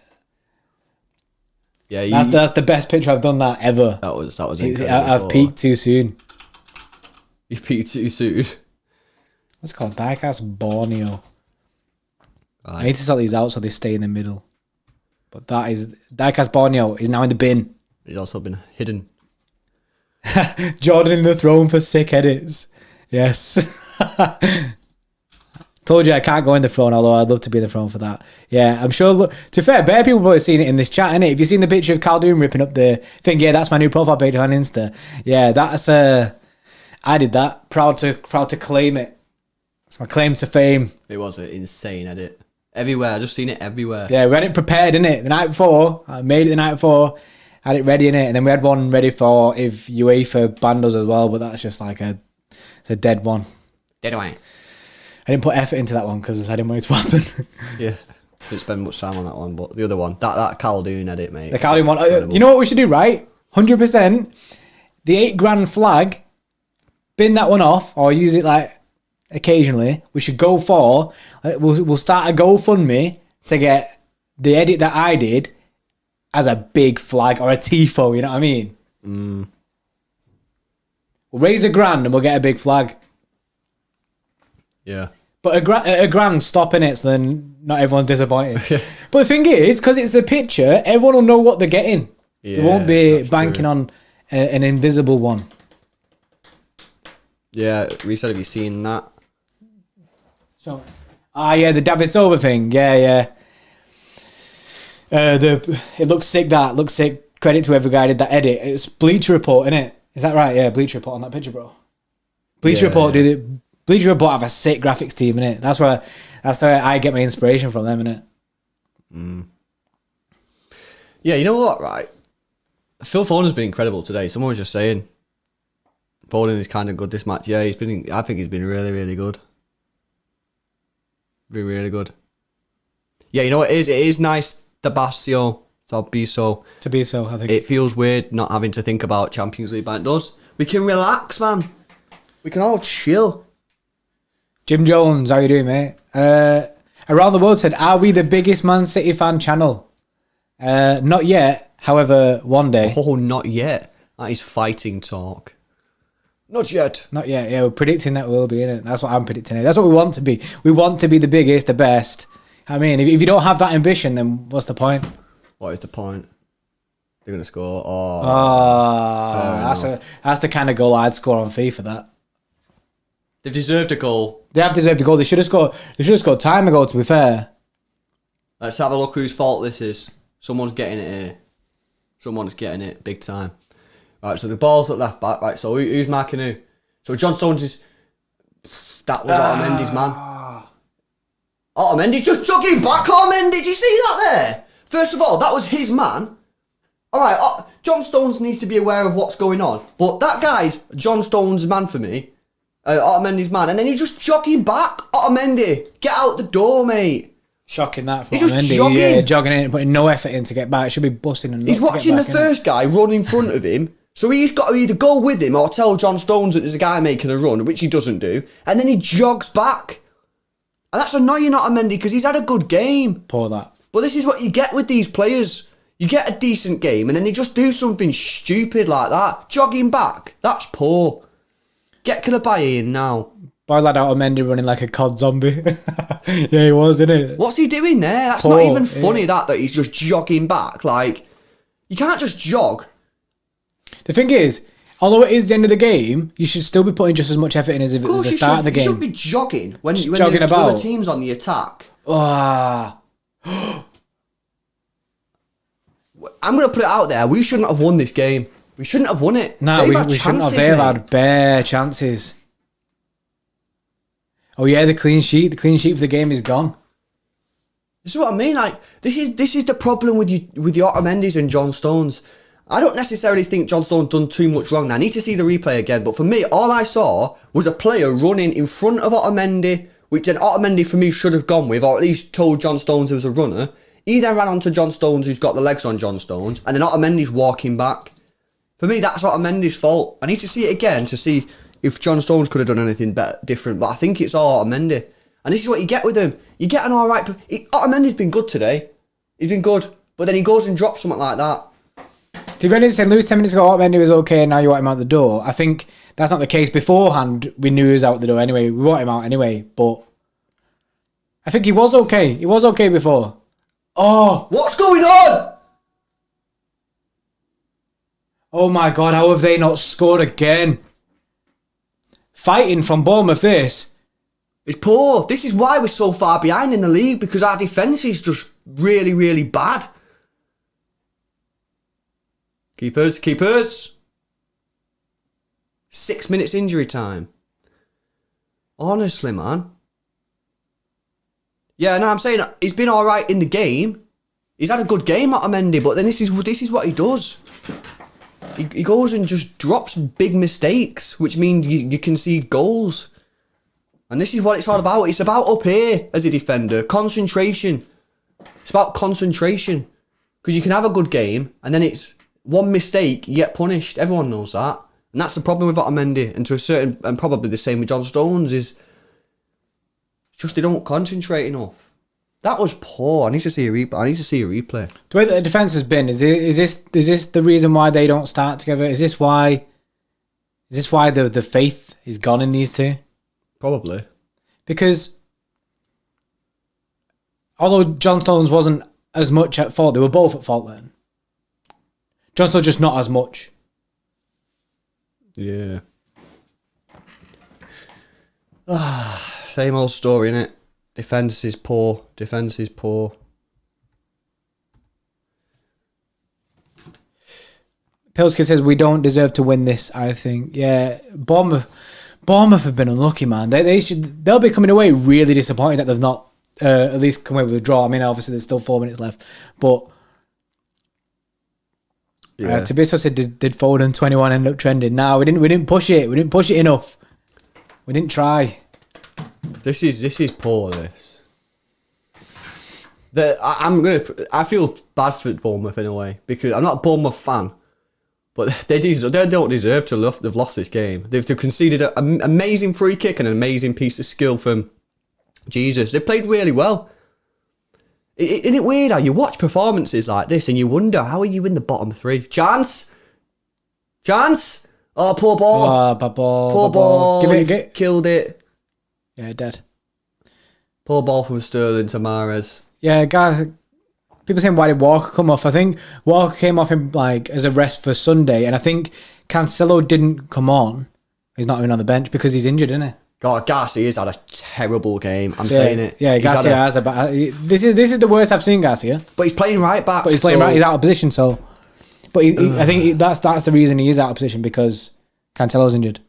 Yeah, that's the best picture I've done that ever. That was incredible. I've peaked too soon. You peaked too soon? What's it called? Diecast Borneo. Right. I need to sort these out so they stay in the middle. But that is... Diecast Borneo is now in the bin. He's also been hidden. Jordan in the throne for sick edits. Yes. Told you I can't go in the throne, although I'd love to be in the throne for that. Yeah, I'm sure. Look, to be fair, bare people probably seen it in this chat, innit? If you've seen the picture of Caldoon ripping up the thing, yeah, that's my new profile page on Insta. Yeah, that's I did that. Proud to claim it. It's my claim to fame. It was an insane edit. Everywhere, I just seen it everywhere. Yeah, we had it prepared, innit? The night before, I made it the night before. Had it ready in it, and then we had one ready for if UEFA banned us as well, but that's just like it's a dead one. Dead one. I didn't put effort into that one because I didn't want it to happen. Yeah, didn't spend much time on that one, but the other one, that Caldoon edit, mate. The Caldoon one. You know what we should do, right? 100%. The $8,000 flag. Bin that one off, or use it like occasionally. We should go for. We'll start a GoFundMe to get the edit that I did as a big flag or a tifo, you know what I mean? We'll raise $1,000 and we'll get a big flag. Yeah. But a grand stopping it, so then not everyone's disappointed. But the thing is, because it's the picture, everyone will know what they're getting. Yeah, they won't be banking on an invisible one. Yeah, we said, have you seen that? So, yeah, the David Silva thing. Yeah. It looks sick. That looks sick. Credit to every guy who did that edit. It's Bleacher Report, isn't it? Is that right? Yeah, Bleacher Report on that picture, bro. Bleacher Report Bleacher Report have a sick graphics team, innit? That's where I get my inspiration from them, innit? Yeah, you know what, right? Phil Foden's been incredible today. Someone was just saying Foden is kind of good this match. Yeah, I think he's been really, really good. Been really good. Yeah, you know what it is? It is nice to be so, I think. It feels weird not having to think about Champions League, but it does. We can relax, man. We can all chill. Jim Jones, how you doing, mate? Around the World said, are we the biggest Man City fan channel? Not yet. However, one day. Oh, not yet. That is fighting talk. Not yet. Not yet. Yeah, we're predicting that we'll be, innit? That's what I'm predicting. That's what we want to be. We want to be the biggest, the best. I mean, if you don't have that ambition, then what's the point? What is the point? They're going to score. That's the kind of goal I'd score on FIFA, that. They've deserved a goal. They have deserved a goal. They should have scored time ago, to be fair. Let's have a look whose fault this is. Someone's getting it here. Someone's getting it big time. Right, so the ball's at left back. Right, so who's marking who? So John Stones is... That was Otamendi's man. Otamendi's just jogging back. Otamendi, did you see that there? First of all, that was his man. All right, John Stones needs to be aware of what's going on. But that guy's John Stones' man for me. Otamendi's man. And then he's just jogging back. Otamendi, get out the door, mate. Shocking that for He's just Mendy. jogging. Yeah, jogging in, putting no effort in to get back. Should be busting and He's watching the first guy run in front of him, so he's got to either go with him or tell John Stones that there's a guy making a run, which he doesn't do, and then he jogs back. And that's annoying, Otamendi, because he's had a good game. Poor that. But this is what you get with these players. You get a decent game, and then they just do something stupid like that. Jogging back. That's poor. Get Kalabaye in now. Boy lad out of Mendy running like a COD zombie. Yeah, he was, isn't it? What's he doing there? That's Poor, not even funny, that he's just jogging back. Like, you can't just jog. The thing is, although it is the end of the game, you should still be putting just as much effort in as if it was the start of the game. You should be jogging when jogging the about. other team's on the attack. Ah. I'm going to put it out there. We shouldn't have won this game. We shouldn't have won it. No, we shouldn't have. They've had bare chances. Oh yeah, the clean sheet. The clean sheet for the game is gone. This is what I mean. Like, this is the problem with your Otamendi's and John Stones. I don't necessarily think John Stones done too much wrong. Now, I need to see the replay again. But for me, all I saw was a player running in front of Otamendi, which then Otamendi for me should have gone with, or at least told John Stones he was a runner. He then ran onto John Stones, who's got the legs on John Stones, and then Otamendi's walking back. For me, that's Otamendi's fault. I need to see it again to see if John Stones could have done anything better, different, but I think it's all Otamendi. And this is what you get with him. You get an alright... Otamendi's been good today. He's been good. But then he goes and drops something like that. To be honest, lose 10 minutes ago, Otamendi was okay, and now you want him out the door. I think that's not the case. Beforehand, we knew he was out the door anyway. We want him out anyway, but... I think he was okay. He was okay before. Oh! What's going on? Oh my God, how have they not scored again? Fighting from Bournemouth, this. It's poor. This is why we're so far behind in the league, because our defence is just really, really bad. Keepers. 6 minutes injury time. Honestly, man. Yeah, no, I'm saying he's been all right in the game. He's had a good game, Otamendi, but then this is what he does. He goes and just drops big mistakes, which means you concede goals. And this is what it's all about. It's about up here as a defender. Concentration. It's about concentration. Because you can have a good game, and then it's one mistake, you get punished. Everyone knows that. And that's the problem with Otamendi. And to a certain, and probably the same with John Stones, is just they don't concentrate enough. That was poor. I need to see a replay. The way that the defence has been, is this the reason why they don't start together? Is this why the faith is gone in these two? Probably. Because although John Stones wasn't as much at fault, they were both at fault then. John Stones just not as much. Yeah. Same old story, innit? Defence is poor. Pilski says we don't deserve to win this, I think. Yeah, Bournemouth have been unlucky, man. They'll be coming away really disappointed that they've not at least come away with a draw. I mean, obviously there's still 4 minutes left, but yeah. Tabiso said did Foden 21 end up trending? No, we didn't push it. We didn't push it enough. We didn't try. This is poor. This. I feel bad for Bournemouth in a way, because I'm not a Bournemouth fan, but they don't deserve to have lost this game. They've conceded an amazing free kick and an amazing piece of skill from Jesus. They played really well. Isn't it weird how you watch performances like this and you wonder, how are you in the bottom three? Chance. Oh, poor ball. Oh, bad ball. Poor ball. Killed it. Yeah, dead. Poor ball from Sterling to Mahrez. Yeah, guys. People saying, why did Walker come off? I think Walker came off him as a rest for Sunday, and I think Cancelo didn't come on. He's not even on the bench because he's injured, isn't he? God, Garcia's had a terrible game. I'm saying it. Yeah, Garcia has a bad. This is the worst I've seen Garcia. But he's playing right back. But he's playing right. He's out of position. So, but I think that's the reason he is out of position, because Cancelo's injured.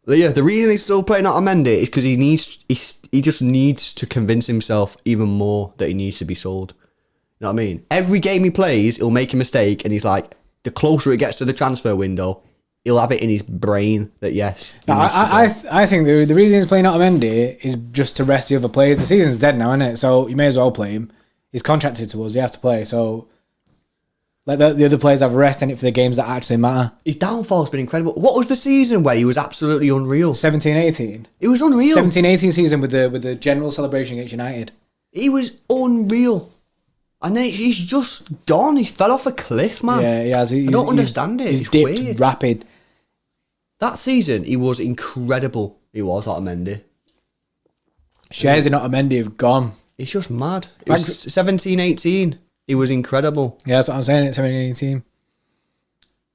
Yeah, the reason he's still playing Otamendi is because he just needs to convince himself even more that he needs to be sold. You know what I mean? Every game he plays, he'll make a mistake, and he's like, the closer it gets to the transfer window, he'll have it in his brain that yes. I think the reason he's playing Otamendi is just to rest the other players. The season's dead now, isn't it? So you may as well play him. He's contracted to us. He has to play. So let the other players have a rest in it for the games that actually matter. His downfall's been incredible. What was the season where he was absolutely unreal? 17-18. It was unreal. 17-18 season with the general celebration against United. He was unreal. And then he's just gone. He's fell off a cliff, man. Yeah, he has. I don't understand it. He's dipped weird. Rapid. That season, he was incredible. He was, Otamendi. Shares in Otamendi have gone. It's just mad. It was 17-18. He was incredible. Yeah, that's what I'm saying. It's 17-18.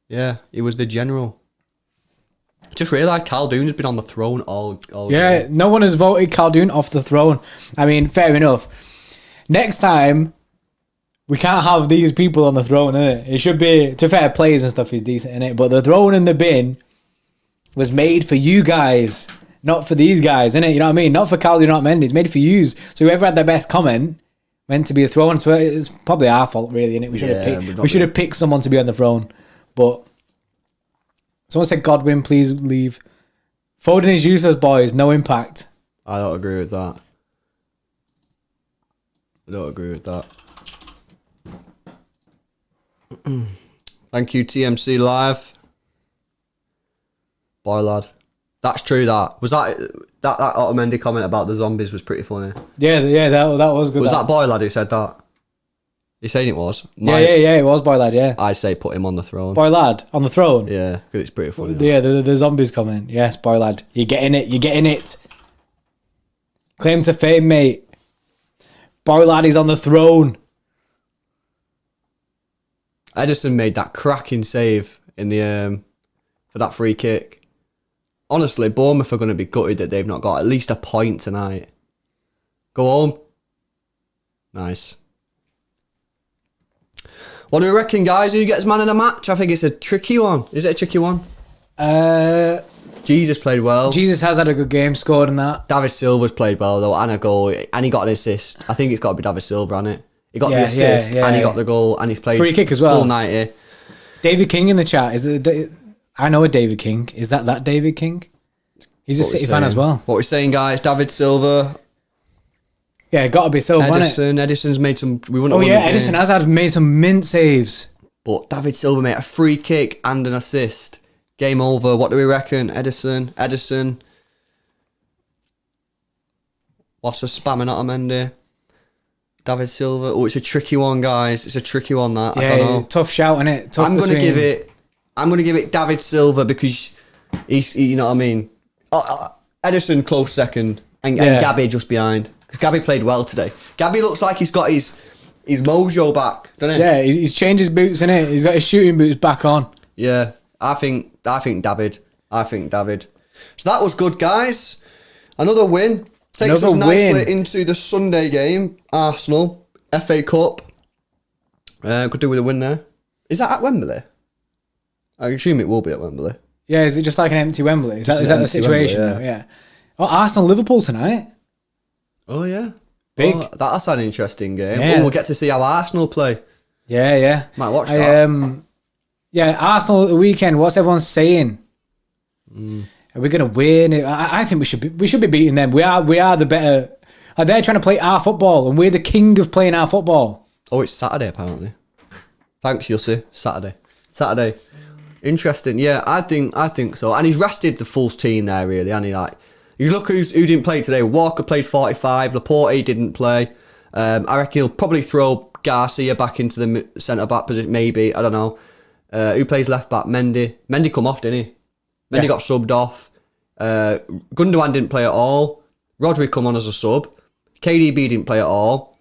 Yeah, he was the general. Just realised Caldoon's been on the throne all yeah, day. No one has voted Caldoon off the throne. I mean, fair enough. Next time, we can't have these people on the throne, innit? It should be, to fair, players and stuff is decent, innit? But the throne in the bin was made for you guys, not for these guys, innit? You know what I mean? Not for Caldoon, not Mendy. It's made for yous. So whoever had the best comment meant to be a throne. So it's probably our fault, really, innit? We should have picked someone to be on the throne. But someone said, Godwin, please leave. Foden is useless, boys. No impact. I don't agree with that. Thank you, TMC Live. Boy, lad. That's true, that. Was that Otamendi comment about the zombies was pretty funny. Yeah, that was good. Was that Boy Lad who said that? You saying it was? Yeah, it was Boy Lad, yeah. I say put him on the throne. Boy Lad, on the throne? Yeah, because it's pretty funny. Yeah, the zombies comment. Yes, Boy Lad. You're getting it. Claim to fame, mate. Boy Lad is on the throne. Edison made that cracking save in the for that free kick. Honestly, Bournemouth are going to be gutted that they've not got at least a point tonight. Go home. Nice. What do you reckon, guys? Who gets man of the match? I think it's a tricky one. Is it a tricky one? Jesus played well. Jesus has had a good game, scored in that. David Silva's played well, though, and a goal, and he got an assist. I think it's got to be David Silva, hasn't it? He got the assist, and he got the goal, and he's played free kick as well. Full 90. David King in the chat. I know a David King. Is that David King? He's a City fan as well. What we're saying, guys, David Silva. Yeah, got to be Silva, Edison's made some... Edison has made some mint saves. But David Silva made a free kick and an assist. Game over. What do we reckon? Edison. What's the spamming Otamendi? David Silva. Oh, it's a tricky one, guys. It's a tricky one, that. Yeah, I don't know. Tough shout, innit? I'm going to give it David Silva because he's, you know what I mean? Edison close second and Gabby just behind. Because Gabby played well today. Gabby looks like he's got his mojo back, doesn't he? Yeah, he's changed his boots, innit? He's got his shooting boots back on. Yeah, I think David. So that was good, guys. Another win. Takes us nicely into the Sunday game. Arsenal, FA Cup. Could do with a win there. Is that at Wembley? I assume it will be at Wembley. Yeah, is it just like an empty Wembley? Is that the situation? Wembley, yeah. Oh, Arsenal-Liverpool tonight. Oh, yeah. Big. Oh, that's an interesting game. Yeah. Oh, we'll get to see how Arsenal play. Yeah. Might watch that. Yeah, Arsenal at the weekend. What's everyone saying? Are we going to win? I think we should be beating them. We are the better. They're trying to play our football, and we're the king of playing our football. Oh, it's Saturday, apparently. Thanks, Yussi. Saturday. Interesting. Yeah, I think so. And he's rested the full team there, really, and you look who didn't play today. Walker played 45. Laporte didn't play. I reckon he'll probably throw Garcia back into the centre-back position, maybe. I don't know. Who plays left-back? Mendy. Mendy come off, didn't he? Mendy got subbed off. Gundogan didn't play at all. Rodri come on as a sub. KDB didn't play at all.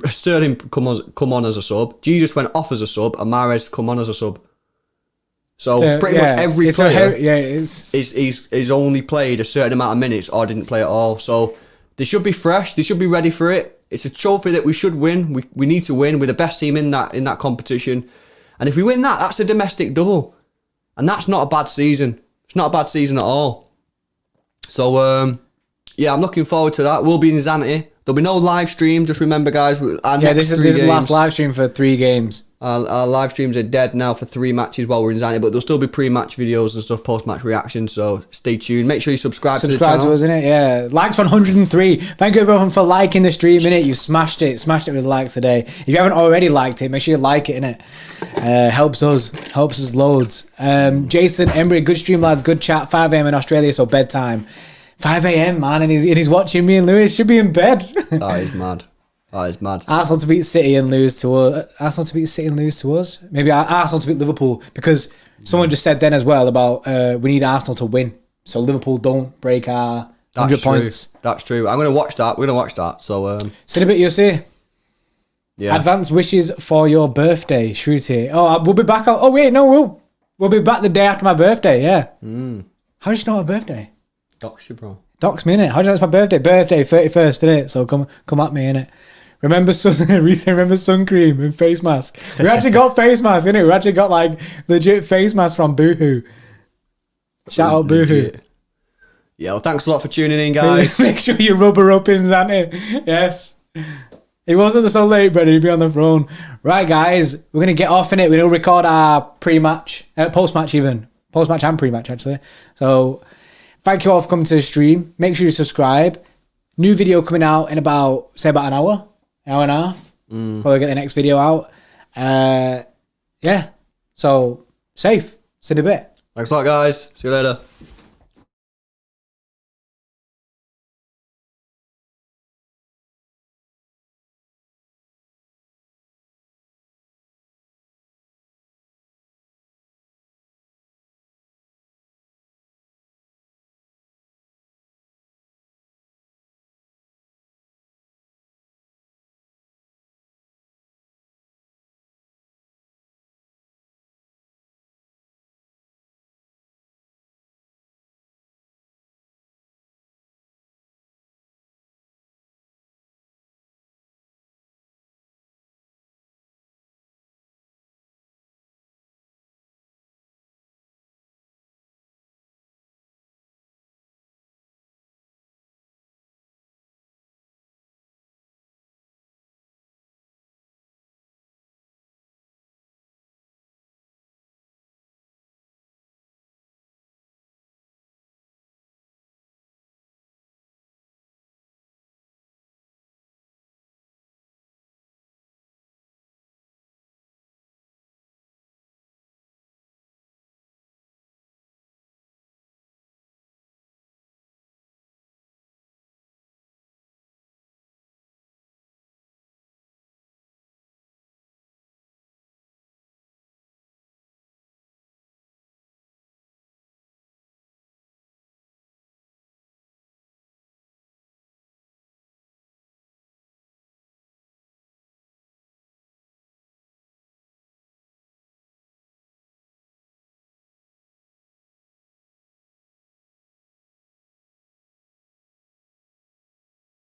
Sterling come on as a sub. Jesus went off as a sub. And Mahrez come on as a sub. So pretty much every player is only played a certain amount of minutes or didn't play at all. So they should be fresh. They should be ready for it. It's a trophy that we should win. We need to win. We're the best team in that competition. And if we win that, that's a domestic double. And that's not a bad season. It's not a bad season at all. So, yeah, I'm looking forward to that. We'll be in Zante. There'll be no live stream. Just remember, guys. This is the last live stream for 3 games. Our live streams are dead now for 3 matches while we're in Zante, but there'll still be pre-match videos and stuff, post-match reactions. So stay tuned. Make sure you subscribe to the channel. To us, innit? Yeah. Likes 103. Thank you everyone for liking the stream, innit? You smashed it. Smashed it with likes today. If you haven't already liked it, make sure you like it, innit? Helps us loads. Jason, Embry, good stream, lads. Good chat. 5 a.m. in Australia, so bedtime. 5 a.m, man, and he's watching me and Lewis. Should be in bed. That is mad. That is mad. Arsenal to beat City and lose to us. Arsenal to beat City and lose to us. Maybe Arsenal to beat Liverpool, because someone just said then as well about we need Arsenal to win, so Liverpool don't break our 100 points. That's true. I'm going to watch that. We're going to watch that. So, Cinnabit, you'll see. Yeah. Advance wishes for your birthday, Shruti. Oh, we'll be back out. Oh wait, no, we'll be back the day after my birthday. Yeah. How did you know my birthday? Dox you, bro. Dox me, innit? How do you know it's my birthday? Birthday, 31st, innit? So come at me, innit? Remember sun cream and face mask. We actually got face mask, innit? We actually got like legit face mask from Boohoo. Shout out Boohoo. Yeah, well, thanks a lot for tuning in, guys. Make sure you rub her up in Zante. Yes. He wasn't so late, brother. He'd be on the phone. Right, guys. We're going to get off in it. We're going to record our pre-match, post-match even. Post-match and pre-match, actually. So, thank you all for coming to the stream. Make sure you subscribe. New video coming out in about an hour and a half. Probably get the next video out. Yeah. So, safe. See you in a bit. Thanks a lot, guys. See you later.